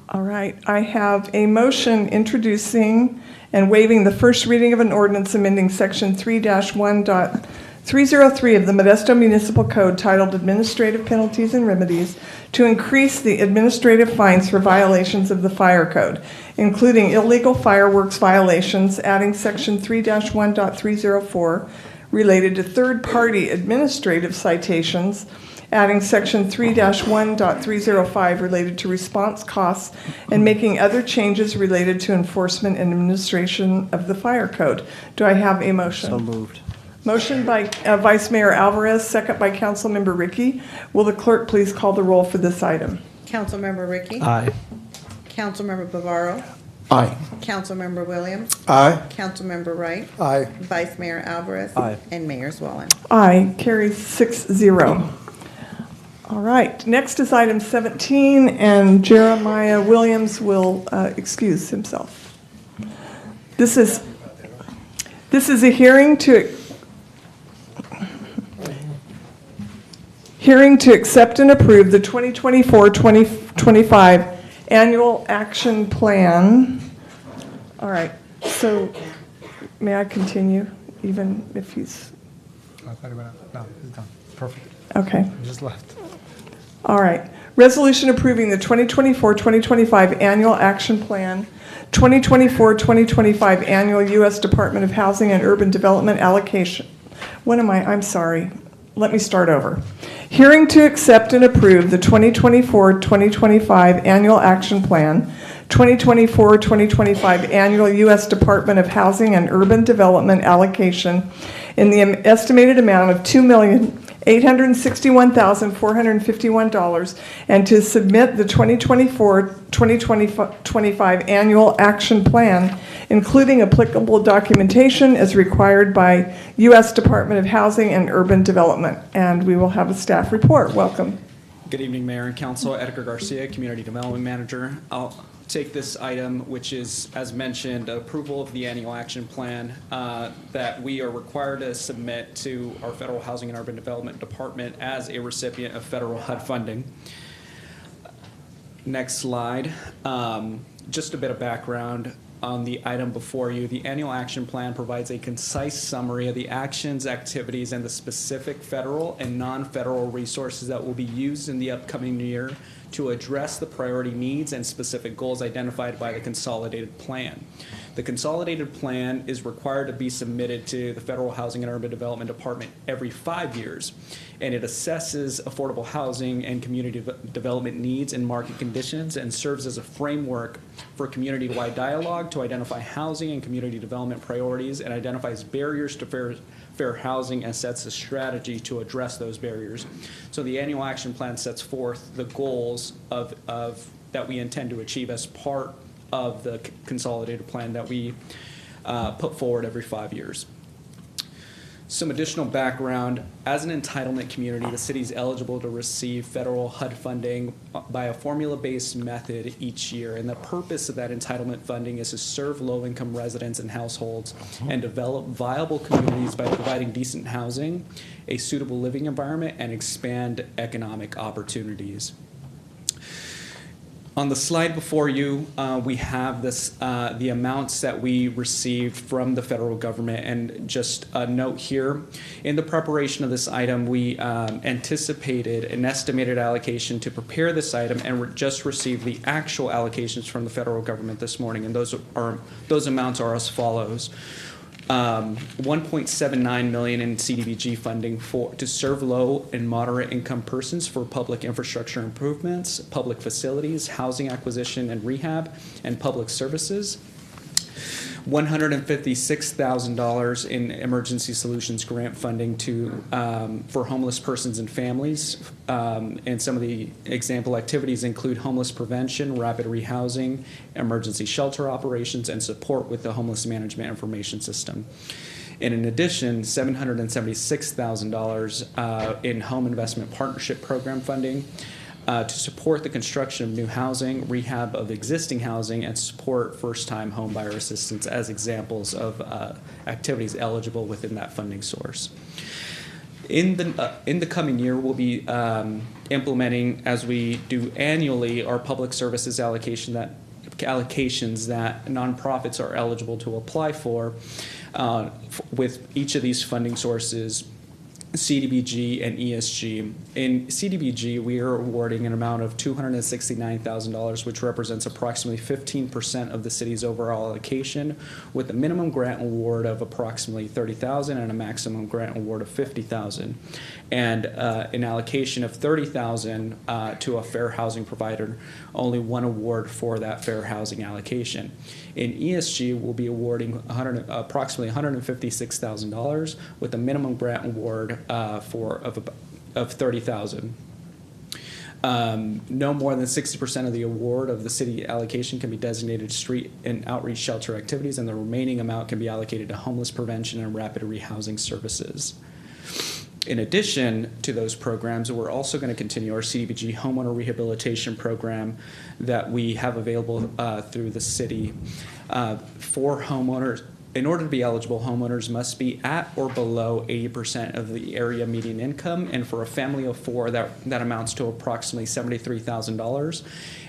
All right, I have a motion introducing and waiving the first reading of an ordinance amending Section 3-1.303 of the Modesto Municipal Code titled Administrative Penalties and Remedies to increase the administrative fines for violations of the fire code, including illegal fireworks violations, adding Section 3-1.304 related to third-party administrative citations, adding Section 3-1.305 related to response costs, and making other changes related to enforcement and administration of the fire code. Do I have a motion? So moved. Motion by Vice Mayor Alvarez, second by Councilmember Ricky. Will the clerk please call the roll for this item? Councilmember Ricky? Aye. Councilmember Bavaro? Aye. Councilmember Williams? Aye. Councilmember Wright? Aye. Vice Mayor Alvarez? Aye. And Mayor Zwollen. Aye, carries 6-0. All right, next is item 17, and Jeremiah Williams will excuse himself. This is a hearing to accept and approve the 2024-2025 annual action plan. All right, so may I continue, even if he's... I thought he went out. No, he's done. Perfect. Okay. He just left. All right. Resolution approving the 2024-2025 annual action plan, 2024-2025 annual U.S. Department of Housing and Urban Development allocation. What am I? I'm sorry. Let me start over. Hearing to accept and approve the 2024-2025 annual action plan, 2024-2025 annual U.S. Department of Housing and Urban Development allocation in the estimated amount of $2,861,451, and to submit the 2024-2025 annual action plan, including applicable documentation as required by U.S. Department of Housing and Urban Development. And we will have a staff report. Welcome. Good evening, Mayor and Council. Edgar Garcia, Community Development Manager. I'll take this item, which is, as mentioned, approval of the annual action plan that we are required to submit to our Federal Housing and Urban Development Department as a recipient of federal HUD funding. Next slide. Just a bit of background on the item before you. The annual action plan provides a concise summary of the actions, activities, and the specific federal and non-federal resources that will be used in the upcoming year to address the priority needs and specific goals identified by the consolidated plan. The consolidated plan is required to be submitted to the Federal Housing and Urban Development Department every 5 years, and it assesses affordable housing and community development needs and market conditions and serves as a framework for community-wide dialogue to identify housing and community development priorities and identifies barriers to fair housing and sets a strategy to address those barriers. So the annual action plan sets forth the goals of that we intend to achieve as part of the consolidated plan that we put forward every 5 years. Some additional background: as an entitlement community, the city is eligible to receive federal HUD funding by a formula-based method each year, and the purpose of that entitlement funding is to serve low-income residents and households and develop viable communities by providing decent housing, a suitable living environment, and expand economic opportunities. On the slide before you, we have the amounts that we received from the federal government. And just a note here, in the preparation of this item, we anticipated an estimated allocation to prepare this item, and just received the actual allocations from the federal government this morning. And those amounts are as follows. $1.79 million in CDBG funding to serve low and moderate income persons for public infrastructure improvements, public facilities, housing acquisition and rehab, and public services. $156,000 in emergency solutions grant funding for homeless persons and families. And some of the example activities include homeless prevention, rapid rehousing, emergency shelter operations, and support with the homeless management information system. And in addition, $776,000 in home investment partnership program funding to support the construction of new housing, rehab of existing housing, and support first-time home buyer assistance as examples of activities eligible within that funding source. In the coming year, we'll be implementing, as we do annually, our public services allocations that nonprofits are eligible to apply for with each of these funding sources, CDBG and ESG. In CDBG, we are awarding an amount of $269,000, which represents approximately 15% of the city's overall allocation, with a minimum grant award of approximately $30,000 and a maximum grant award of $50,000, and an allocation of $30,000 to a fair housing provider, only one award for that fair housing allocation. In ESG, we'll be awarding approximately $156,000 with a minimum grant award of $30,000. No more than 60% of the award of the city allocation can be designated street and outreach shelter activities, and the remaining amount can be allocated to homeless prevention and rapid rehousing services. In addition to those programs, we're also going to continue our CDBG homeowner rehabilitation program that we have available through the city. For homeowners, in order to be eligible, homeowners must be at or below 80% of the area median income, and for a family of four, that amounts to approximately $73,000,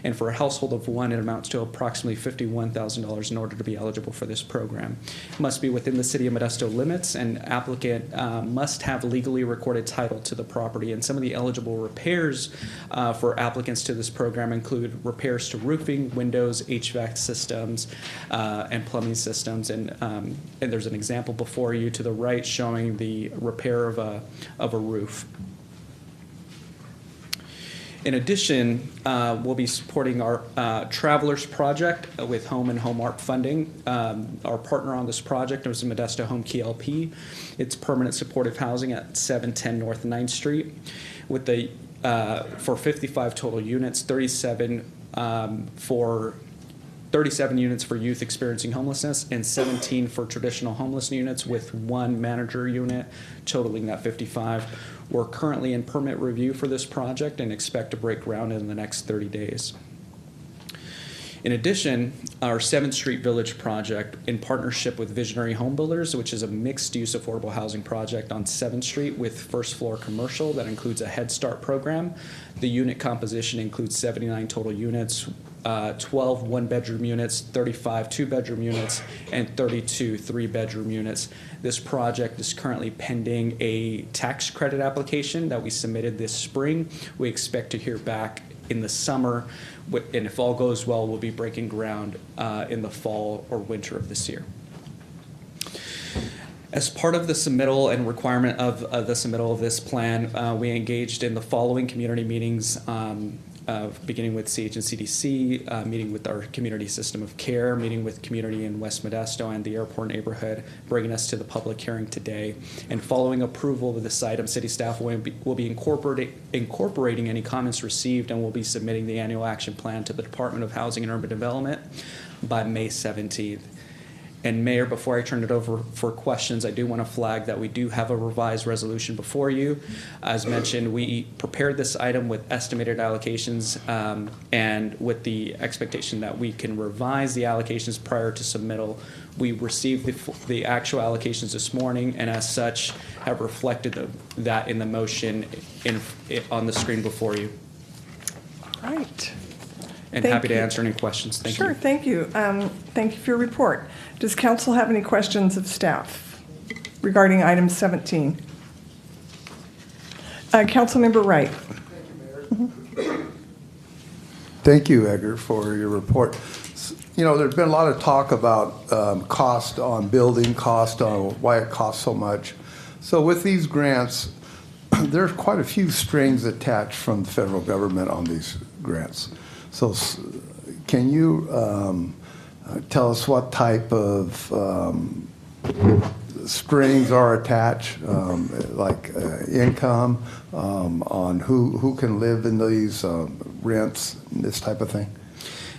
and for a household of one, it amounts to approximately $51,000 in order to be eligible for this program. It must be within the City of Modesto limits, and applicant must have legally recorded title to the property. And some of the eligible repairs for applicants to this program include repairs to roofing, windows, HVAC systems, and plumbing systems. And there's an example before you to the right showing the repair of a roof. In addition, we'll be supporting our Travelers Project with Home and Home Art funding. Our partner on this project is Modesto Home KLP. It's permanent supportive housing at 710 North 9th Street with for 55 total units, 37 units for youth experiencing homelessness, and 17 for traditional homeless units with one manager unit, totaling that 55. We're currently in permit review for this project and expect to break ground in the next 30 days. In addition, our 7th Street Village project, in partnership with Visionary Home Builders, which is a mixed-use affordable housing project on 7th Street with first-floor commercial that includes a Head Start program. The unit composition includes 79 total units, 12 one-bedroom units, 35 two-bedroom units, and 32 three-bedroom units. This project is currently pending a tax credit application that we submitted this spring. We expect to hear back in the summer, and if all goes well, we'll be breaking ground in the fall or winter of this year. As part of the submittal and requirement of the submittal of this plan, we engaged in the following community meetings, beginning with CH and CDC, meeting with our community system of care, meeting with community in West Modesto and the airport neighborhood, bringing us to the public hearing today. And following approval of this item, city staff will be incorporating any comments received, and will be submitting the annual action plan to the Department of Housing and Urban Development by May 17th. And Mayor, before I turn it over for questions, I do want to flag that we do have a revised resolution before you. As mentioned, we prepared this item with estimated allocations and with the expectation that we can revise the allocations prior to submittal. We received the actual allocations this morning, and as such have reflected that in the motion on the screen before you. Right. And Thank happy to you. answer any questions. Thank you. Sure, thank you. Thank you for your report. Does council have any questions of staff regarding item 17? Councilmember Wright. Thank you, Edgar, for your report. You know, there's been a lot of talk about cost on building, cost on why it costs so much. So with these grants, there's quite a few strings attached from the federal government on these grants. So can you tell us what type of strings are attached, like income, on who can live in these rents, this type of thing?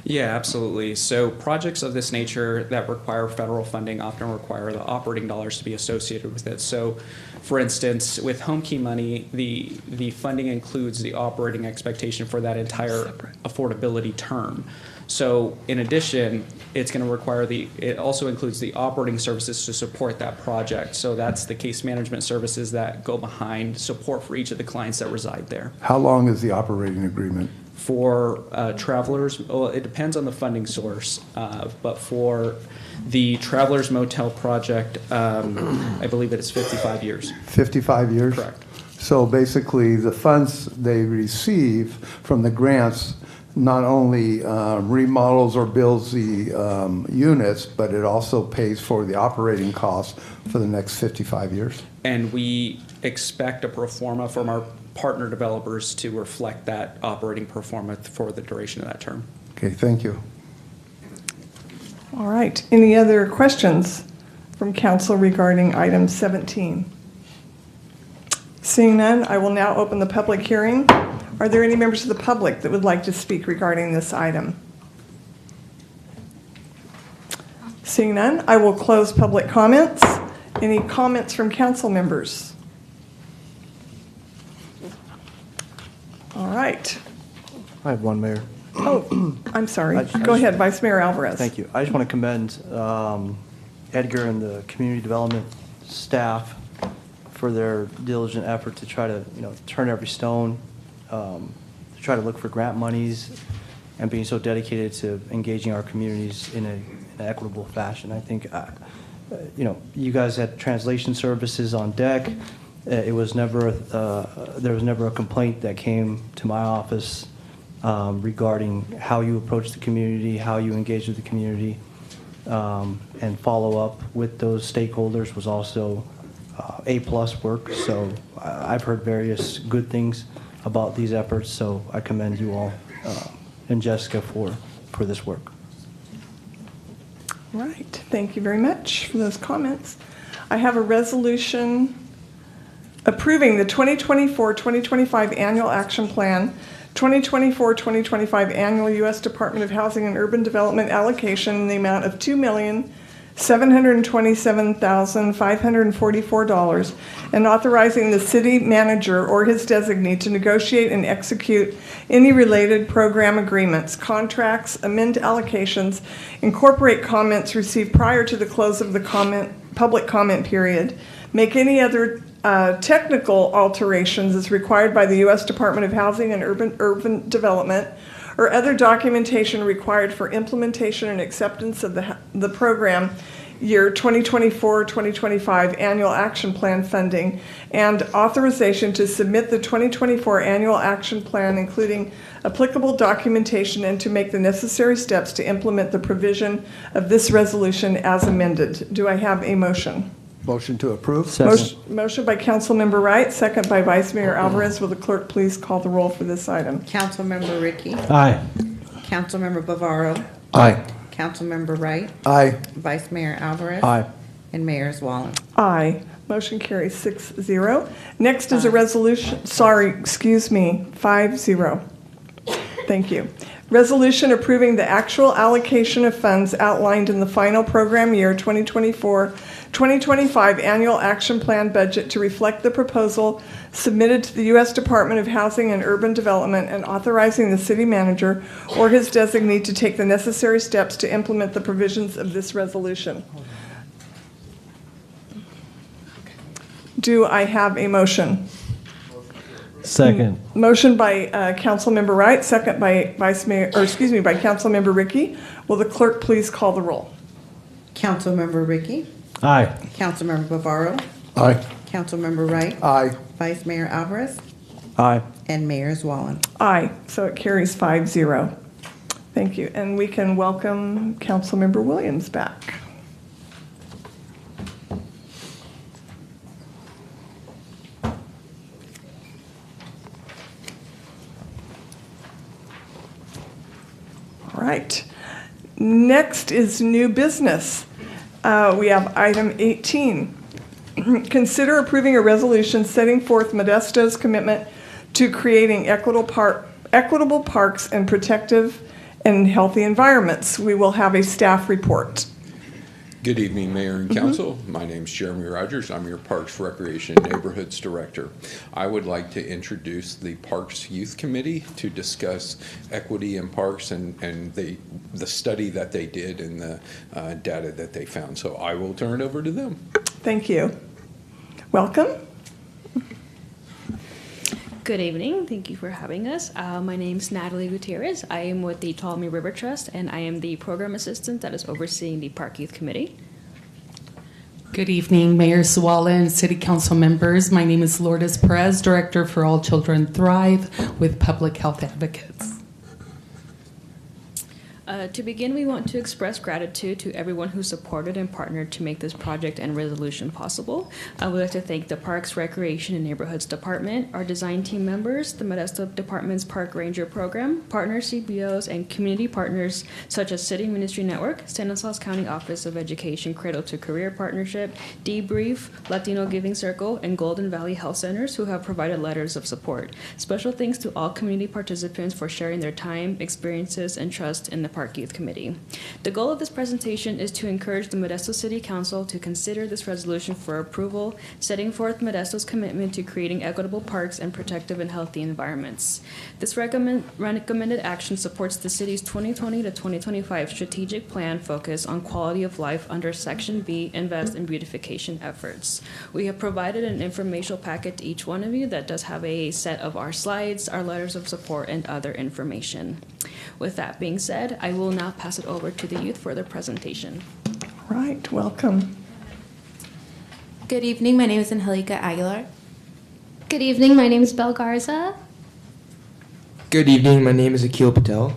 Yeah, absolutely. So projects of this nature that require federal funding often require the operating dollars to be associated with it. So, for instance, with home key money, the funding includes the operating expectation for that entire affordability term. So in addition, it's going to require it also includes the operating services to support that project. So that's the case management services that go behind support for each of the clients that reside there. How long is the operating agreement? For travelers, well, it depends on the funding source, but for the Travelers Motel project, I believe it is 55 years. 55 years? Correct. So basically, the funds they receive from the grants not only remodels or builds the units, but it also pays for the operating costs for the next 55 years? And we expect a pro forma from our partner developers to reflect that operating pro forma for the duration of that term. Okay, thank you. All right. Any other questions from council regarding item 17? Seeing none, I will now open the public hearing. Are there any members of the public that would like to speak regarding this item? Seeing none, I will close public comments. Any comments from council members? All right. I have one, Mayor. Oh, I'm sorry. Go ahead, Vice Mayor Alvarez. Thank you. I just want to commend Edgar and the community development staff for their diligent effort to try to, turn every stone, to try to look for grant monies, and being so dedicated to engaging our communities in an equitable fashion. I think, you guys had translation services on deck. It was never there was never a complaint that came to my office regarding how you approach the community, how you engage with the community, and follow up with those stakeholders was also A+ work. So I've heard various good things about these efforts. So I commend you all and Jessica for this work. All right. Thank you very much for those comments. I have a resolution approving the 2024-2025 Annual Action Plan, 2024-2025 Annual U.S. Department of Housing and Urban Development allocation in the amount of $2,727,544, and authorizing the city manager or his designee to negotiate and execute any related program agreements, contracts, amend allocations, incorporate comments received prior to the close of the public comment period, make any other technical alterations as required by the U.S. Department of Housing and Urban Development, or other documentation required for implementation and acceptance of the program year 2024-2025 annual action plan funding and authorization to submit the 2024 annual action plan, including applicable documentation, and to make the necessary steps to implement the provision of this resolution as amended. Do I have a motion? Motion to approve. Motion by Councilmember Wright, second by Vice Mayor Alvarez. Will the clerk please call the roll for this item? Councilmember Ricky. Aye. Councilmember Bavaro. Aye. Councilmember Wright. Aye. Vice Mayor Alvarez. Aye. And Mayor Wallen. Aye. Motion carries 6-0. Next is a resolution, 5-0. Thank you. Resolution approving the actual allocation of funds outlined in the final program year 2024-2025 annual action plan budget to reflect the proposal submitted to the U.S. Department of Housing and Urban Development, and authorizing the city manager or his designee to take the necessary steps to implement the provisions of this resolution. Do I have a motion? Second. Motion by Councilmember Wright, second by by Councilmember Ricky. Will the clerk please call the roll? Councilmember Ricky. Aye. Councilmember Bavaro. Aye. Councilmember Wright. Aye. Vice Mayor Alvarez. Aye. And Mayor Wallen. Aye. So it carries 5-0. Thank you. And we can welcome Councilmember Williams back. All right. Next is new business. We have item 18. Consider approving a resolution setting forth Modesto's commitment to creating equitable parks and protective and healthy environments. We will have a staff report. Good evening, Mayor and Council. My name is Jeremy Rogers. I'm your Parks, Recreation, and Neighborhoods Director. I would like to introduce the Parks Youth Committee to discuss equity in parks and the study that they did and the data that they found. So I will turn it over to them. Thank you. Welcome. Good evening. Thank you for having us. My name is Natalie Gutierrez. I am with the Tuolumne River Trust, and I am the program assistant that is overseeing the Park Youth Committee. Good evening, Mayor Sawala and City Council members. My name is Lourdes Perez, Director for All Children Thrive with Public Health Advocates. To begin, we want to express gratitude to everyone who supported and partnered to make this project and resolution possible. I would like to thank the Parks, Recreation, and Neighborhoods Department, our design team members, the Modesto Department's Park Ranger Program, partner CBOs, and community partners such as City Ministry Network, Stanislaus County Office of Education Cradle to Career Partnership, Debrief, Latino Giving Circle, and Golden Valley Health Centers who have provided letters of support. Special thanks to all community participants for sharing their time, experiences, and trust in the Park Youth Committee. The goal of this presentation is to encourage the Modesto City Council to consider this resolution for approval, setting forth Modesto's commitment to creating equitable parks and protective and healthy environments. This recommended action supports the city's 2020 to 2025 strategic plan focus on quality of life under Section B, Invest in Beautification efforts. We have provided an informational packet to each one of you that does have a set of our slides, our letters of support, and other information. With that being said, I will now pass it over to the youth for their presentation. Right, welcome. Good evening, my name is Angelica Aguilar. Good evening, my name is Belle Garza. Good evening, my name is Akil Patel.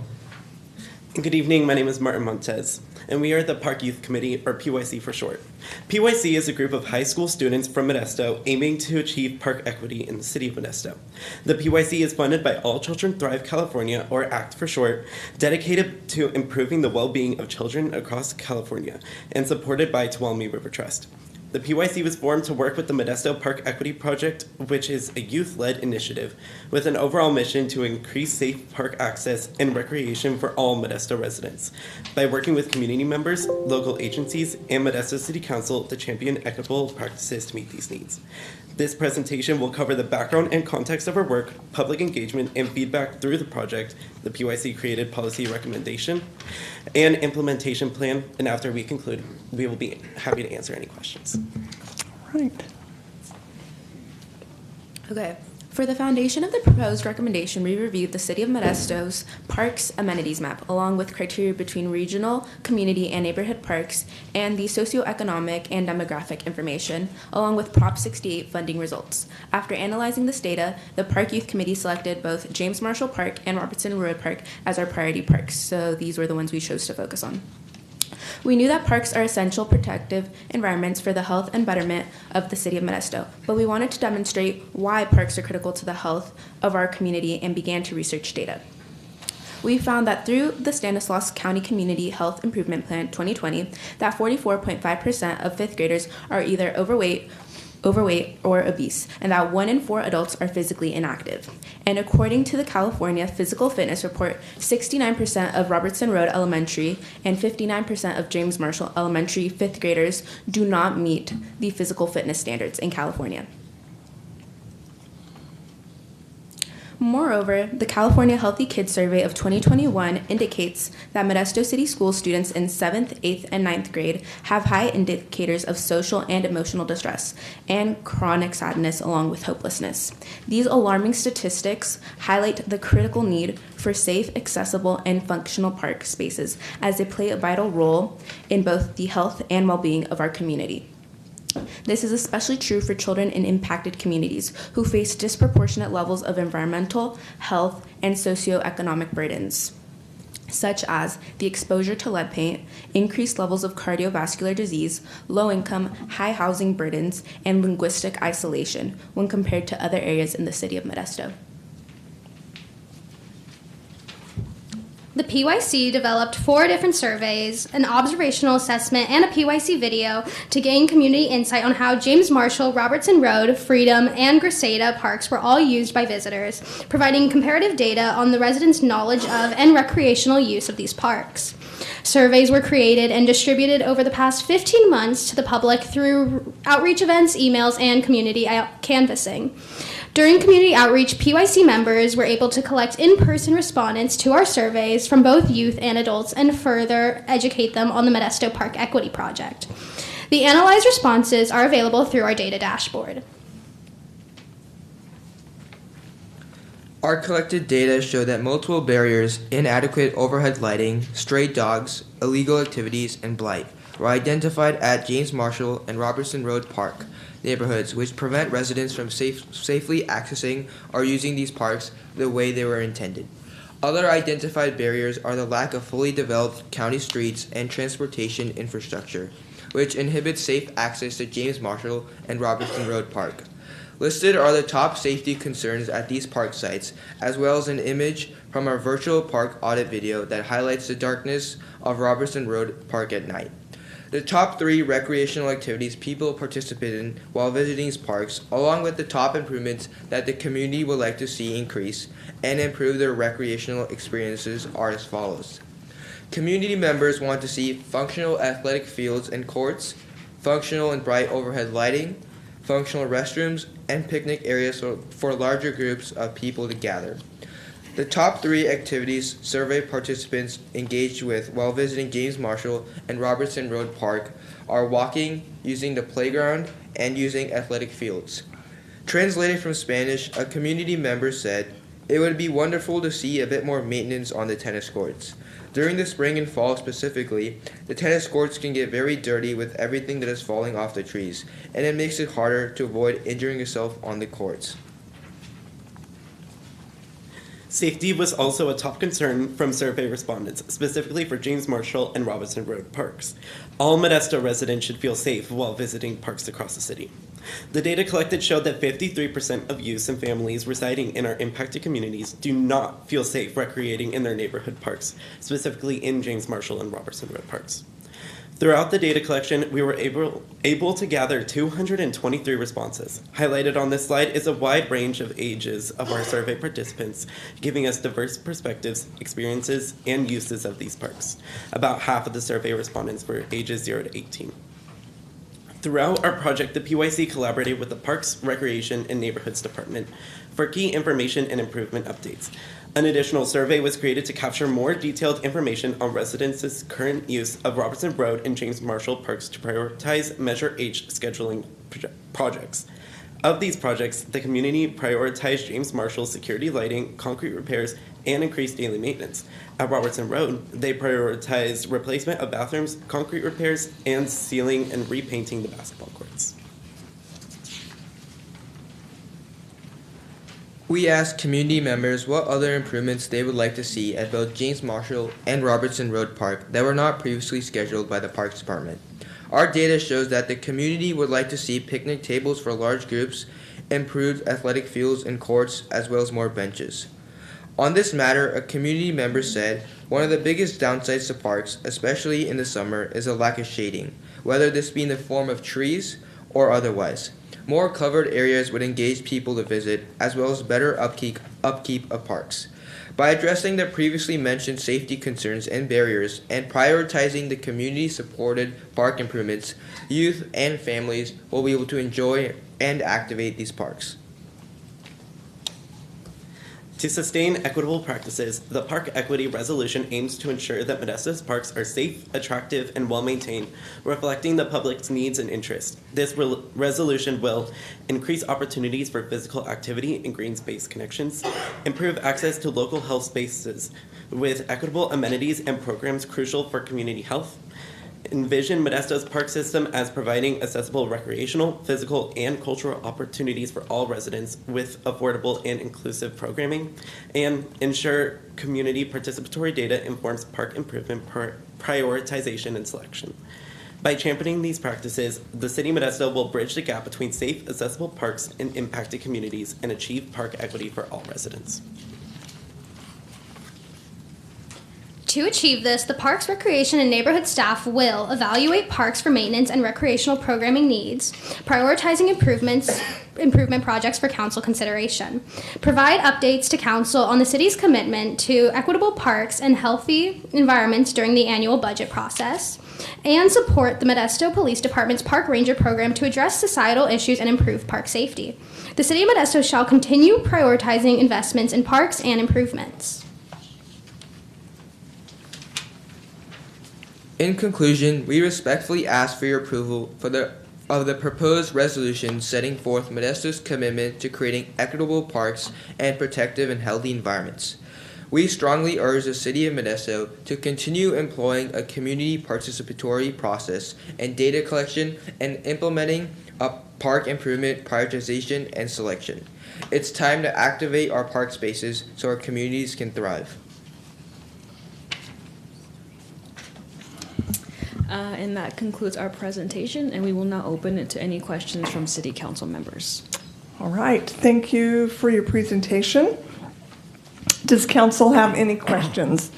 Good evening, my name is Martin Montez, and we are the Park Youth Committee, or PYC for short. PYC is a group of high school students from Modesto aiming to achieve park equity in the city of Modesto. The PYC is funded by All Children Thrive California, or ACT for short, dedicated to improving the well-being of children across California, and supported by Tuolumne River Trust. The PYC was formed to work with the Modesto Park Equity Project, which is a youth-led initiative with an overall mission to increase safe park access and recreation for all Modesto residents by working with community members, local agencies, and Modesto City Council to champion equitable practices to meet these needs. This presentation will cover the background and context of our work, public engagement, and feedback through the project, the PYC created policy recommendation, and implementation plan. And after we conclude, we will be happy to answer any questions. Right. Okay. For the foundation of the proposed recommendation, we reviewed the City of Modesto's Parks Amenities Map, along with criteria between regional, community, and neighborhood parks, and the socioeconomic and demographic information, along with Prop 68 funding results. After analyzing this data, the Park Youth Committee selected both James Marshall Park and Robertson Road Park as our priority parks, so these were the ones we chose to focus on. We knew that parks are essential protective environments for the health and betterment of the City of Modesto, but we wanted to demonstrate why parks are critical to the health of our community and began to research data. We found that through the Stanislaus County Community Health Improvement Plan 2020, that 44.5% of fifth graders are either overweight or obese, and that 1 in 4 adults are physically inactive. And according to the California Physical Fitness Report, 69% of Robertson Road Elementary and 59% of James Marshall Elementary fifth graders do not meet the physical fitness standards in California. Moreover, the California Healthy Kids Survey of 2021 indicates that Modesto City School students in 7th, 8th, and 9th grade have high indicators of social and emotional distress and chronic sadness along with hopelessness. These alarming statistics highlight the critical need for safe, accessible, and functional park spaces as they play a vital role in both the health and well-being of our community. This is especially true for children in impacted communities who face disproportionate levels of environmental, health, and socioeconomic burdens, such as the exposure to lead paint, increased levels of cardiovascular disease, low income, high housing burdens, and linguistic isolation when compared to other areas in the City of Modesto. The PYC developed 4 different surveys, an observational assessment, and a PYC video to gain community insight on how James Marshall, Robertson Road, Freedom, and Grisada parks were all used by visitors, providing comparative data on the residents' knowledge of and recreational use of these parks. Surveys were created and distributed over the past 15 months to the public through outreach events, emails, and community canvassing. During community outreach, PYC members were able to collect in-person respondents to our surveys from both youth and adults and further educate them on the Modesto Park Equity Project. The analyzed responses are available through our data dashboard. Our collected data show that multiple barriers, inadequate overhead lighting, stray dogs, illegal activities, and blight were identified at James Marshall and Robertson Road Park neighborhoods, which prevent residents from safely accessing or using these parks the way they were intended. Other identified barriers are the lack of fully developed county streets and transportation infrastructure, which inhibits safe access to James Marshall and Robertson Road Park. Listed are the top safety concerns at these park sites, as well as an image from our virtual park audit video that highlights the darkness of Robertson Road Park at night. The top 3 recreational activities people participate in while visiting these parks, along with the top improvements that the community would like to see increase and improve their recreational experiences, are as follows. Community members want to see functional athletic fields and courts, functional and bright overhead lighting, functional restrooms, and picnic areas for larger groups of people to gather. The top 3 activities survey participants engaged with while visiting James Marshall and Robertson Road Park are walking, using the playground, and using athletic fields. Translated from Spanish, a community member said, "It would be wonderful to see a bit more maintenance on the tennis courts. During the spring and fall specifically, the tennis courts can get very dirty with everything that is falling off the trees, and it makes it harder to avoid injuring yourself on the courts." Safety was also a top concern from survey respondents, specifically for James Marshall and Robertson Road parks. All Modesto residents should feel safe while visiting parks across the city. The data collected showed that 53% of youths and families residing in our impacted communities do not feel safe recreating in their neighborhood parks, specifically in James Marshall and Robertson Road parks. Throughout the data collection, we were able to gather 223 responses. Highlighted on this slide is a wide range of ages of our survey participants, giving us diverse perspectives, experiences, and uses of these parks. About half of the survey respondents were ages 0 to 18. Throughout our project, the PYC collaborated with the Parks, Recreation, and Neighborhoods Department for key information and improvement updates. An additional survey was created to capture more detailed information on residents' current use of Robertson Road and James Marshall parks to prioritize Measure H scheduling projects. Of these projects, the community prioritized James Marshall security lighting, concrete repairs, and increased daily maintenance. At Robertson Road, they prioritized replacement of bathrooms, concrete repairs, and sealing and repainting the basketball courts. We asked community members what other improvements they would like to see at both James Marshall and Robertson Road Park that were not previously scheduled by the Parks Department. Our data shows that the community would like to see picnic tables for large groups, improved athletic fields and courts, as well as more benches. On this matter, a community member said, one of the biggest downsides to parks, especially in the summer, is a lack of shading, whether this be in the form of trees or otherwise. More covered areas would engage people to visit, as well as better upkeep of parks. By addressing the previously mentioned safety concerns and barriers and prioritizing the community-supported park improvements, youth and families will be able to enjoy and activate these parks. To sustain equitable practices, the Park Equity Resolution aims to ensure that Modesto's parks are safe, attractive, and well-maintained, reflecting the public's needs and interests. This resolution will increase opportunities for physical activity and green space connections, improve access to local health spaces with equitable amenities and programs crucial for community health, envision Modesto's park system as providing accessible recreational, physical, and cultural opportunities for all residents with affordable and inclusive programming, and ensure community participatory data informs park improvement prioritization and selection. By championing these practices, the City of Modesto will bridge the gap between safe, accessible parks and impacted communities and achieve park equity for all residents. To achieve this, the Parks, Recreation, and Neighborhood staff will evaluate parks for maintenance and recreational programming needs, prioritizing improvement projects for council consideration, provide updates to council on the city's commitment to equitable parks and healthy environments during the annual budget process, and support the Modesto Police Department's Park Ranger program to address societal issues and improve park safety. The City of Modesto shall continue prioritizing investments in parks and improvements. In conclusion, we respectfully ask for your approval of the proposed resolution setting forth Modesto's commitment to creating equitable parks and protective and healthy environments. We strongly urge the City of Modesto to continue employing a community participatory process and data collection and implementing a park improvement prioritization and selection. It's time to activate our park spaces so our communities can thrive. And that concludes our presentation, and we will now open it to any questions from City Council members. All right, thank you for your presentation. Does council have any questions?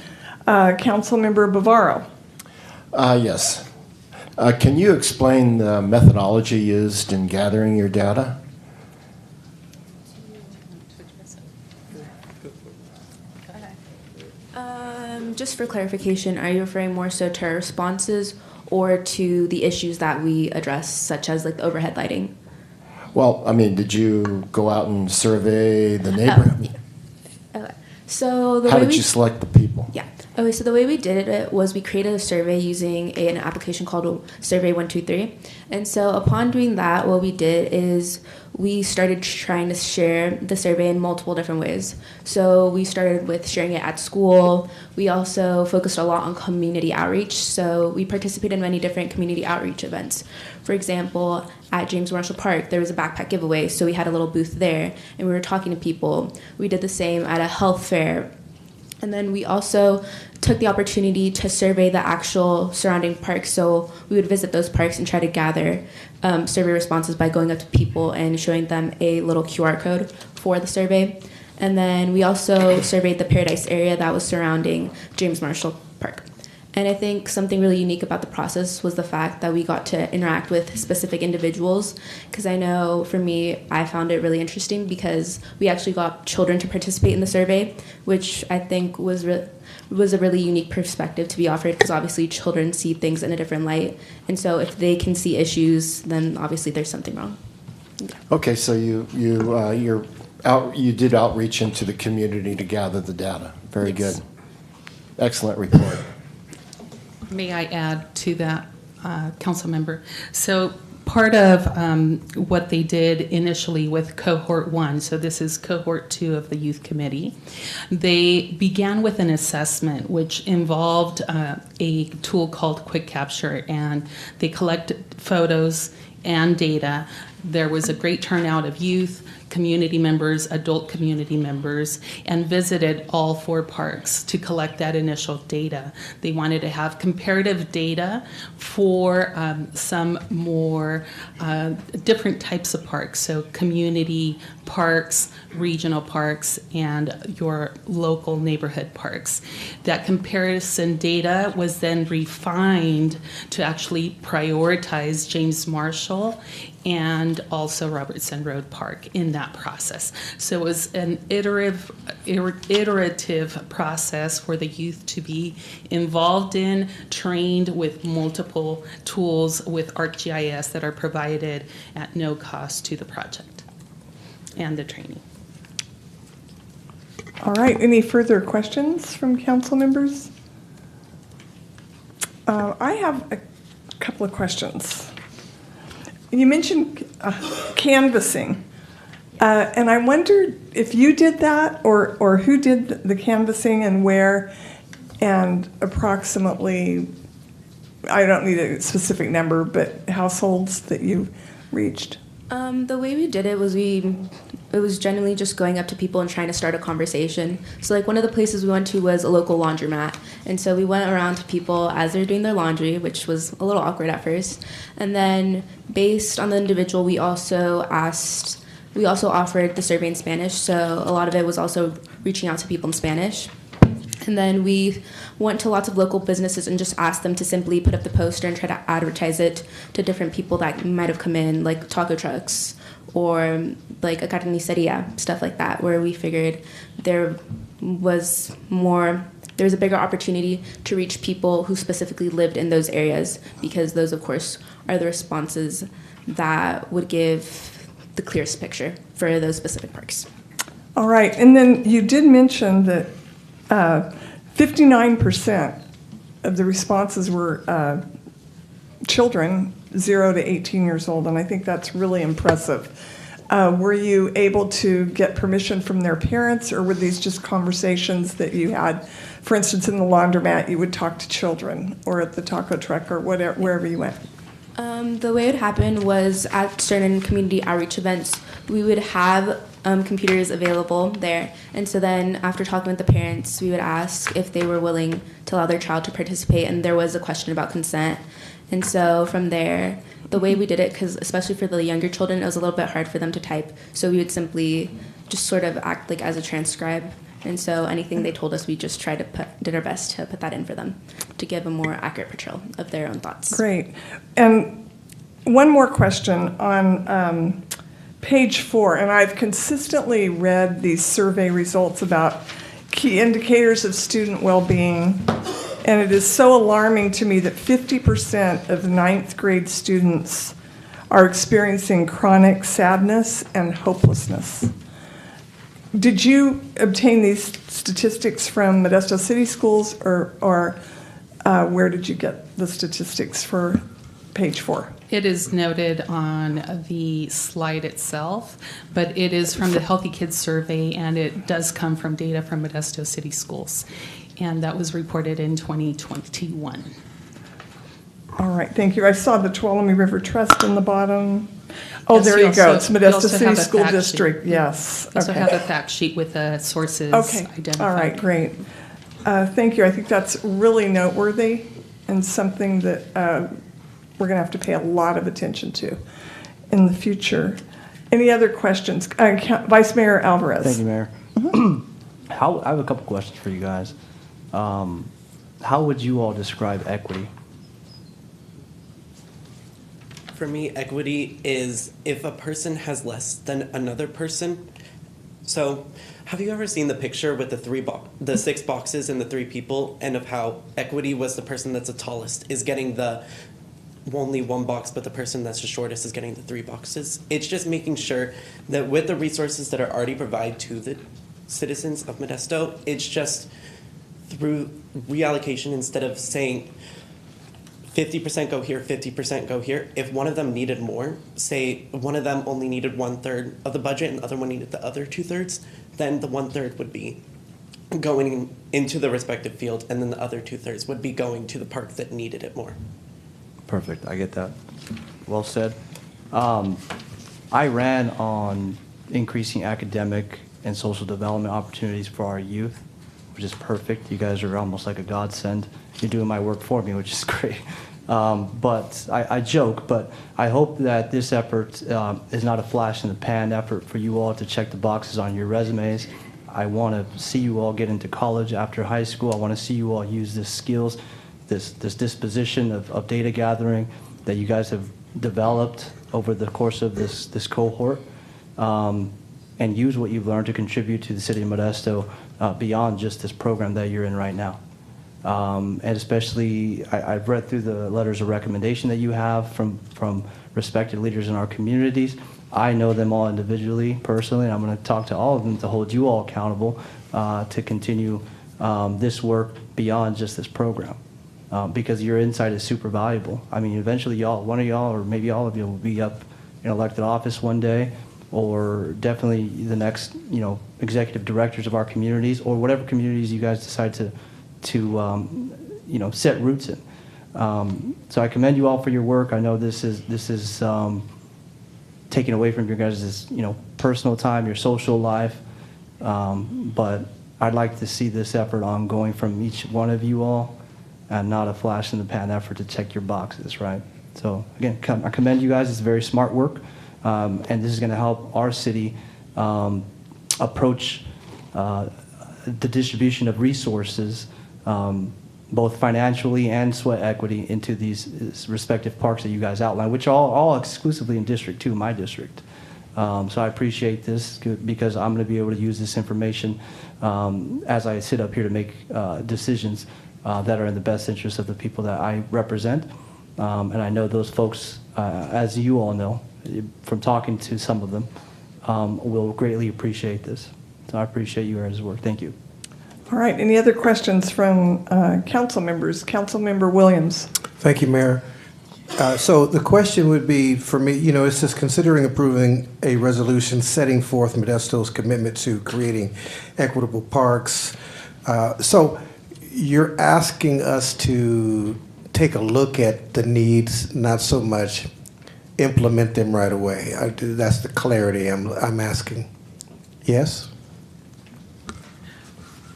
Councilmember Bavaro. Yes. Can you explain the methodology used in gathering your data? Just for clarification, are you referring more so to our responses or to the issues that we address, such as like the overhead lighting? Well, I mean, did you go out and survey the neighborhood? Okay. So How did you select the people? Yeah. Okay, so the way we did it was we created a survey using an application called Survey 123. And so upon doing that, what we did is we started trying to share the survey in multiple different ways. So we started with sharing it at school. We also focused a lot on community outreach. So we participated in many different community outreach events. For example, at James Marshall Park, there was a backpack giveaway. So we had a little booth there and we were talking to people. We did the same at a health fair. And then we also took the opportunity to survey the actual surrounding parks. So we would visit those parks and try to gather survey responses by going up to people and showing them a little QR code for the survey. And then we also surveyed the Paradise area that was surrounding James Marshall Park. And I think something really unique about the process was the fact that we got to interact with specific individuals, because I know for me, I found it really interesting because we actually got children to participate in the survey, which I think was a really unique perspective to be offered, because obviously children see things in a different light. And so if they can see issues, then obviously there's something wrong. Yeah. Okay, so you did outreach into the community to gather the data. Very good. Excellent report. May I add to that, council member? So part of what they did initially with cohort 1, so this is cohort 2 of the youth committee, they began with an assessment which involved a tool called Quick Capture, and they collected photos and data. There was a great turnout of youth, community members, adult community members, and visited all 4 parks to collect that initial data. They wanted to have comparative data for some more different types of parks, so community parks, regional parks, and your local neighborhood parks. That comparison data was then refined to actually prioritize James Marshall and also Robertson Road Park in that process. So it was an iterative process for the youth to be involved in, trained with multiple tools with ArcGIS that are provided at no cost to the project and the training. All right, any further questions from council members? I have a couple of questions. You mentioned canvassing, and I wondered if you did that or who did the canvassing and where, and approximately, I don't need a specific number, but households that you reached. The way we did it was generally just going up to people and trying to start a conversation. So like one of the places we went to was a local laundromat. And so we went around to people as they're doing their laundry, which was a little awkward at first. And then based on the individual, we also offered the survey in Spanish. So a lot of it was also reaching out to people in Spanish. And then we went to lots of local businesses and just asked them to simply put up the poster and try to advertise it to different people that might have come in, like taco trucks or like a carniceria, stuff like that, where we figured there was a bigger opportunity to reach people who specifically lived in those areas, because those, of course, are the responses that would give the clearest picture for those specific parks. All right, and then you did mention that 59% of the responses were children 0 to 18 years old, and I think that's really impressive. Were you able to get permission from their parents, or were these just conversations that you had? For instance, in the laundromat, you would talk to children, or at the taco truck, or whatever, wherever you went. The way it happened was at certain community outreach events, we would have computers available there. And so then after talking with the parents, we would ask if they were willing to allow their child to participate. And there was a question about consent. And so from there, the way we did it, because especially for the younger children, it was a little bit hard for them to type. So we would simply just sort of act like as a transcribe. And so anything they told us, we just did our best to put that in for them to give a more accurate portrayal of their own thoughts. Great. And one more question on page 4, and I've consistently read these survey results about key indicators of student well-being, and it is so alarming to me that 50% of 9th grade students are experiencing chronic sadness and hopelessness. Did you obtain these statistics from Modesto City Schools, or where did you get the statistics for page 4? It is noted on the slide itself, but it is from the Healthy Kids Survey, and it does come from data from Modesto City Schools, and that was reported in 2021. All right, thank you. I saw the Tuolumne River Trust in the bottom. Oh, Yes, there you go. It's Modesto also City have a School fact District. sheet. Yes. You also Okay. have a fact sheet with the sources Okay. identified. All right, great. Thank you. I think that's really noteworthy and something that we're going to have to pay a lot of attention to in the future. Any other questions? Vice Mayor Alvarez. Thank you, Mayor. I have a couple questions for you guys. How would you all describe equity? For me, equity is if a person has less than another person. So, have you ever seen the picture with the 6 boxes and the 3 people, and of how equity was the person that's the tallest is getting the only 1 box, but the person that's the shortest is getting the 3 boxes? It's just making sure that with the resources that are already provided to the citizens of Modesto, it's just through reallocation instead of saying 50% go here, 50% go here. If one of them needed more, say one of them only needed 1/3 of the budget and the other one needed the other 2/3, then the 1/3 would be going into the respective field, and then the other 2/3 would be going to the park that needed it more. Perfect, I get that. Well said. I ran on increasing academic and social development opportunities for our youth, which is perfect. You guys are almost like a godsend. You're doing my work for me, which is great. But I joke, but I hope that this effort is not a flash in the pan effort for you all to check the boxes on your resumes. I want to see you all get into college after high school. I want to see you all use this skills, this disposition of data gathering that you guys have developed over the course of this cohort, and use what you've learned to contribute to the City of Modesto beyond just this program that you're in right now. And especially, I've read through the letters of recommendation that you have from respected leaders in our communities. I know them all individually, personally, and I'm going to talk to all of them to hold you all accountable to continue this work beyond just this program. Because your insight is super valuable. I mean, eventually one of y'all, or maybe all of you, will be up in elected office one day, or definitely the next, executive directors of our communities, or whatever communities you guys decide to set roots in. So I commend you all for your work. I know this is taken away from your guys' personal time, your social life, but I'd like to see this effort ongoing from each one of you all, and not a flash in the pan effort to check your boxes, right? So again, I commend you guys. It's very smart work, and this is going to help our city approach the distribution of resources, both financially and sweat equity, into these respective parks that you guys outlined, which are all exclusively in District 2, my district. So I appreciate this because I'm going to be able to use this information as I sit up here to make decisions that are in the best interest of the people that I represent. And I know those folks, as you all know, from talking to some of them, will greatly appreciate this. So I appreciate you guys' work. Thank you. All right, any other questions from council members? Councilmember Williams. Thank you, Mayor. So the question would be for me, it says considering approving a resolution setting forth Modesto's commitment to creating equitable parks. So you're asking us to take a look at the needs, not so much implement them right away. That's the clarity I'm asking. Yes?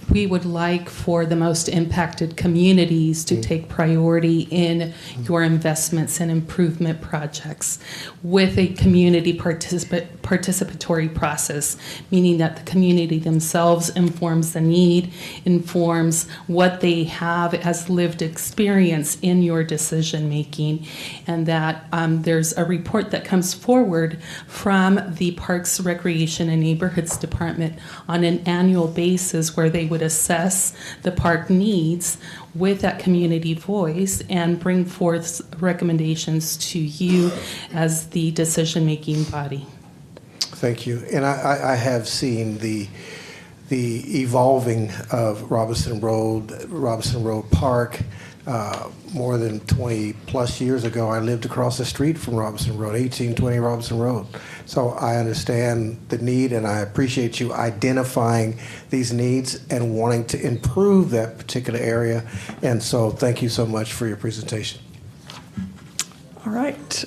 We would like for the most impacted communities to take priority in your investments and improvement projects with a community participatory process, meaning that the community themselves informs the need, informs what they have as lived experience in your decision making, and that there's a report that comes forward from the Parks, Recreation, and Neighborhoods Department on an annual basis where they would assess the park needs with that community voice and bring forth recommendations to you as the decision-making body. Thank you. And I have seen the evolving of Robinson Road Park. More than 20 plus years ago, I lived across the street from Robinson Road, 1820 Robinson Road. So I understand the need, and I appreciate you identifying these needs and wanting to improve that particular area. And so thank you so much for your presentation. All right.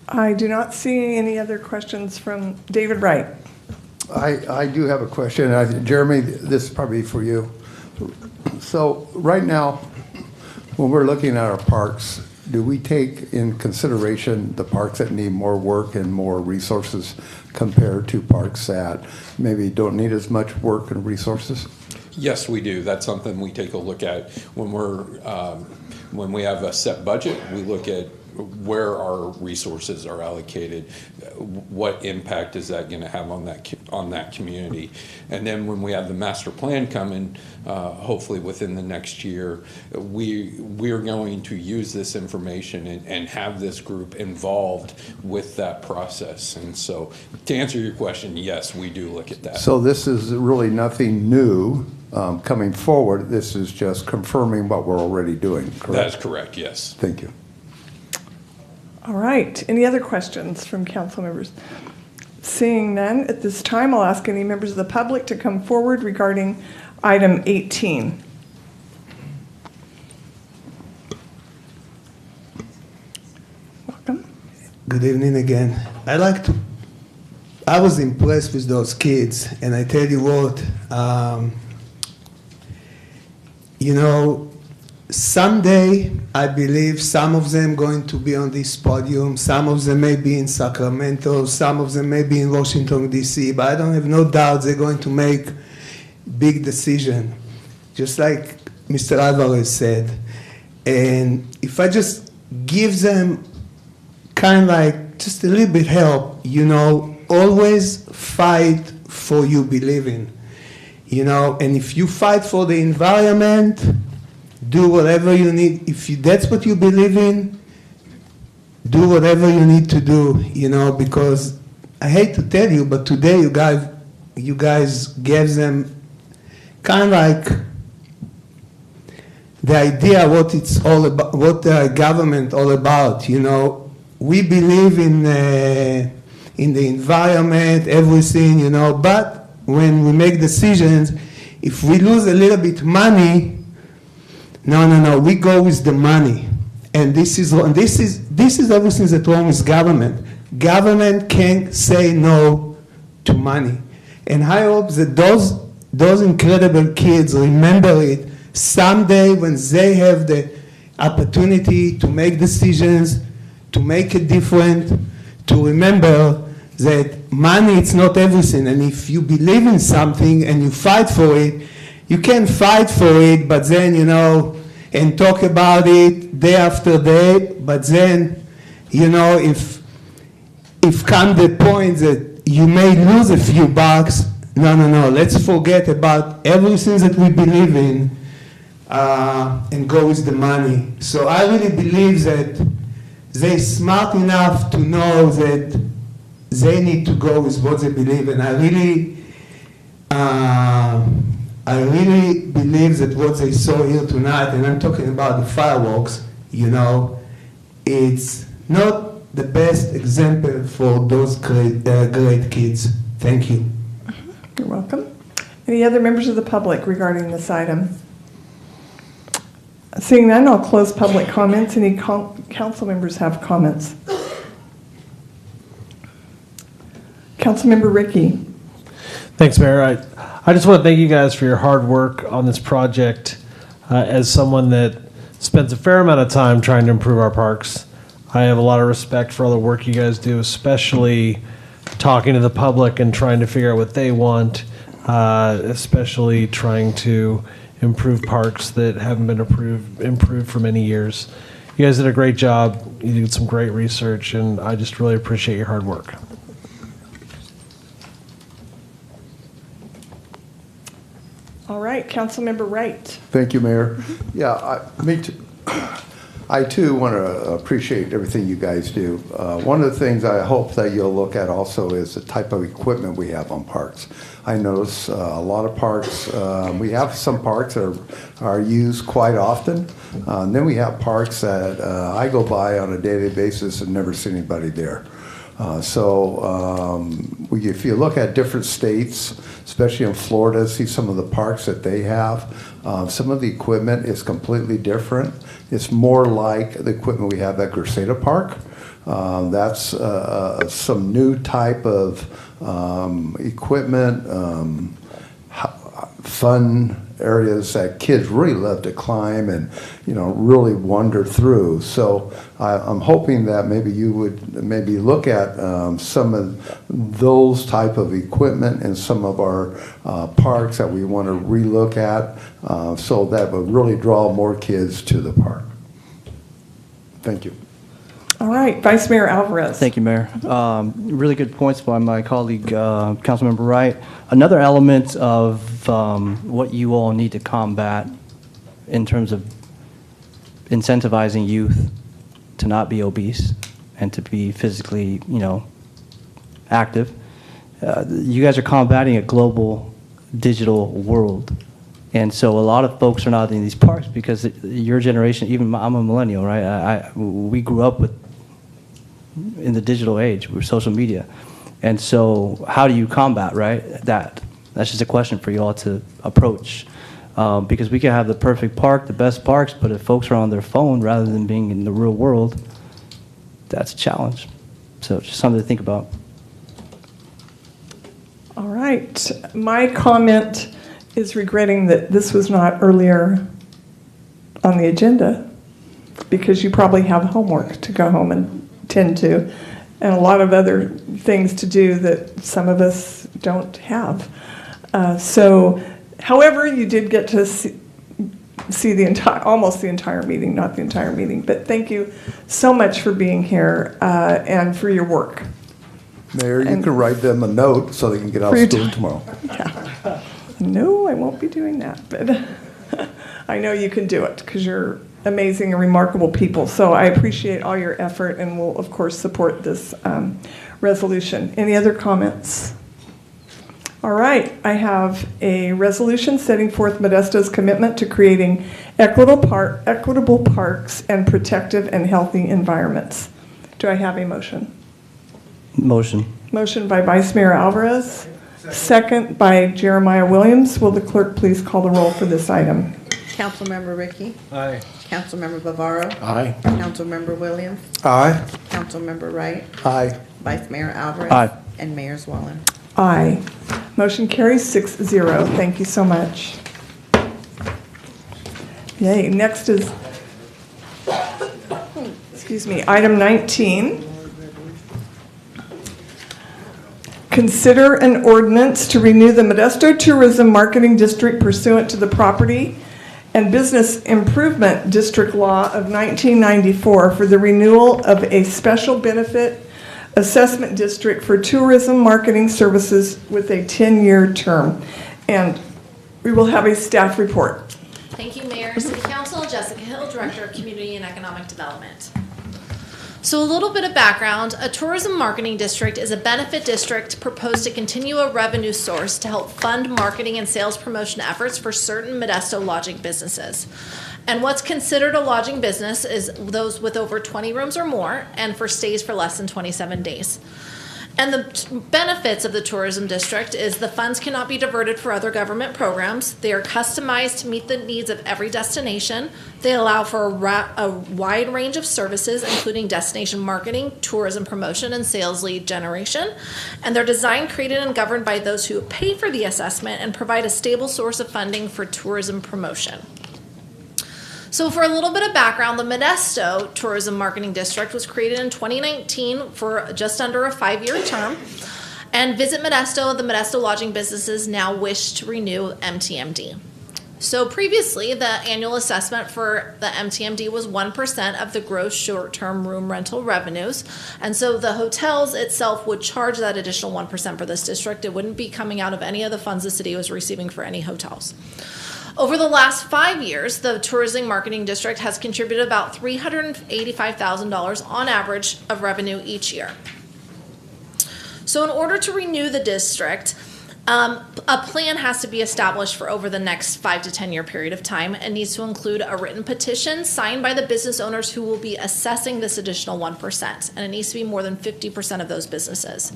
I do not see any other questions from David Wright. I do have a question. Jeremy, this is probably for you. So right now, when we're looking at our parks, do we take in consideration the parks that need more work and more resources compared to parks that maybe don't need as much work and resources? Yes, we do. That's something we take a look at when when we have a set budget. We look at where our resources are allocated, what impact is that going to have on that community, and then when we have the master plan coming, hopefully within the next year, we're going to use this information and have this group involved with that process. And so, to answer your question, yes, we do look at that. So this is really nothing new coming forward. This is just confirming what we're already doing. Correct? That is correct. Yes. Thank you. All right. Any other questions from council members? Seeing none, at this time, I'll ask any members of the public to come forward regarding item 18. Welcome. Good evening again. I was impressed with those kids, and I tell you what, someday I believe some of them going to be on this podium, some of them may be in Sacramento, some of them may be in Washington, D.C., but I don't have no doubt they're going to make big decision, just like Mr. Alvarez said. And if I just give them kind of like just a little bit help, always fight for you believe in, and if you fight for the environment, do whatever you need. If that's what you believe in, do whatever you need to do, because I hate to tell you, but today you guys gave them kind of like the idea what it's all about, what the government all about. We believe in the environment, everything, but when we make decisions, if we lose a little bit money, no, we go with the money. And this is everything that's wrong with government. Government can't say no to money. And I hope that those incredible kids remember it someday when they have the opportunity to make decisions, to make it different, to remember that money it's not everything. And if you believe in something and you fight for it, you can fight for it, but then, and talk about it day after day, but then, if come the point that you may lose a few bucks, no, let's forget about everything that we believe in and go with the money. So I really believe that they're smart enough to know that they need to go with what they believe in. I really believe that what they saw here tonight, and I'm talking about the fireworks, it's not the best example for those great kids. Thank you. You're welcome. Any other members of the public regarding this item? Seeing none, I'll close public comments. Any council members have comments? Councilmember Ricky. Thanks, Mayor. I just want to thank you guys for your hard work on this project. As someone that spends a fair amount of time trying to improve our parks, I have a lot of respect for all the work you guys do, especially talking to the public and trying to figure out what they want, especially trying to improve parks that haven't been improved for many years. You guys did a great job. You did some great research, and I just really appreciate your hard work. All right, Councilmember Wright. Thank you, Mayor. Yeah, me too. I too want to appreciate everything you guys do. One of the things I hope that you'll look at also is the type of equipment we have on parks. I notice a lot of parks, we have some parks that are used quite often. And then we have parks that I go by on a daily basis and never see anybody there. If you look at different states, especially in Florida, see some of the parks that they have, some of the equipment is completely different. It's more like the equipment we have at Griseda Park. That's some new type of equipment, fun areas that kids really love to climb and really wander through. So I'm hoping that maybe you would maybe look at some of those type of equipment in some of our parks that we want to relook at, so that would really draw more kids to the park. Thank you. All right, Vice Mayor Alvarez. Thank you, Mayor. Really good points by my colleague, Councilmember Wright. Another element of what you all need to combat in terms of incentivizing youth to not be obese and to be physically, active. You guys are combating a global digital world. And so a lot of folks are not in these parks because your generation, even I'm a millennial, right? We grew up with in the digital age with social media. And so how do you combat, right, that? That's just a question for you all to approach. Because we can have the perfect park, the best parks, but if folks are on their phone rather than being in the real world, that's a challenge. So just something to think about. All right. My comment is regretting that this was not earlier on the agenda, because you probably have homework to go home and tend to, and a lot of other things to do that some of us don't have. However, you did get to see the almost the entire meeting, not the entire meeting, but thank you so much for being here and for your work. Mayor, you can write them a note so they can get out of school tomorrow. Yeah. No, I won't be doing that, but I know you can do it because you're amazing and remarkable people. So I appreciate all your effort and will, of course, support this resolution. Any other comments? All right, I have a resolution setting forth Modesto's commitment to creating equitable parks and protective and healthy environments. Do I have a motion? Motion. Motion by Vice Mayor Alvarez, second by Jeremiah Williams. Will the clerk please call the roll for this item? Councilmember Ricky? Aye. Councilmember Bavaro? Aye. Councilmember Williams? Aye. Councilmember Wright? Aye. Vice Mayor Alvarez? Aye. And Mayor Zwollen. Aye. Motion carries 6-0. Thank you so much. Yay, next is, item 19. Consider an ordinance to renew the Modesto Tourism Marketing District pursuant to the Property and Business Improvement District Law of 1994 for the renewal of a special benefit assessment district for tourism marketing services with a 10-year term. And we will have a staff report. Thank you, Mayor, City Council. Jessica Hill, Director of Community and Economic Development. So a little bit of background. A tourism marketing district is a benefit district proposed to continue a revenue source to help fund marketing and sales promotion efforts for certain Modesto lodging businesses. And what's considered a lodging business is those with over 20 rooms or more, and for stays for less than 27 days. And the benefits of the tourism district is the funds cannot be diverted for other government programs. They are customized to meet the needs of every destination. They allow for a wide range of services, including destination marketing, tourism promotion, and sales lead generation. And they're designed, created, and governed by those who pay for the assessment and provide a stable source of funding for tourism promotion. So for a little bit of background, the Modesto Tourism Marketing District was created in 2019 for just under a 5-year term. And Visit Modesto, the Modesto lodging businesses now wish to renew MTMD. So previously, the annual assessment for the MTMD was 1% of the gross short-term room rental revenues. And so the hotels itself would charge that additional 1% for this district. It wouldn't be coming out of any of the funds the city was receiving for any hotels. Over the last 5 years, the Tourism Marketing District has contributed about $385,000 on average of revenue each year. So in order to renew the district, a plan has to be established for over the next 5 to 10 year period of time and needs to include a written petition signed by the business owners who will be assessing this additional 1%, and it needs to be more than 50% of those businesses.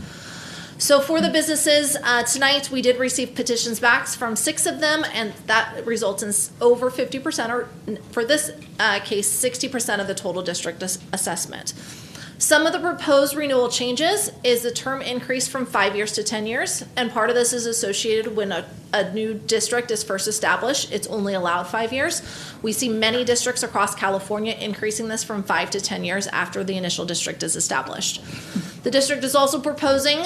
So for the businesses, tonight we did receive petitions back from 6 of them, and that results in over 50%, or for this case, 60% of the total district assessment. Some of the proposed renewal changes is the term increase from 5 years to 10 years, and part of this is associated when a new district is first established. It's only allowed 5 years. We see many districts across California increasing this from 5 to 10 years after the initial district is established. The district is also proposing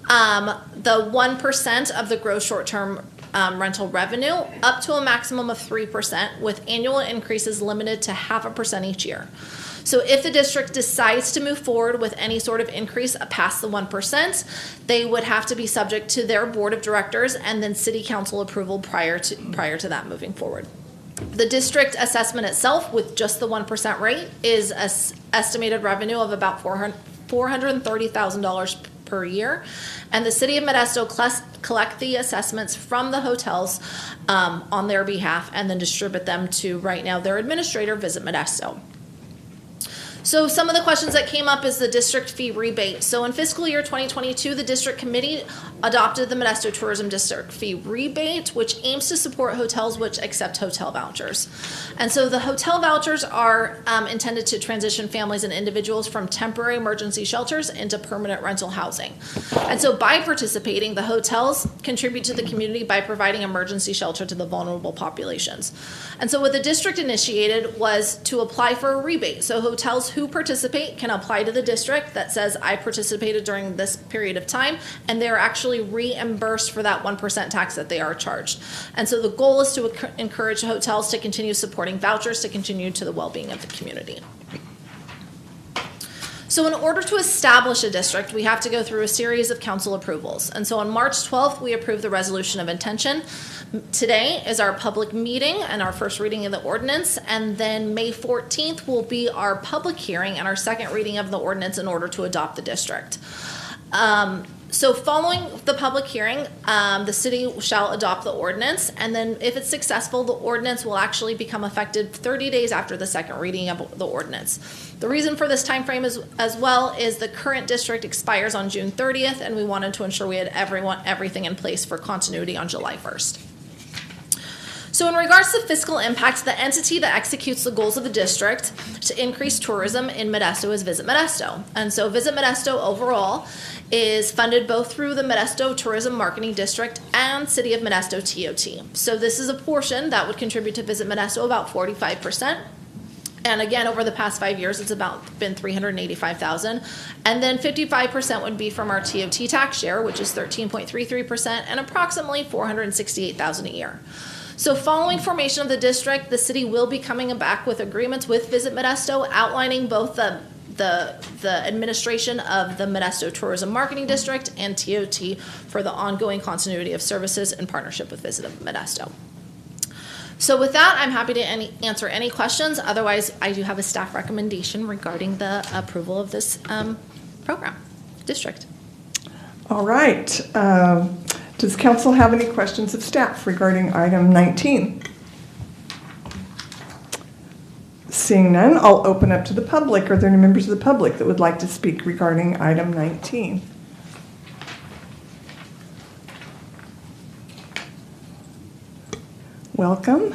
the 1% of the gross short-term rental revenue up to a maximum of 3%, with annual increases limited to 0.5% each year. So if the district decides to move forward with any sort of increase past the 1%, they would have to be subject to their board of directors and then city council approval prior to that moving forward. The district assessment itself, with just the 1% rate, is an estimated revenue of about $430,000 per year, and the City of Modesto collect the assessments from the hotels on their behalf and then distribute them to, right now, their administrator, Visit Modesto. So some of the questions that came up is the district fee rebate. So in fiscal year 2022, the district committee adopted the Modesto Tourism District fee rebate, which aims to support hotels which accept hotel vouchers. And so the hotel vouchers are intended to transition families and individuals from temporary emergency shelters into permanent rental housing. And so by participating, the hotels contribute to the community by providing emergency shelter to the vulnerable populations. And so what the district initiated was to apply for a rebate. So hotels who participate can apply to the district that says, I participated during this period of time, and they're actually reimbursed for that 1% tax that they are charged. And so the goal is to encourage hotels to continue supporting vouchers to continue to the well-being of the community. So in order to establish a district, we have to go through a series of council approvals. And so on March 12th, we approved the resolution of intention. Today is our public meeting and our first reading of the ordinance. And then May 14th will be our public hearing and our second reading of the ordinance in order to adopt the district. So following the public hearing, the city shall adopt the ordinance, and then if it's successful, the ordinance will actually become effective 30 days after the second reading of the ordinance. The reason for this time frame as well is the current district expires on June 30th, and we wanted to ensure we had everything in place for continuity on July 1st. So in regards to fiscal impact, the entity that executes the goals of the district to increase tourism in Modesto is Visit Modesto. And so Visit Modesto overall is funded both through the Modesto Tourism Marketing District and City of Modesto TOT. So this is a portion that would contribute to Visit Modesto about 45%. And again, over the past 5 years, it's been $385,000. And then 55% would be from our TOT tax share, which is 13.33%, and approximately $468,000 a year. So following formation of the district, the city will be coming back with agreements with Visit Modesto outlining both the administration of the Modesto Tourism Marketing District and TOT for the ongoing continuity of services in partnership with Visit Modesto. So with that, I'm happy to answer any questions. Otherwise, I do have a staff recommendation regarding the approval of this district. All right. Does council have any questions of staff regarding item 19? Seeing none, I'll open up to the public. Are there any members of the public that would like to speak regarding item 19? Welcome.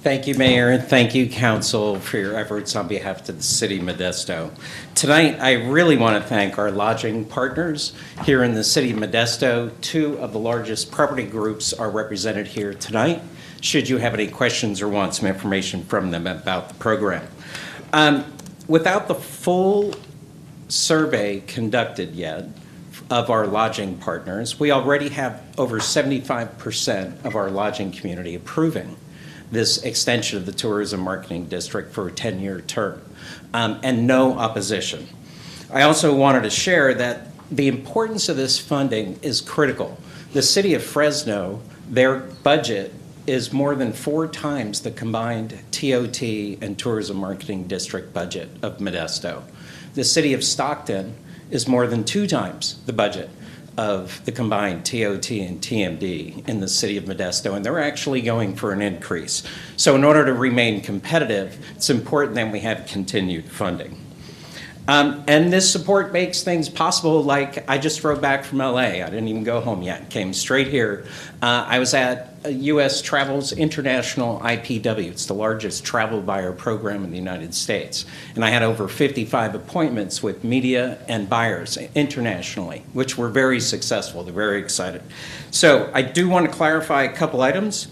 Thank you, Mayor, and thank you, Council, for your efforts on behalf of the City of Modesto. Tonight, I really want to thank our lodging partners here in the City of Modesto. Two of the largest property groups are represented here tonight, should you have any questions or want some information from them about the program. Without the full survey conducted yet of our lodging partners, we already have over 75% of our lodging community approving this extension of the Tourism Marketing District for a 10-year term, and no opposition. I also wanted to share that the importance of this funding is critical. The City of Fresno, their budget is more than 4 times the combined TOT and Tourism Marketing District budget of Modesto. The City of Stockton is more than 2 times the budget of the combined TOT and TMD in the City of Modesto, and they're actually going for an increase. So in order to remain competitive, it's important that we have continued funding. And this support makes things possible, like I just drove back from LA. I didn't even go home yet, came straight here. I was at U.S. Travel's International IPW. It's the largest travel buyer program in the United States. And I had over 55 appointments with media and buyers internationally, which were very successful. They're very excited. So I do want to clarify a couple items.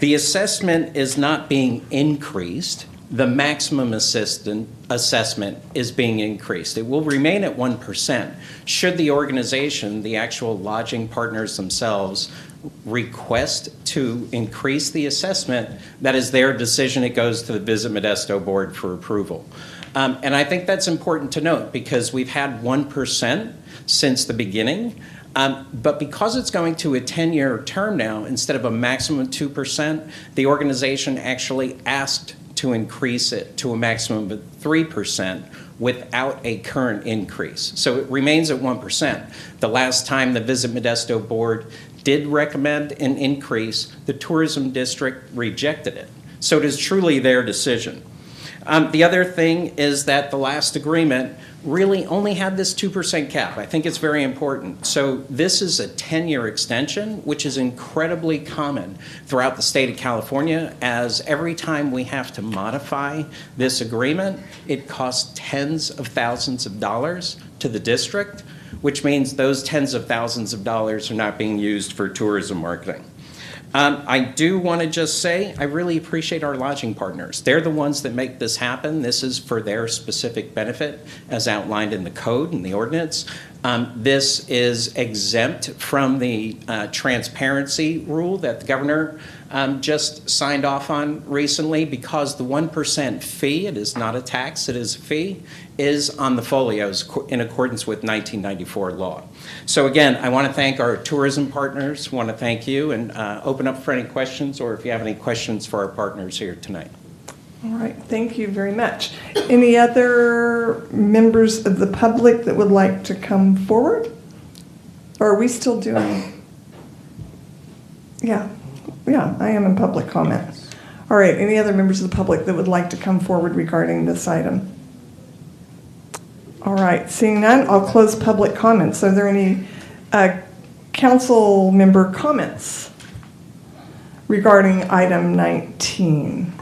The assessment is not being increased. The maximum assessment is being increased. It will remain at 1%. Should the organization, the actual lodging partners themselves, request to increase the assessment, that is their decision. It goes to the Visit Modesto Board for approval. And I think that's important to note because we've had 1% since the beginning. But because it's going to a 10-year term now, instead of a maximum of 2%, the organization actually asked to increase it to a maximum of 3% without a current increase. So it remains at 1%. The last time the Visit Modesto Board did recommend an increase, the tourism district rejected it. So it is truly their decision. The other thing is that the last agreement really only had this 2% cap. I think it's very important. So this is a 10-year extension, which is incredibly common throughout the state of California, as every time we have to modify this agreement, it costs tens of thousands of dollars to the district, which means those tens of thousands of dollars are not being used for tourism marketing. I do want to just say, I really appreciate our lodging partners. They're the ones that make this happen. This is for their specific benefit, as outlined in the code and the ordinance. This is exempt from the transparency rule that the governor just signed off on recently, because the 1% fee, it is not a tax, it is a fee, is on the folios in accordance with 1994 law. So again, I want to thank our tourism partners, want to thank you, and open up for any questions, or if you have any questions for our partners here tonight. All right, thank you very much. Any other members of the public that would like to come forward? Or are we still doing? Yeah, I am in public comment. All right, any other members of the public that would like to come forward regarding this item? All right, seeing none, I'll close public comments. Are there any council member comments regarding item 19?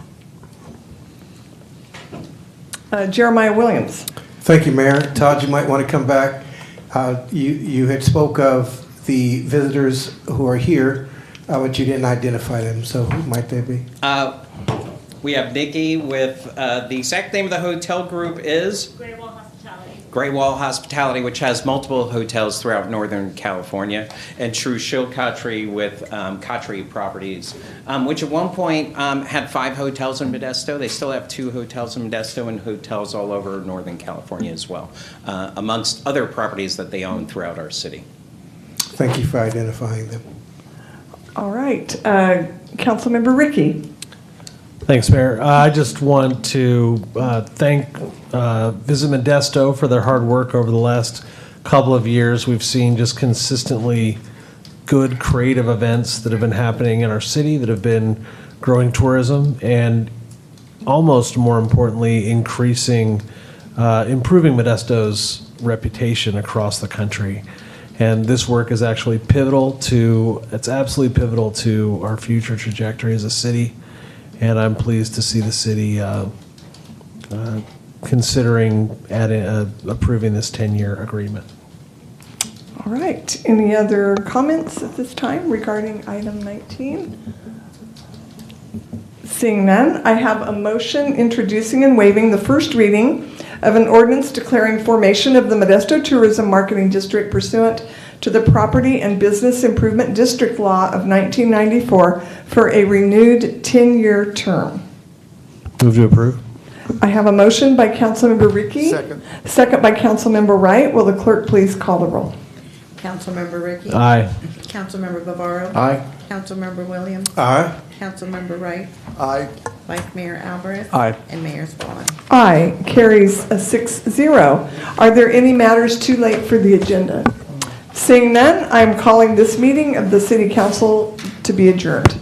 Jeremiah Williams. Thank you, Mayor. Todd, you might want to come back. You had spoke of the visitors who are here, but you didn't identify them, so who might they be? We have Nikki with, the exact name of the hotel group is? Great Wall Hospitality, which has multiple hotels throughout Northern California, and True Shilkatri with Katri Properties, which at one point had 5 hotels in Modesto. They still have 2 hotels in Modesto and hotels all over Northern California as well, amongst other properties that they own throughout our city. Thank you for identifying them. All right, Councilmember Ricky. Thanks, Mayor. I just want to thank Visit Modesto for their hard work over the last couple of years. We've seen just consistently good creative events that have been happening in our city that have been growing tourism and, almost more importantly, improving Modesto's reputation across the country. And this work is actually it's absolutely pivotal to our future trajectory as a city. And I'm pleased to see the city considering approving this 10-year agreement. All right. Any other comments at this time regarding item 19? Seeing none, I have a motion introducing and waiving the first reading of an ordinance declaring formation of the Modesto Tourism Marketing District pursuant to the Property and Business Improvement District Law of 1994 for a renewed 10-year term. Move to approve. I have a motion by Councilmember Ricky. Second by Councilmember Wright. Will the clerk please call the roll? Councilmember Ricky. Aye. Councilmember Bavaro. Aye. Councilmember Williams. Aye. Councilmember Wright. Aye. Vice Mayor Alvarez. Aye. And Mayor Swan. Aye. Carries a 6-0. Are there any matters too late for the agenda? Seeing none, I am calling this meeting of the City Council to be adjourned.